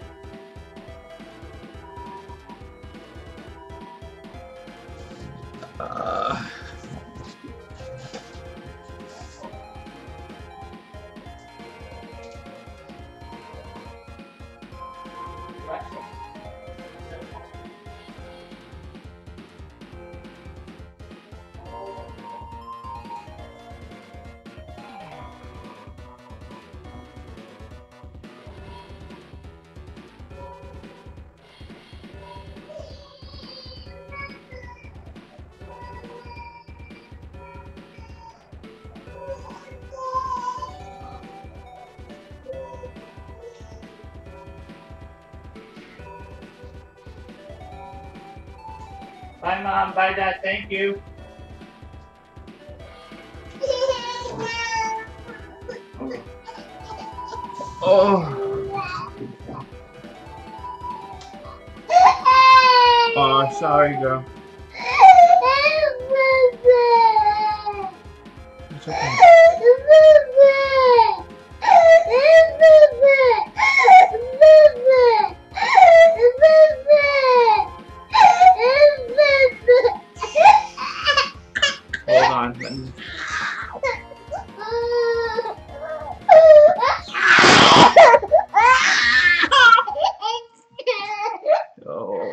Bye, Mom. Bye, Dad. Thank you. Oh. Oh, sorry, girl. It's okay. Hold on. Let me... Oh.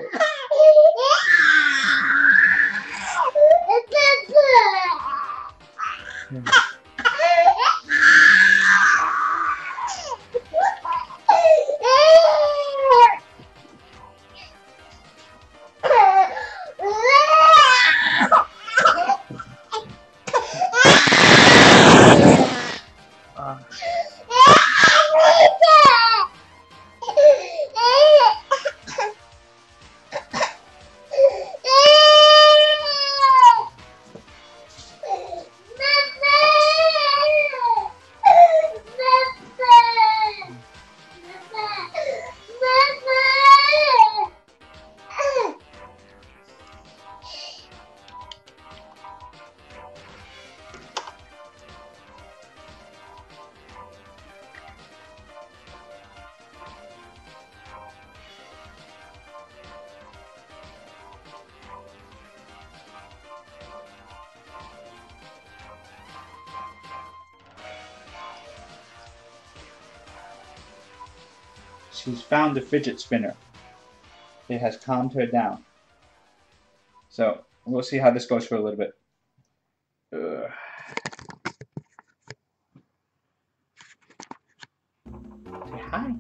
She's found the fidget spinner. It has calmed her down. So, we'll see how this goes for a little bit. Say hi.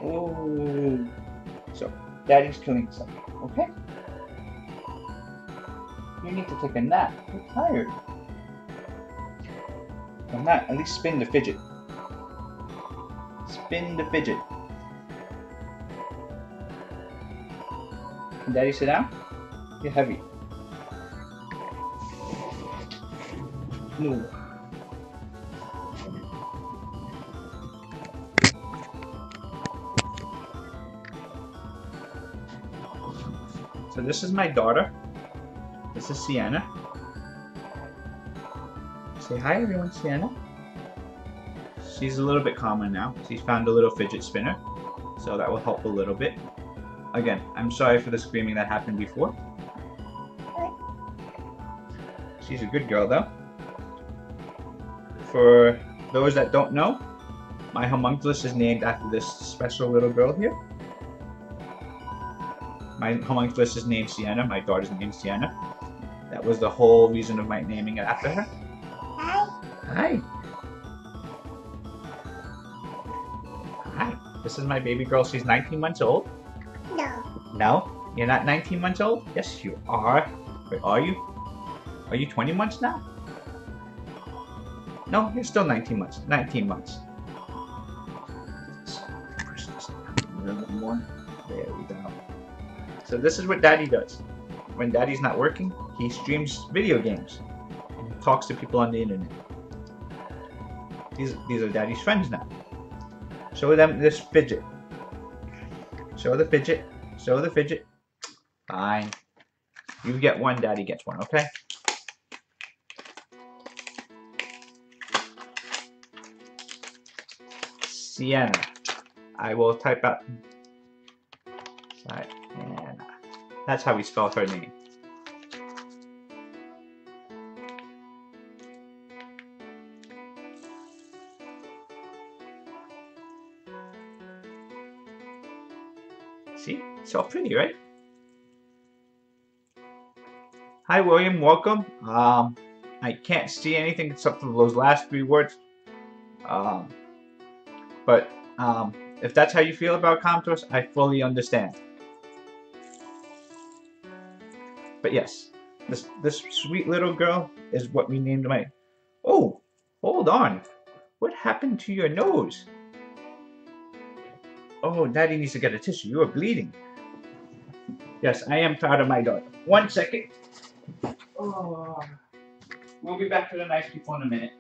Oh. So, Daddy's killing something, okay? You need to take a nap. You're tired. Well, not. At least spin the fidget. Spin the fidget. Can Daddy sit down? You're heavy. Move. So this is my daughter. This is Sienna. Say hi everyone, Sienna. She's a little bit calmer now. She's found a little fidget spinner, so that will help a little bit. Again, I'm sorry for the screaming that happened before. She's a good girl though. For those that don't know, my homunculus is named after this special little girl here. My homunculus is named Sienna. My daughter's named Sienna. That was the whole reason of my naming it after her. Hi. Hi. Hi. This is my baby girl. She's 19 months old. No. No? You're not 19 months old? Yes, you are. Wait, are you? Are you 20 months now? No, you're still 19 months. 19 months. Push this down a little bit more. There we go. So this is what Daddy does. When Daddy's not working, he streams video games. And talks to people on the internet. These are Daddy's friends now. Show them this fidget. Show the fidget. Show the fidget. Fine. You get one, Daddy gets one, okay? Sienna. I will type out Sienna. That's how we spell her name. See? It's all pretty, right? Hi, William. Welcome. I can't see anything except for those last 3 words. But if that's how you feel about Comtours, I fully understand. But yes, this sweet little girl is what we named my... Oh, hold on. What happened to your nose? Oh, Daddy needs to get a tissue. You are bleeding. Yes, I am proud of my daughter. 1 second. Oh. We'll be back to the nice people in a minute.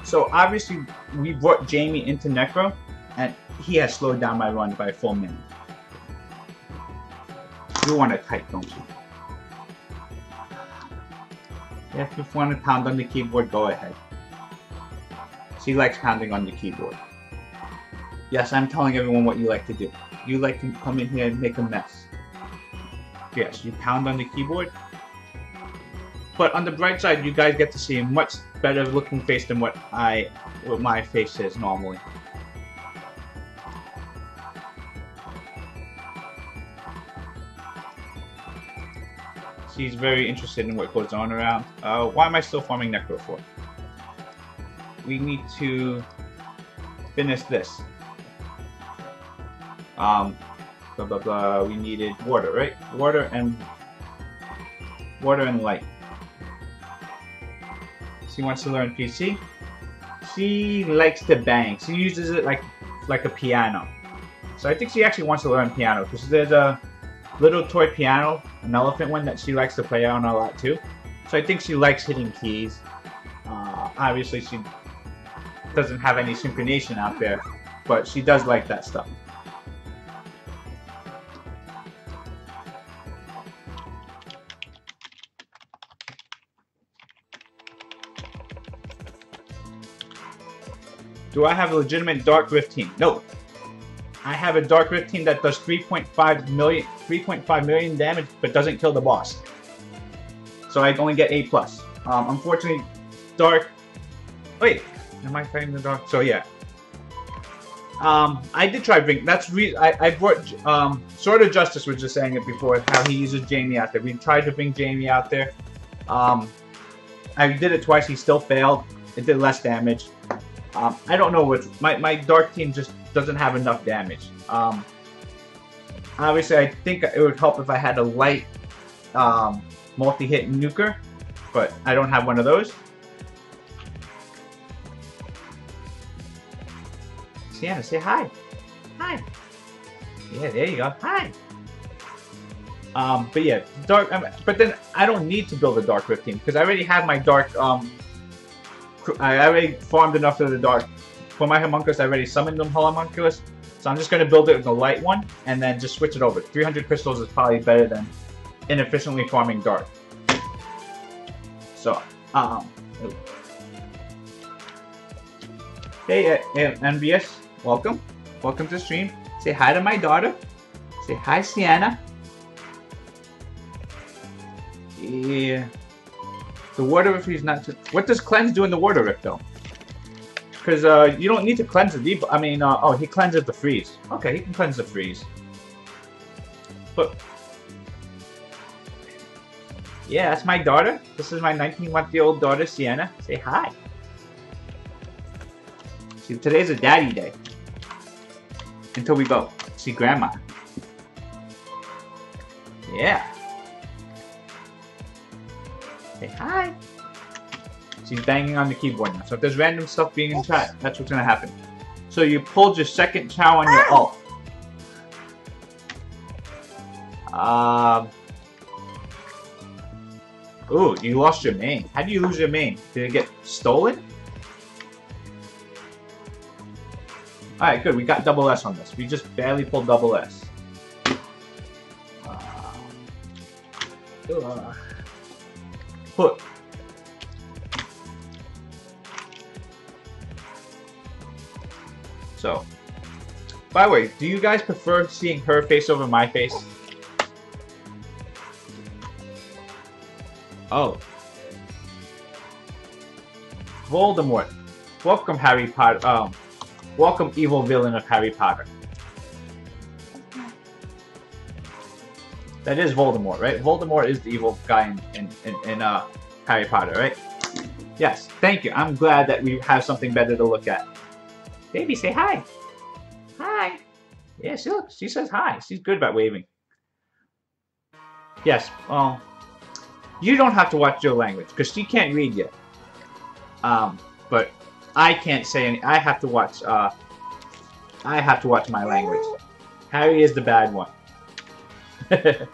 So obviously we brought Jamie into Necro, and he has slowed down my run by a full minute. You want to type, don't you? Yeah, if you want to pound on the keyboard, go ahead. She likes pounding on the keyboard. Yes, I'm telling everyone what you like to do. You like to come in here and make a mess. Yes, you pound on the keyboard. But on the bright side, you guys get to see a much better looking face than what my face is normally. She's very interested in what goes on around. Why am I still farming Necro for? We need to finish this. Blah blah blah. We needed water, right? Water and light. She wants to learn PC. She likes to bang. She uses it like a piano. So I think she actually wants to learn piano because there's a little toy piano, an elephant one that she likes to play on a lot too. So I think she likes hitting keys. Obviously she doesn't have any synchronization out there, but she does like that stuff. Do I have a legitimate Dark Rift team? No. I have a Dark Rift team that does 3.5 million damage, but doesn't kill the boss. So I only get A+. Unfortunately, Dark... Wait, am I fighting the Dark? So yeah. I did try bring... I brought... Sword of Justice was just saying it before, how he uses Jamie out there. We tried to bring Jamie out there. I did it twice, he still failed. It did less damage. I don't know what my Dark team just doesn't have enough damage. Obviously, I think it would help if I had a light multi-hit nuker, but I don't have one of those. Sienna, say hi. Hi. Yeah, there you go. Hi. But yeah, dark. But then I don't need to build a dark rift team because I already have my dark. I already farmed enough of the dark for my homunculus. I already summoned them homunculus, so I'm just gonna build it with a light one and then just switch it over. 300 crystals is probably better than inefficiently farming dark. So hey, MBS, welcome to the stream. Say hi to my daughter. Say hi, Sienna. Yeah. The water rift is not. What does cleanse do in the water rift though? Because you don't need to cleanse the deep. I mean, oh, he cleanses the freeze. Okay, he can cleanse the freeze. But yeah, that's my daughter. This is my 19-month-old daughter, Sienna. Say hi. See, today's a daddy day. Until we go see grandma. Yeah. Say hi. She's banging on the keyboard now. So if there's random stuff being in chat, that's what's gonna happen. So you pulled your second chow on your ult. Ooh, you lost your main. How do you lose your main? Did it get stolen? Alright, good. We got double S on this. We just barely pulled double S. Put. So, by the way, do you guys prefer seeing her face over my face? Oh. Voldemort. Welcome, Harry Potter. Welcome, evil villain of Harry Potter. That is Voldemort, right? Voldemort is the evil guy in Harry Potter, right? Yes, thank you. I'm glad that we have something better to look at. Baby, say hi. Hi. Yeah, she says hi. She's good about waving. Yes, you don't have to watch your language, because she can't read yet. But I can't say any. I have to watch my language. Harry is the bad one. Okay.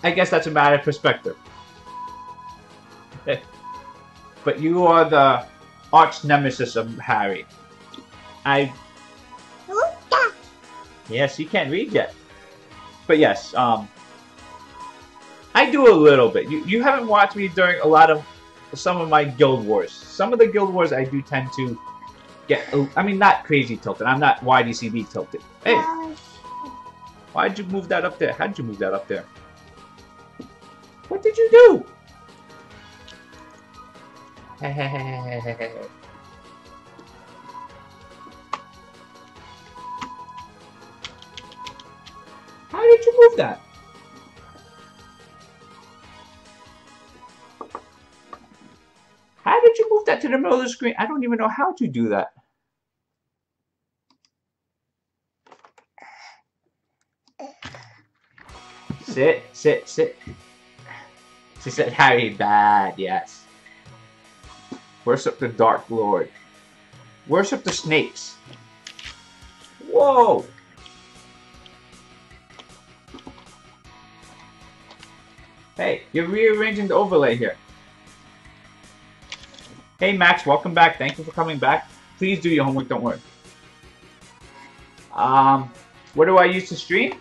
I guess that's a matter of perspective. But you are the arch nemesis of Harry. Yes, he can't read yet. But yes, I do a little bit. You haven't watched me during some of my guild wars. Some of the guild wars I do tend to get, I mean, not crazy tilted. I'm not YDCB tilted. Hey! Why'd you move that up there? How'd you move that up there? What did you do? How did you move that? How did you move that to the middle of the screen? I don't even know how to do that. Sit, sit, sit. She said, Harry, bad, yes. Worship the Dark Lord. Worship the snakes. Whoa! Hey, you're rearranging the overlay here. Hey Max, welcome back. Thank you for coming back. Please do your homework, don't worry. What do I use to stream?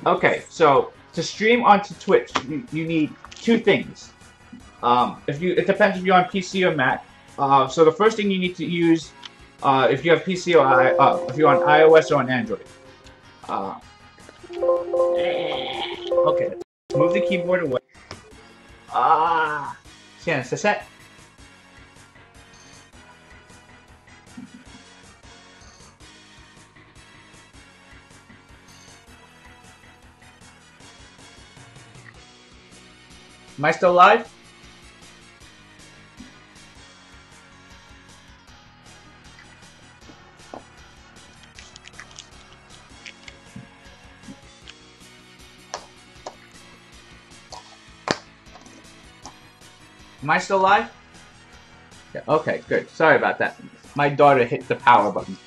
Okay, so to stream onto Twitch, you need two things. It depends if you're on PC or Mac. So the first thing you need to use, if you have PC or if you're on iOS or on Android. Okay, move the keyboard away. Tiens, c'est ça. Am I still live? Am I still live? Yeah, okay, good. Sorry about that. My daughter hit the power button.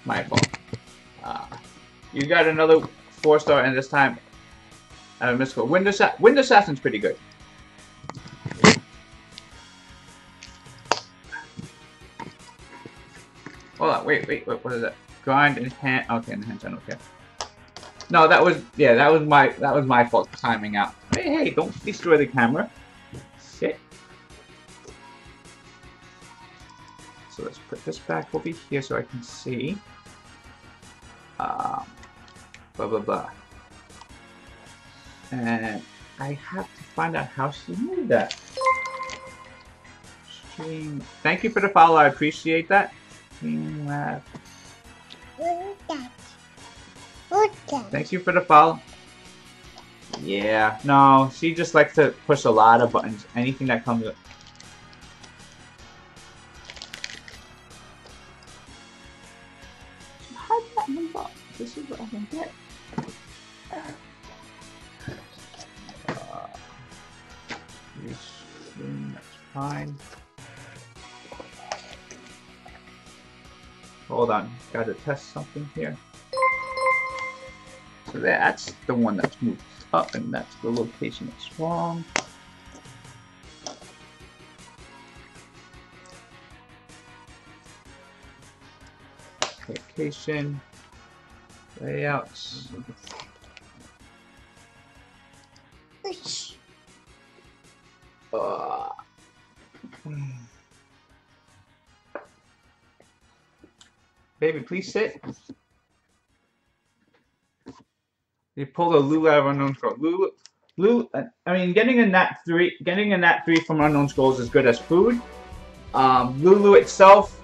My fault. You got another 4-star, and this time at a mystical. Wind Assassin's pretty good. Hold on, wait, what is that? Grind, enhance. Okay, enhance. I don't care. No, that was my fault timing out. Hey, don't destroy the camera. Shit. So let's put this back over here so I can see. Blah blah blah. And I have to find out how she made that. Stream. Thank you for the follow. I appreciate that. Stream lab. Thank you for the follow. Yeah, no, she just likes to push a lot of buttons. Anything that comes up. How did that move up? This is what I can get. That's fine. Hold on, gotta test something here. So that's the one that's moved up, and that's the location that's wrong. Location, layouts. Baby, please sit. You pulled a Lulu out of Unknown Scrolls. Lulu. I mean, getting a nat 3 from Unknown Scrolls is good as food. Lulu itself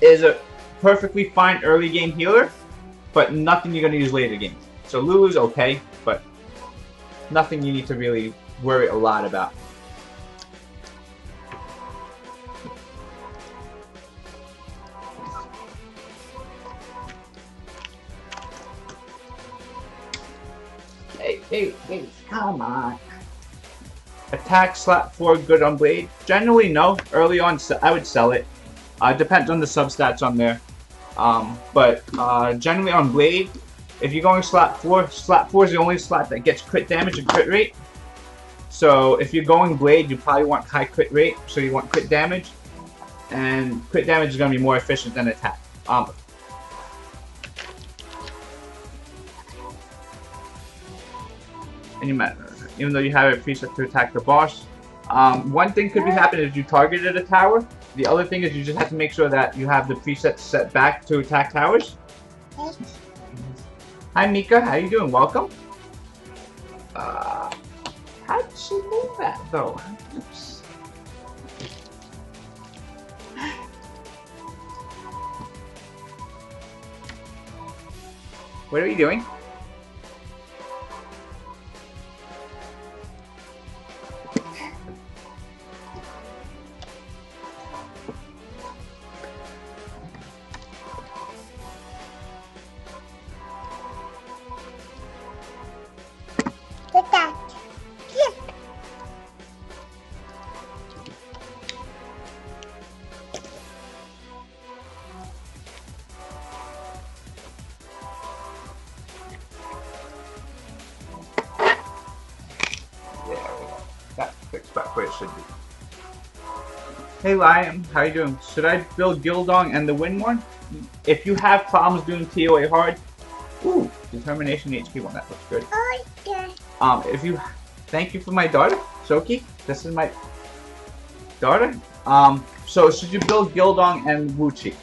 is a perfectly fine early game healer, but nothing you're gonna use later game. So Lulu's okay, but nothing you need to really worry a lot about. Hey, come on. Attack slot 4 good on blade? Generally, no. Early on, I would sell it. Depends on the substats on there. But generally on blade, if you're going slot 4 is the only slot that gets crit damage and crit rate. So if you're going blade, you probably want high crit rate, so you want crit damage. And crit damage is going to be more efficient than attack. Even though you have a preset to attack the boss. One thing could be happening is you targeted a tower. The other thing is you just have to make sure that you have the preset set back to attack towers. Hi Mika, how you doing? Welcome. How did she move that though? Oops. What are you doing? Hey Liam, how you doing? Should I build Gildong and the Wind one? If you have problems doing TOA hard, ooh, Determination HP one, that looks good. Okay. Thank you for my daughter, Soki. This is my daughter. So should you build Gildong and Wuchi?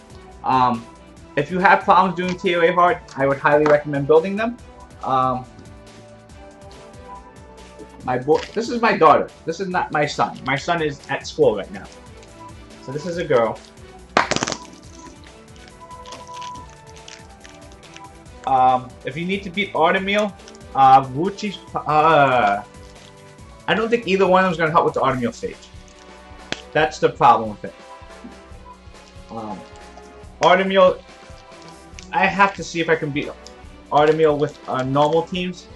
If you have problems doing TOA hard, I would highly recommend building them. This is my daughter. This is not my son. My son is at school right now. So this is a girl. If you need to beat Artemil, Wuchi's. I don't think either one of them is going to help with the Artemil stage. That's the problem with it. Artemil, I have to see if I can beat Artemil with normal teams.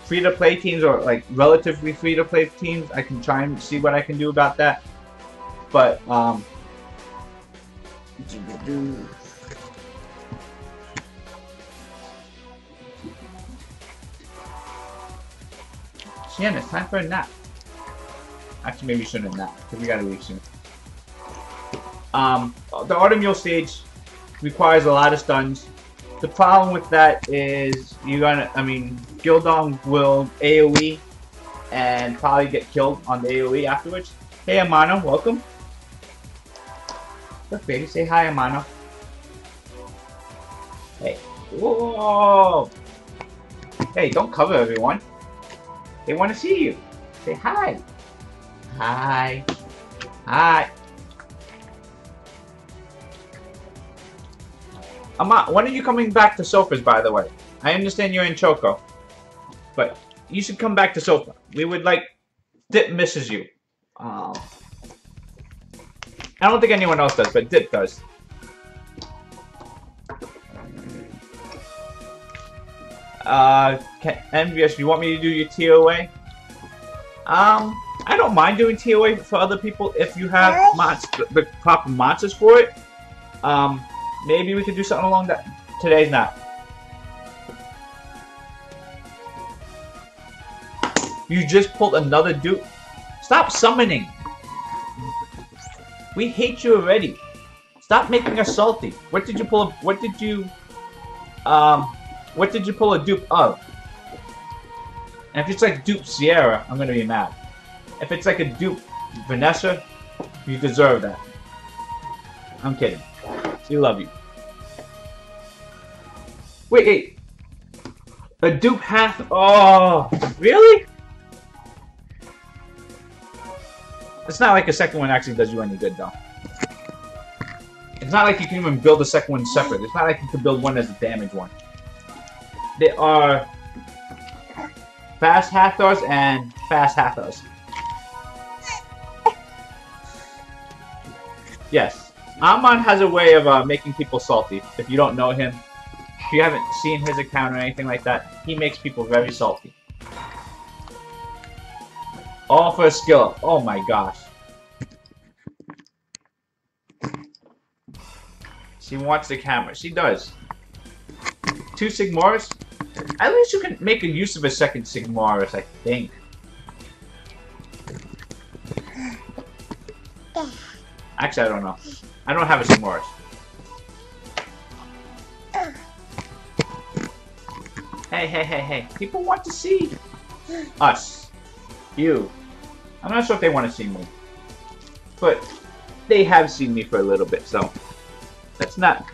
Free-to-play teams or like relatively free-to-play teams, I can try and see what I can do about that. But Sienna, it's time for a nap. Actually, maybe you shouldn't nap, because we gotta leave soon. The Automule stage requires a lot of stuns. The problem with that is Gildong will AoE and probably get killed on the AoE afterwards. Hey Amano, welcome. Look baby, say hi Amano. Hey. Whoa! Hey, don't cover everyone. They want to see you. Say hi. Hi. Hi. When are you coming back to Sofas, by the way? I understand you're in Choco. But you should come back to Sofa. We would like... Dip misses you. I don't think anyone else does, but Dip does. Envious, you want me to do your TOA? I don't mind doing TOA for other people if you have the proper monsters for it. Maybe we could do something along that. Today's not. You just pulled another dupe. Stop summoning. We hate you already. Stop making us salty. What did you pull? What did you pull a dupe of? And if it's like dupe Sierra, I'm gonna be mad. If it's like a dupe Vanessa, you deserve that. I'm kidding. We love you. Wait. A dupe half. Oh, really? It's not like a second one actually does you any good, though. It's not like you can even build a second one separate. It's not like you can build one as a damage one. There are fast Hathors and fast Hathors. Yes. Amon has a way of making people salty. If you don't know him, if you haven't seen his account or anything like that, he makes people very salty. All for a skill up. Oh my gosh. She wants the camera. She does. 2 Sigmaris? At least you can make a use of a second Sigmaris, I think. Actually, I don't know. I don't have a Sigmaris. Hey. People want to see us. You. I'm not sure if they want to see me. But they have seen me for a little bit, so that's not...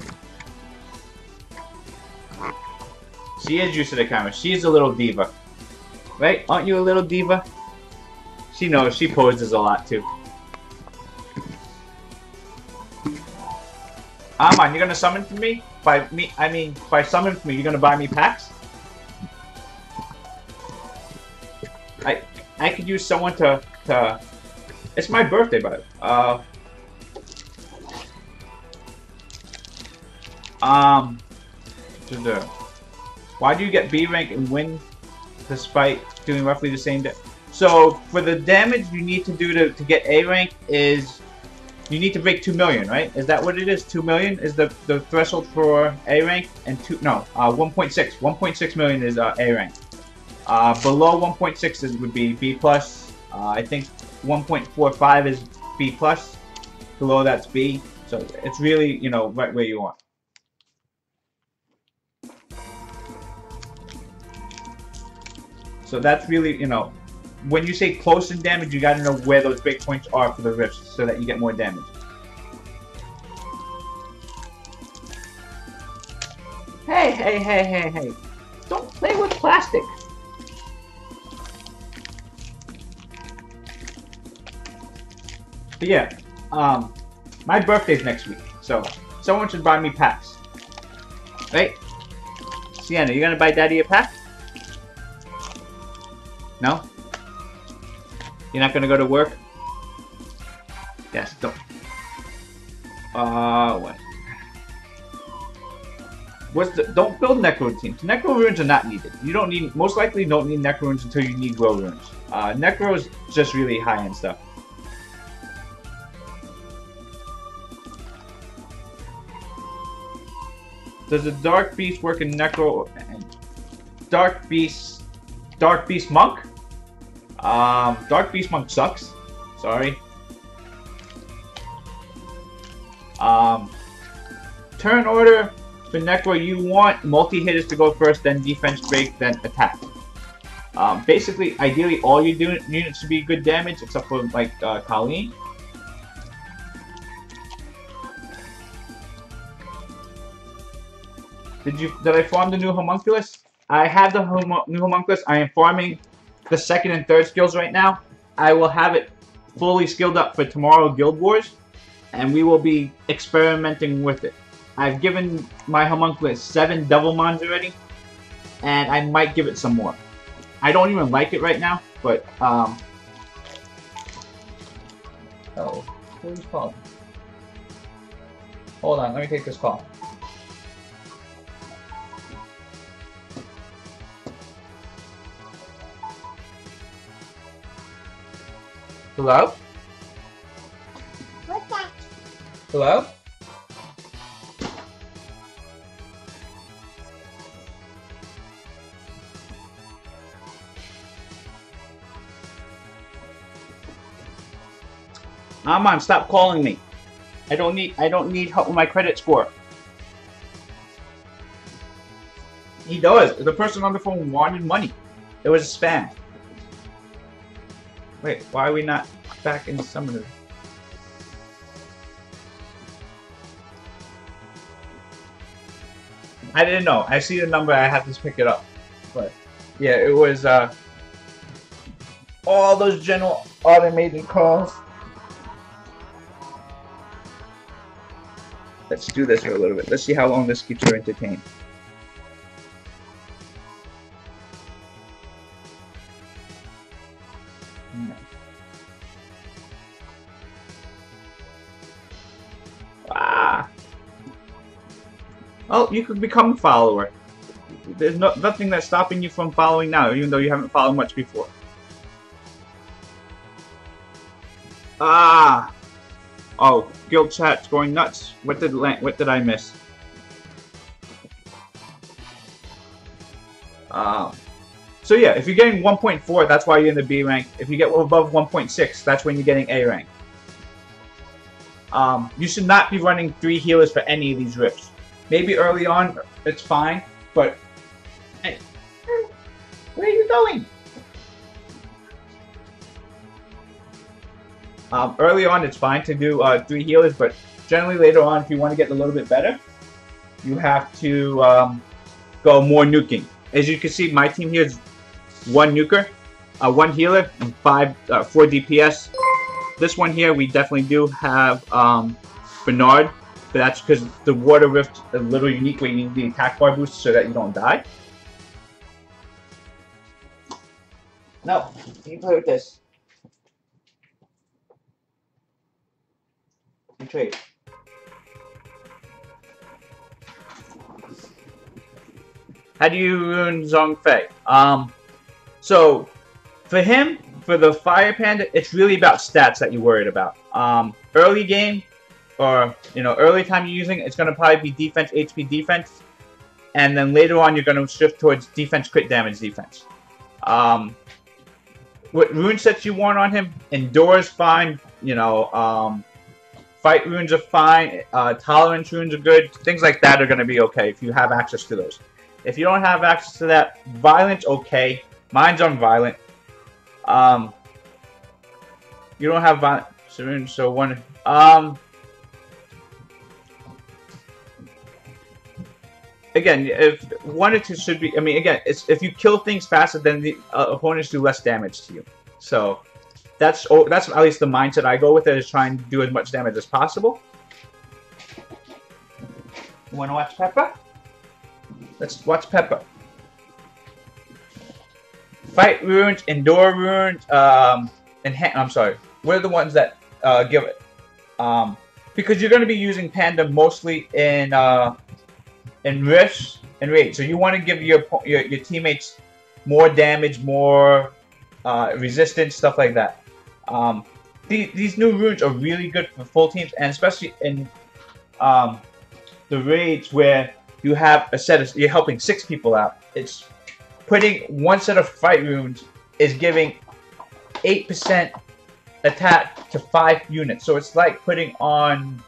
She is used to the camera. She is a little diva. Right? Aren't you a little diva? She knows. She poses a lot, too. Amon, you're gonna summon for me? By summon for me, you're gonna buy me packs? I could use someone to... It's my birthday, by the way. Why do you get B rank and win despite doing roughly the same damage? So, for the damage you need to do to get A rank is... You need to break 2 million, right? Is that what it is? 2 million is the threshold for A rank, and 1.6. 1.6 million is A rank. Below 1.6 would be B plus. I think 1.45 is B plus. Below that's B. So it's really, you know, right where you are. So that's really, you know, when you say close in damage, you gotta know where those break points are for the rifts so that you get more damage. Hey. Don't play with plastic. But yeah, my birthday's next week, so someone should buy me packs. Right? Sienna, you gonna buy Daddy a pack? No? You're not gonna go to work? Yes, don't. What? Don't build Necro teams. Necro runes are not needed. You don't need, most likely don't need Necro runes until you need Grow runes. Necro is just really high-end stuff. Does the Dark Beast work in Necro? Dark Beast Monk? Dark Beast Monk sucks. Sorry. Turn order for Necro, you want multi-hitters to go first, then defense break, then attack. Basically, ideally, all your units should be good damage, except for, like, Colleen. Did I farm the new Homunculus? I have the new Homunculus. I am farming the second and third skills right now. I will have it fully skilled up for tomorrow Guild Wars, and we will be experimenting with it. I've given my Homunculus 7 Devilmons already, and I might give it some more. I don't even like it right now, but, oh, who's calling? Hold on, let me take this call. Hello? What's that? Hello? Amon, stop calling me. I don't need help with my credit score. He does. The person on the phone wanted money. It was a spam. Wait, why are we not back in Summoner? I didn't know. I see the number, I have to pick it up. But yeah, it was all those general automated calls. Let's do this for a little bit. Let's see how long this keeps her entertained. Oh, you could become a follower. There's nothing that's stopping you from following now, even though you haven't followed much before. Ah! Oh, guild chat's going nuts. What did I miss? So yeah, if you're getting 1.4, that's why you're in the B rank. If you get above 1.6, that's when you're getting A rank. You should not be running 3 healers for any of these rifts. Maybe early on, it's fine, but... Hey, where are you going? Early on, it's fine to do 3 healers, but generally later on, if you want to get a little bit better, you have to go more nuking. As you can see, my team here is 1 nuker, 1 healer, and 4 DPS. This one here, we definitely do have Bernard. But that's because the Water Rift is a little unique where you need the attack bar boost so that you don't die. No, you play with this. You trade. How do you ruin Zhongfei? So, for him, for the Fire Panda, it's really about stats that you're worried about. Early game, or, you know, early time you're using, it's going to probably be defense, HP defense. And then later on, you're going to shift towards defense, crit damage defense. What rune sets you want on him? Endure's fine. You know, fight runes are fine. Tolerance runes are good. Things like that are going to be okay if you have access to those. If you don't have access to that, violence, okay. Mine's on violent. You don't have violence, so one... Again, if 1 or 2 should be... I mean, again, it's, if you kill things faster, then the opponents do less damage to you. So, that's at least the mindset I go with, is trying to do as much damage as possible. You want to watch Peppa? Let's watch Peppa. Fight runes, endure runes, I'm sorry. What are the ones that give it? Because you're going to be using Panda mostly in rifts and raids, so you want to give your teammates more damage, more resistance, stuff like that. These new runes are really good for full teams, and especially in the raids where you have a set of, you're helping 6 people out. It's putting 1 set of fight runes is giving 8% attack to 5 units. So it's like putting on,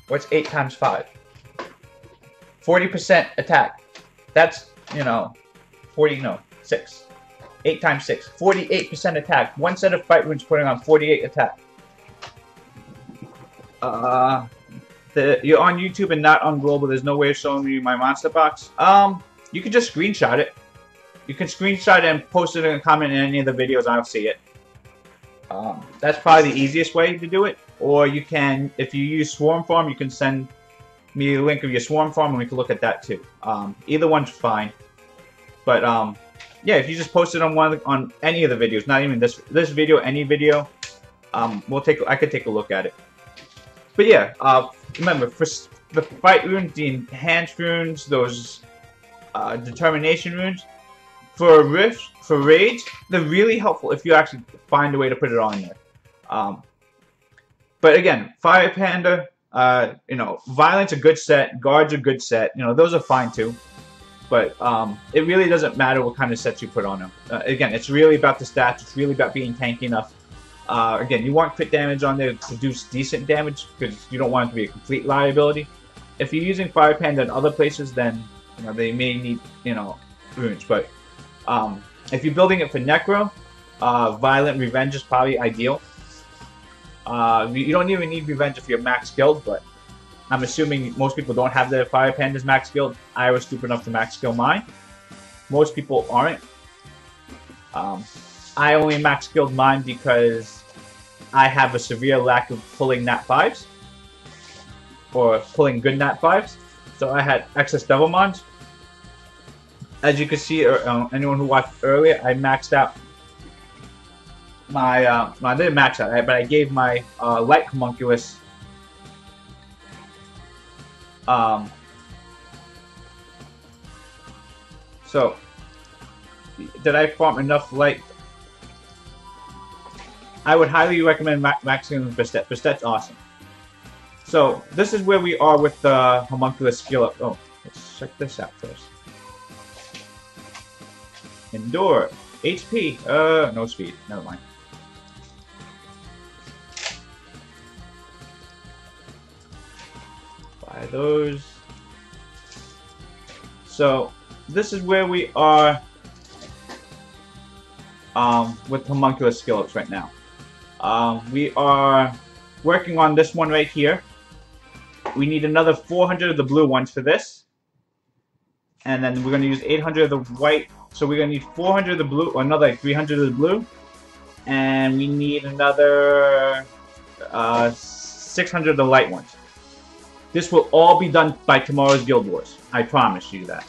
what's 8 times 5? 40% attack. That's, you know, 6. 8 times 6. 48% attack. One set of fight runes putting on 48 attack. You're on YouTube and not on Global. There's no way of showing you my monster box. You can just screenshot it. You can screenshot it and post it in a comment in any of the videos. I'll see it. That's probably the easiest way to do it. Or you can, if you use Swarm Farm, you can send me a link of your Swarm Farm and we can look at that too. Either one's fine. But yeah, if you just post it on any of the videos, not even this video, any video, I could take a look at it. But yeah, remember for the fight runes, the enhanced runes, those determination runes, for rifts, for raids, they're really helpful if you actually find a way to put it on there. But again, Fire Panda, you know, Violence a good set, Guard's a good set, you know, those are fine too. But it really doesn't matter what kind of sets you put on them. Again, it's really about the stats, it's really about being tanky enough. Again, you want crit damage on there to produce decent damage, because you don't want it to be a complete liability. If you're using Fire Panda in other places, then you know, they may need, you know, runes. But if you're building it for Necro, Violent Revenge is probably ideal. You don't even need Revenge if you're max skilled, but I'm assuming most people don't have their Fire Pandas max skilled. I was stupid enough to max skill mine. Most people aren't. I only max skilled mine because I have a severe lack of pulling Nat 5s. Or pulling good Nat 5s. So I had excess Devilmons. As you can see, anyone who watched earlier, I maxed out my, I didn't max out, but I gave my light homunculus so did I farm enough light? I would highly recommend maxing Bastet. Bastet's awesome. So this is where we are with the homunculus skill up. Oh, let's check this out first. Endure, HP, no speed, never mind. Buy those. So this is where we are with homunculus skill ups right now. We are working on this one right here. We need another 400 of the blue ones for this. And then we're going to use 800 of the white. So we're going to need 400 of the blue, or another 300 of the blue. And we need another 600 of the light ones. This will all be done by tomorrow's Guild Wars. I promise you that.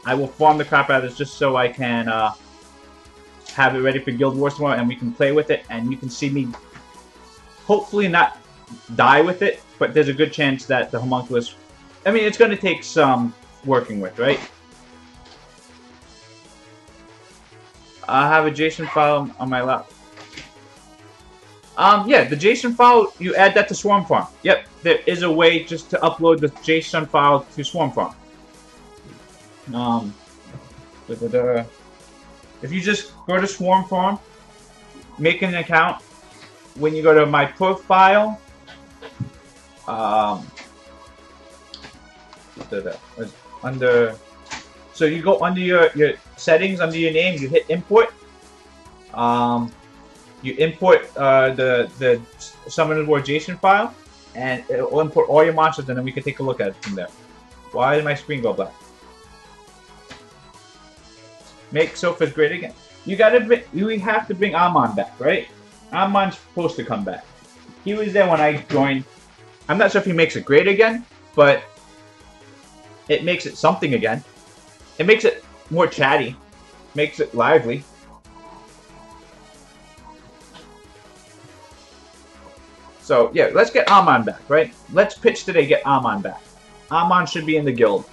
I will farm the crap out of this just so I can have it ready for Guild Wars tomorrow and we can play with it. And you can see me hopefully not die with it. But there's a good chance that the homunculus... I mean, it's going to take some working with, right? I have a JSON file on my laptop. Yeah, the JSON file, you add that to Swarm Farm. Yep, there is a way just to upload the JSON file to Swarm Farm. If you just go to Swarm Farm, make an account. When you go to my profile, so you go under your settings, under your name, you hit import. You import the Summoners War JSON file, and it will import all your monsters, and then we can take a look at it from there. Why did my screen go black? Make Sophus great again. You have to bring Amon back, right? Amon's supposed to come back. He was there when I joined. I'm not sure if he makes it great again, but it makes it something again. It makes it more chatty. Makes it lively. So, yeah, let's get Amon back, right? Let's pitch today, get Amon back. Amon should be in the guild.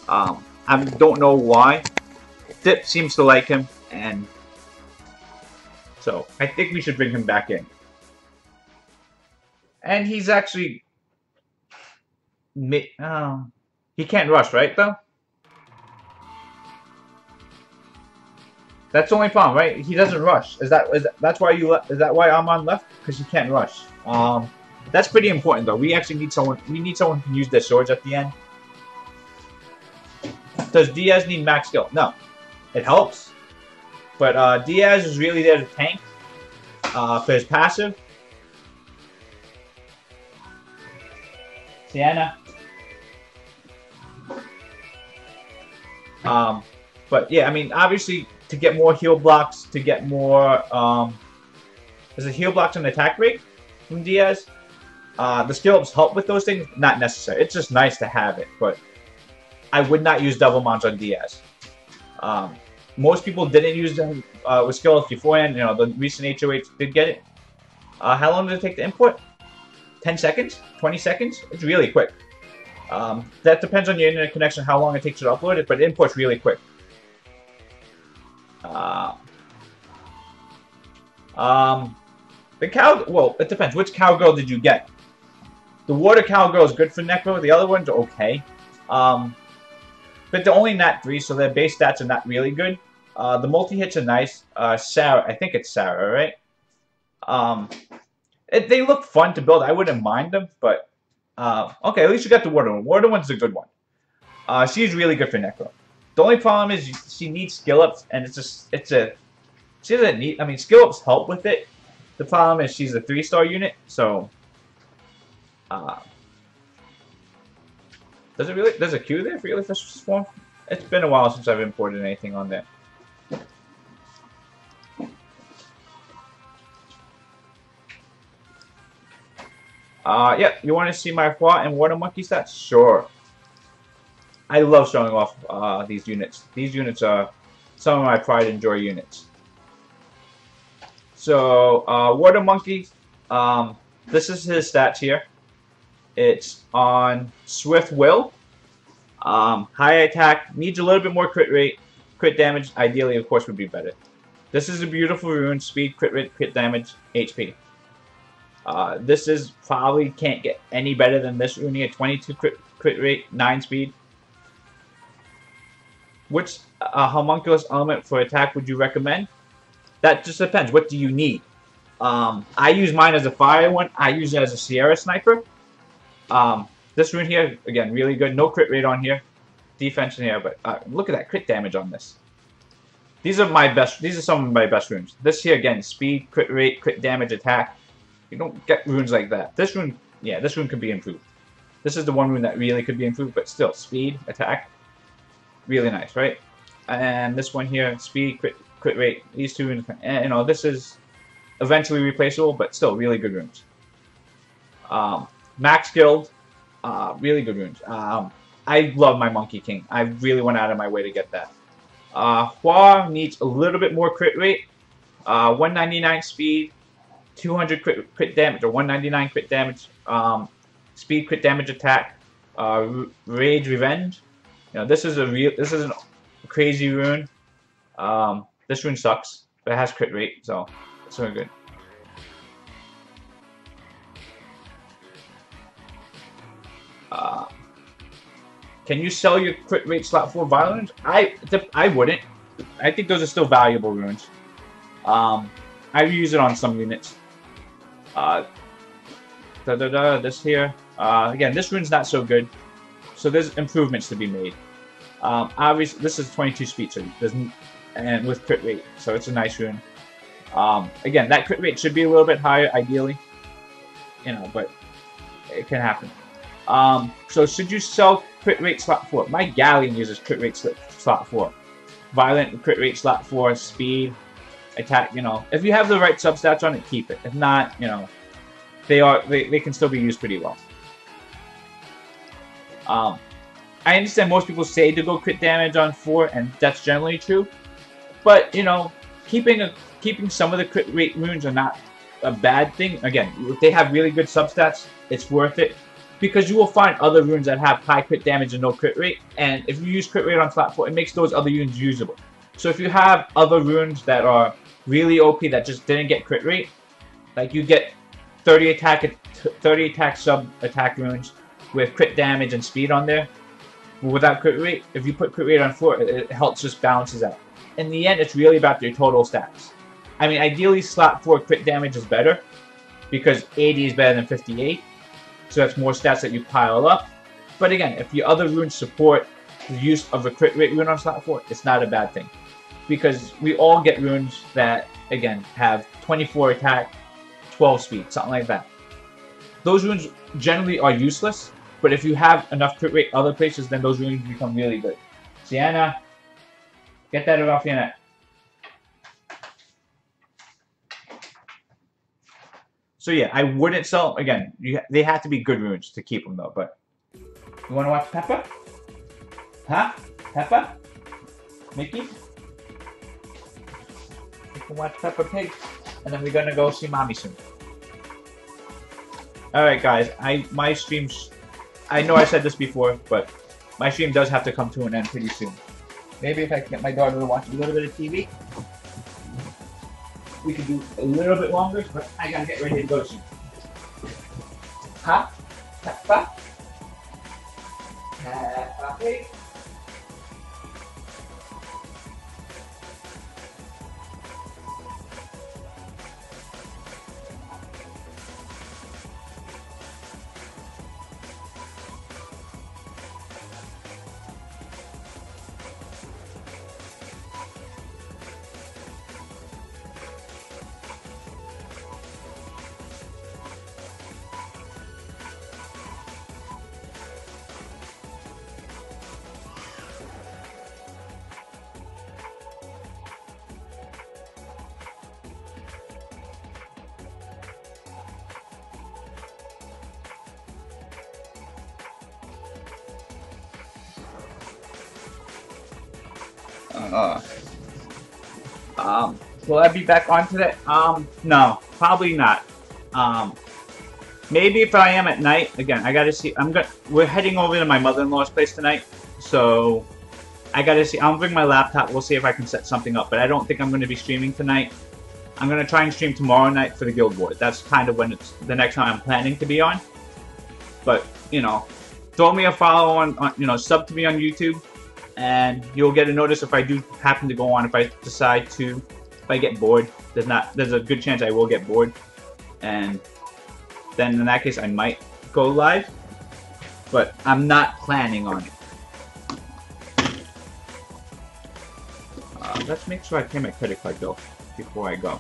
I don't know why. Dip seems to like him, and so I think we should bring him back in. And he's actually... he can't rush, right, though? That's the only problem, right? He doesn't rush. That's why is that why Amon left? Because he can't rush. That's pretty important though. We actually need someone. We need someone who can use their swords at the end. Does Diaz need max skill? No. It helps, but Diaz is really there to tank for his passive. Sienna. But yeah, I mean, obviously, to get more heal blocks, to get more, is it heal blocks and attack rate from Diaz? The skill ups help with those things, not necessary. It's just nice to have it, but I would not use double mounts on Diaz. Most people didn't use them with skill ups beforehand. You know, the recent HOH did get it. How long did it take to import? 10 seconds? 20 seconds? It's really quick. That depends on your internet connection, how long it takes to upload it, but it imports really quick. The cow, well, it depends. Which cowgirl did you get? The water cowgirl is good for Necro. The other ones are okay. But they're only Nat 3, so their base stats are not really good. The multi-hits are nice. Sarah, I think it's Sarah, right? They look fun to build. I wouldn't mind them, but okay, at least you got the water one. Water one's a good one. She's really good for Necro. The only problem is she needs skill ups, and she doesn't need. I mean, skill ups help with it. The problem is she's a 3-star unit, so there's a queue there for Early Fish Swarm? It's been a while since I've imported anything on there. Yeah, you want to see my Hua and Water Monkey stats? Sure. I love showing off these units. These units are some of my pride and joy units. So, Water Monkey, this is his stats here. It's on Swift Will. High attack, needs a little bit more crit rate. Crit damage, ideally, of course, would be better. This is a beautiful rune. Speed, crit rate, crit damage, HP. This is probably can't get any better than this rune here. 22 crit rate, 9 speed. Which homunculus element for attack would you recommend? That just depends. What do you need? I use mine as a fire one. I use it as a Sierra sniper. This rune here, again, really good. No crit rate on here. Defense in here, but look at that crit damage on this. These are my best. These are some of my best runes. This here, again, speed, crit rate, crit damage, attack. You don't get runes like that. This rune, yeah, this rune could be improved. This is the one rune that really could be improved, but still, speed, attack, really nice, right? And this one here, speed, crit rate. These two runes, you know, this is eventually replaceable, but still really good runes. Max Guild, really good runes. I love my Monkey King. I really went out of my way to get that. Hua needs a little bit more crit rate. 199 speed, 200 crit damage, or 199 crit damage. Speed, crit damage, attack. Rage, revenge. You know, this is a crazy rune. This rune sucks, but it has crit rate, so it's really good. Can you sell your crit rate slot 4 violence? I wouldn't. I think those are still valuable runes. I use it on some units. This here. Again, this rune's not so good. So there's improvements to be made. Obviously, this is 22 speed, so and with crit rate, so it's a nice rune. Again, that crit rate should be a little bit higher, ideally. You know, but it can happen. So should you sell crit rate slot 4? My Galleon uses crit rate slot 4. Violent crit rate slot 4, speed, attack, you know. If you have the right substats on it, keep it. If not, you know, they can still be used pretty well. I understand most people say to go crit damage on 4, and that's generally true. But, you know, keeping some of the crit rate runes are not a bad thing. Again, if they have really good substats, it's worth it. Because you will find other runes that have high crit damage and no crit rate. And if you use crit rate on slot 4, it makes those other runes usable. So if you have other runes that are really OP that just didn't get crit rate, like you get 30 attack sub attack runes with crit damage and speed on there, without crit rate, if you put crit rate on 4, it helps just balances out. in the end, it's really about your total stats. I mean, ideally, slot 4 crit damage is better, because 80 is better than 58, so that's more stats that you pile up. But again, if your other runes support the use of a crit rate rune on slot 4, it's not a bad thing. Because we all get runes that, again, have 24 attack, 12 speed, something like that. Those runes generally are useless, but if you have enough crit rate other places, then those runes become really good. Sienna, get that off your neck. So yeah, I wouldn't sell, again, they have to be good runes to keep them though, but... You wanna watch Peppa? Huh? Peppa? Mickey? You can watch Peppa Pig, and then we're gonna go see Mommy soon. Alright guys, my streams, I know I said this before, but my stream does have to come to an end pretty soon. Maybe if I can get my daughter to watch a little bit of TV, we could do a little bit longer, but I gotta get ready to go soon. Huh? Peppa? Peppa Pig? Will I be back on today? No, probably not. Maybe if I am at night, again, I gotta see, we're heading over to my mother-in-law's place tonight, so I gotta see, I'll bring my laptop, we'll see if I can set something up, but I don't think I'm gonna be streaming tonight. I'm gonna try and stream tomorrow night for the Guild Wars. That's kind of when it's the next time I'm planning to be on. But, you know, throw me a follow on you know, sub to me on YouTube, and you'll get a notice if I do happen to go on, if I decide to, if I get bored. There's a good chance I will get bored, and then in that case I might go live, but I'm not planning on it. Let's make sure I pay my credit card bill before I go.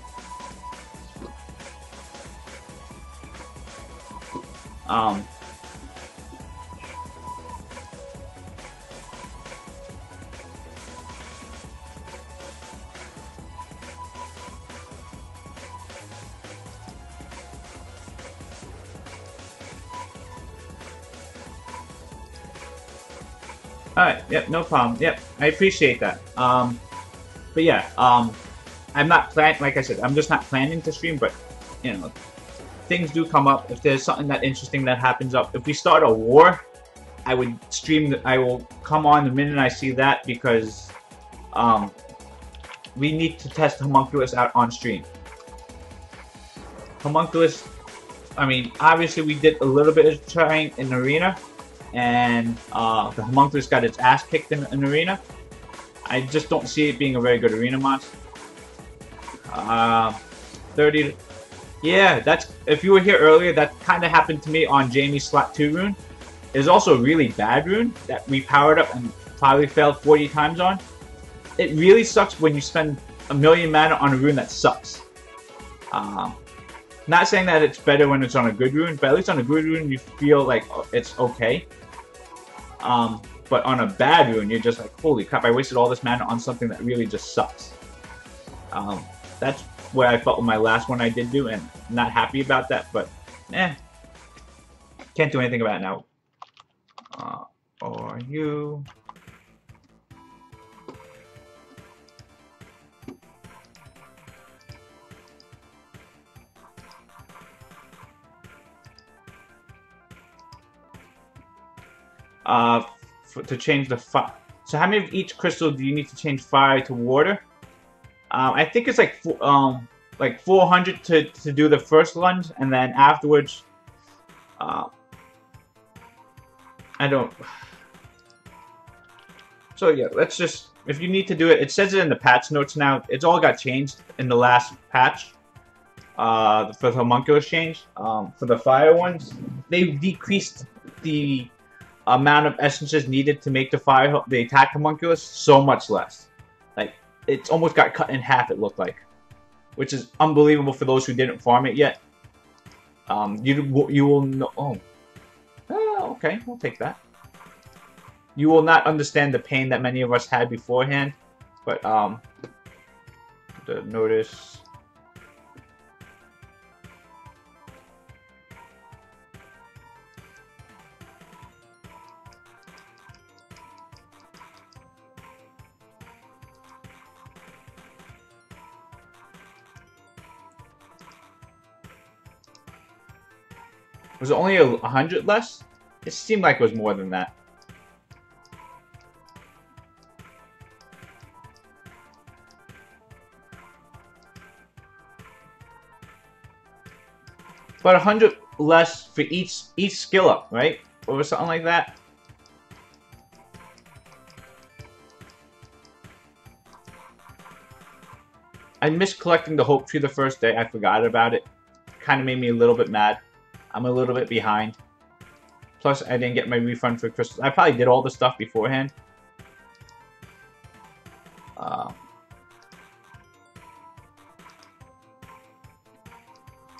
Alright, yep, no problem. Yep, I appreciate that. But yeah, I'm not planning, like I said, I'm just not planning to stream, but, you know, things do come up. If there's something that interesting that happens up, if we start a war, I would stream, I will come on the minute I see that, because, we need to test Homunculus out on stream. Homunculus, I mean, obviously we did a little bit of trying in Arena, and the Homunculus got its ass kicked in Arena. I just don't see it being a very good Arena monster. 30... Yeah, that's... If you were here earlier, that kind of happened to me on Jamie's Slot 2 rune. It's also a really bad rune that we powered up and probably failed 40 times on. It really sucks when you spend 1,000,000 mana on a rune that sucks. Not saying that it's better when it's on a good rune, but at least on a good rune you feel like it's okay. But on a bad rune, you're just like, holy crap, I wasted all this mana on something that really just sucks. That's where I felt with my last one I did do, and I'm not happy about that, but, can't do anything about it now. Or you... to change the fire. So how many of each crystal do you need to change fire to water? I think it's like 400 to do the first lunge, and then afterwards, I don't. So yeah, let's just, if you need to do it, it says it in the patch notes now. It's all got changed in the last patch. For the Homunculus change. For the fire ones, they decreased the amount of essences needed to make the attack Homunculus so much less. Like, it's almost got cut in half, it looked like. Which is unbelievable for those who didn't farm it yet. You will know. Oh, okay, we'll take that. You will not understand the pain that many of us had beforehand, but notice. Was it only 100 less? It seemed like it was more than that. But 100 less for each skill up, right? Or something like that. I missed collecting the Hope Tree the first day. I forgot about it. Kind of made me a little bit mad. I'm a little bit behind. Plus, I didn't get my refund for crystals. I probably did all the stuff beforehand.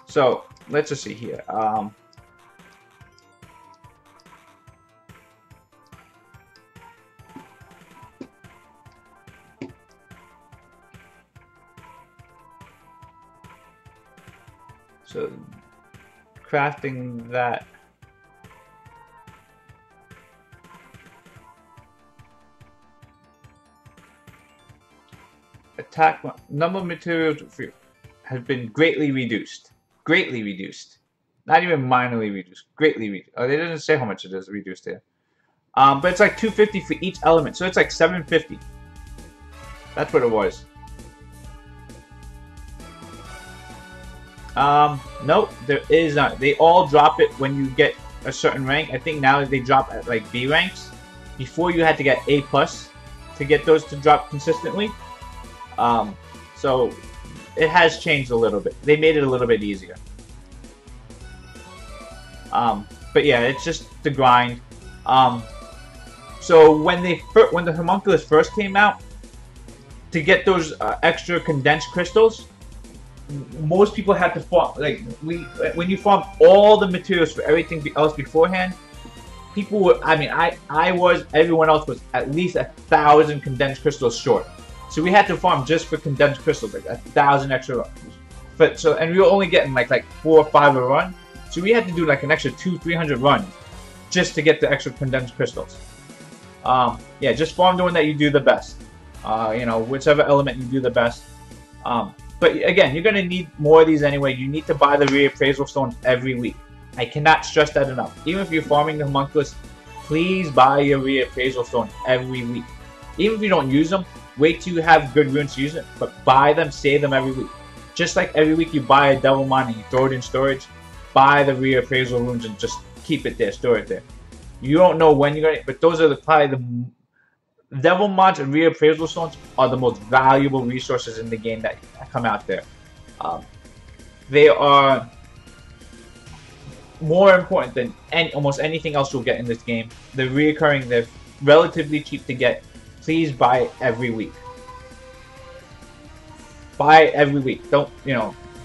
So, let's just see here. So, crafting that. Attack number of materials has been greatly reduced. Greatly reduced. Not even minorly reduced. Greatly reduced. Oh, they didn't say how much it is reduced here. But it's like 250 for each element, so it's like 750. That's what it was. Nope, there is not. They all drop it when you get a certain rank. I think now they drop at like B ranks. Before you had to get A+ to get those to drop consistently. So it has changed a little bit. They made it a little bit easier. But yeah, it's just the grind. So when the Homunculus first came out, to get those extra condensed crystals, most people had to farm, like, when you farm all the materials for everything else beforehand, people were, everyone else was at least 1,000 condensed crystals short. So we had to farm just for condensed crystals, like 1,000 extra. And we were only getting like 4 or 5 a run. So we had to do like an extra 200-300 runs just to get the extra condensed crystals. Yeah, just farm the one that you do the best. You know, whichever element you do the best. But again, you're going to need more of these anyway. You need to buy the reappraisal stones every week. I cannot stress that enough. Even if you're farming the Homunculus, please buy your reappraisal stones every week. Even if you don't use them, wait till you have good runes to use it. But buy them, save them every week. Just like every week you buy a Devil Mine and you throw it in storage, buy the reappraisal runes and just keep it there, store it there. You don't know when you're going to, but those are probably the Devil Mods and reappraisal stones are the most valuable resources in the game that come out there. They are more important than almost anything else you'll get in this game. They're reoccurring, they're relatively cheap to get. Please buy it every week. Buy it every week. Don't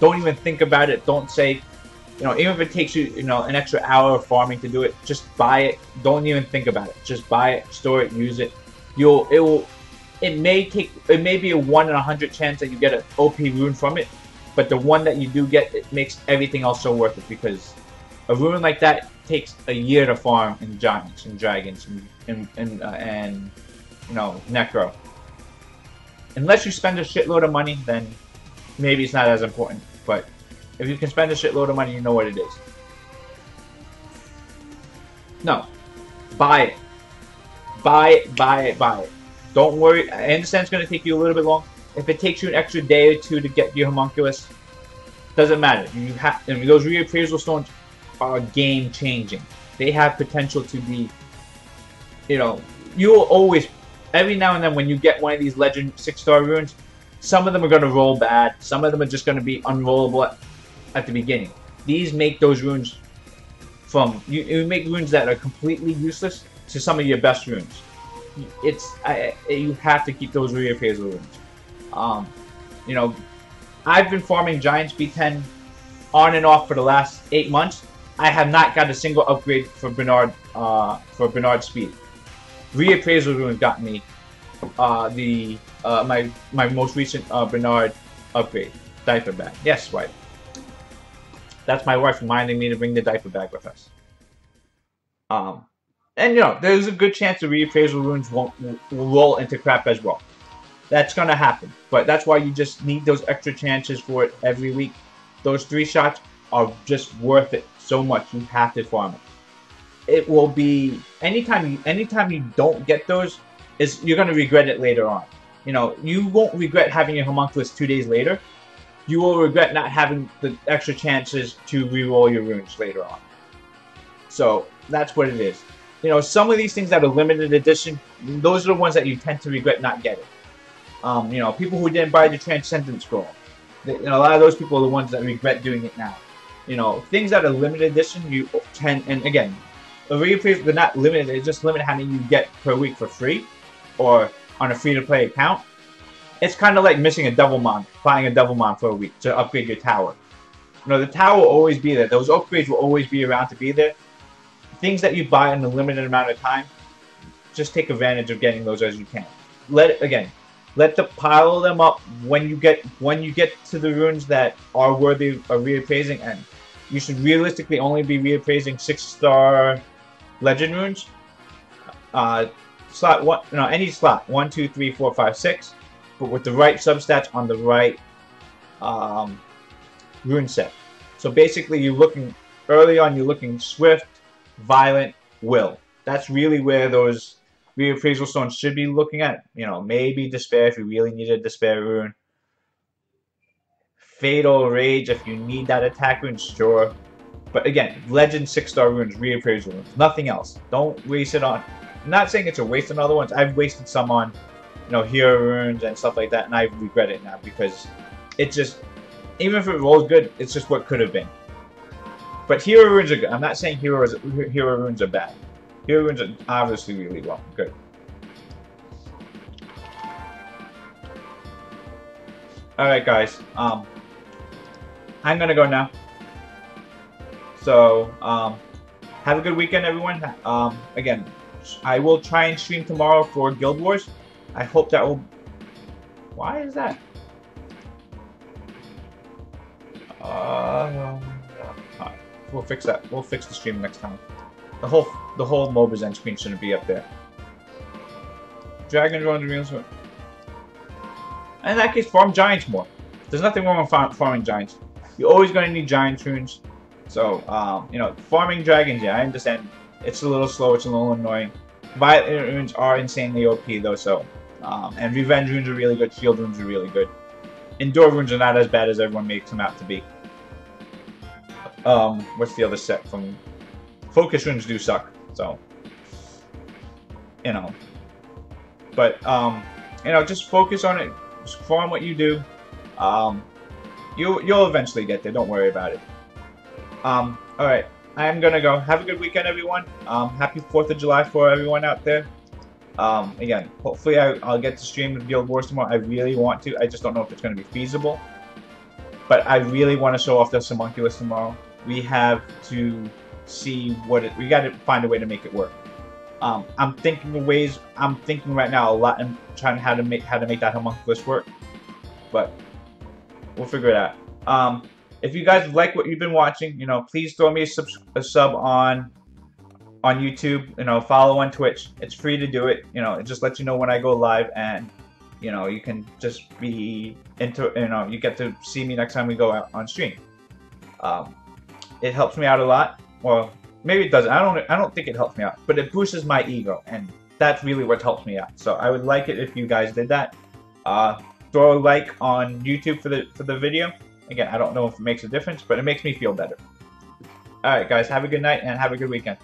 even think about it. Don't say, even if it takes you, an extra hour of farming to do it, just buy it. Don't even think about it. Just buy it, store it, use it. It may be a 1 in 100 chance that you get an OP rune from it, but the one that you do get, it makes everything else so worth it, because a rune like that takes a year to farm in giants and dragons and necro. Unless you spend a shitload of money, then maybe it's not as important. But if you can spend a shitload of money, you know what it is. No, buy it. Buy it, buy it, buy it. Don't worry. I understand it's going to take you a little bit long. If it takes you an extra day or 2 to get your Homunculus, doesn't matter. Those reappraisal stones are game changing. They have potential to be, you will always every now and then when you get one of these legend 6-star runes, some of them are going to roll bad. Some of them are just going to be unrollable at the beginning. These make those runes from you make runes that are completely useless to some of your best runes. You have to keep those reappraisal runes. You know, I've been farming Giants B10 on and off for the last 8 months. I have not got a single upgrade for Bernard speed. Reappraisal runes got me my most recent Bernard upgrade, diaper bag. Yes, wife. That's my wife reminding me to bring the diaper bag with us. And you know, there's a good chance the reappraisal runes will roll into crap as well. That's gonna happen, but that's why you just need those extra chances for it every week. Those 3 shots are just worth it so much. You have to farm it. It will be anytime you don't get those, you're gonna regret it later on. You know, you won't regret having your homunculus 2 days later. You will regret not having the extra chances to reroll your runes later on. So that's what it is. You know, some of these things that are limited edition, those are the ones that you tend to regret not getting. You know, people who didn't buy the Transcendent Scroll. You know, a lot of those people are the ones that regret doing it now. You know, things that are limited edition, you tend, and again, they're not limited, they just limit how many you get per week for free, or on a free-to-play account. It's kind of like missing a Devil Mon, buying a Devil Mon for a week to upgrade your tower. You know, the tower will always be there. Those upgrades will always be around to be there. Things that you buy in a limited amount of time, just take advantage of getting those as you can. Let the pile them up when you get to the runes that are worthy of reappraising, and you should realistically only be reappraising 6-star legend runes. Slot 1, no, any slot 1, 2, 3, 4, 5, 6, but with the right substats on the right rune set. So basically, you're looking early on. You're looking Swift, Violent, Will. That's really where those reappraisal stones should be looking at. You know, maybe Despair if you really need a Despair rune. Fatal Rage if you need that attack rune, sure. But again, Legend 6-star runes, reappraisal runes, nothing else. Don't waste it on. I'm not saying it's a waste on other ones. I've wasted some on, you know, hero runes and stuff like that, and I regret it now because it just, even if it rolls good, it's just what could have been. But hero runes are good. I'm not saying hero runes are bad. Hero runes are obviously really well good. Alright guys, I'm gonna go now. So, have a good weekend everyone. Again, I will try and stream tomorrow for Guild Wars. I hope that will... Why is that? We'll fix that. We'll fix the stream next time. The whole MOBA's end screen shouldn't be up there. Dragon runs the real. In that case, farm Giants more. There's nothing wrong with farming Giants. You're always going to need Giant runes. So, you know, farming Dragons, yeah, I understand. It's a little slow, it's a little annoying. Violet runes are insanely OP though, so. And Revenge runes are really good, Shield runes are really good. Endure runes are not as bad as everyone makes them out to be. What's the other set from... Focus runes do suck, so. You know. But, you know, just focus on it. Just farm what you do. You'll eventually get there, don't worry about it. Alright. I'm gonna go. Have a good weekend, everyone. Happy 4th of July for everyone out there. Again, hopefully I'll get to stream with Guild Wars tomorrow. I really want to. I just don't know if it's going to be feasible. But I really want to show off this Homunculus tomorrow. We have to see we got to find a way to make it work. I'm thinking of ways. I'm thinking right now a lot and trying how to make that Homunculus work. But we'll figure it out. If you guys like what you've been watching, you know, please throw me a sub on YouTube. You know, follow on Twitch. It's free to do it. You know, it just lets you know when I go live, and you know, you can just be into. You know, you get to see me next time we go out on stream. It helps me out a lot. Well, maybe it doesn't. I don't think it helps me out, but it boosts my ego, and that's really what helps me out. So I would like it if you guys did that. Throw a like on YouTube for the video. Again, I don't know if it makes a difference, but it makes me feel better. Alright guys, have a good night and have a good weekend.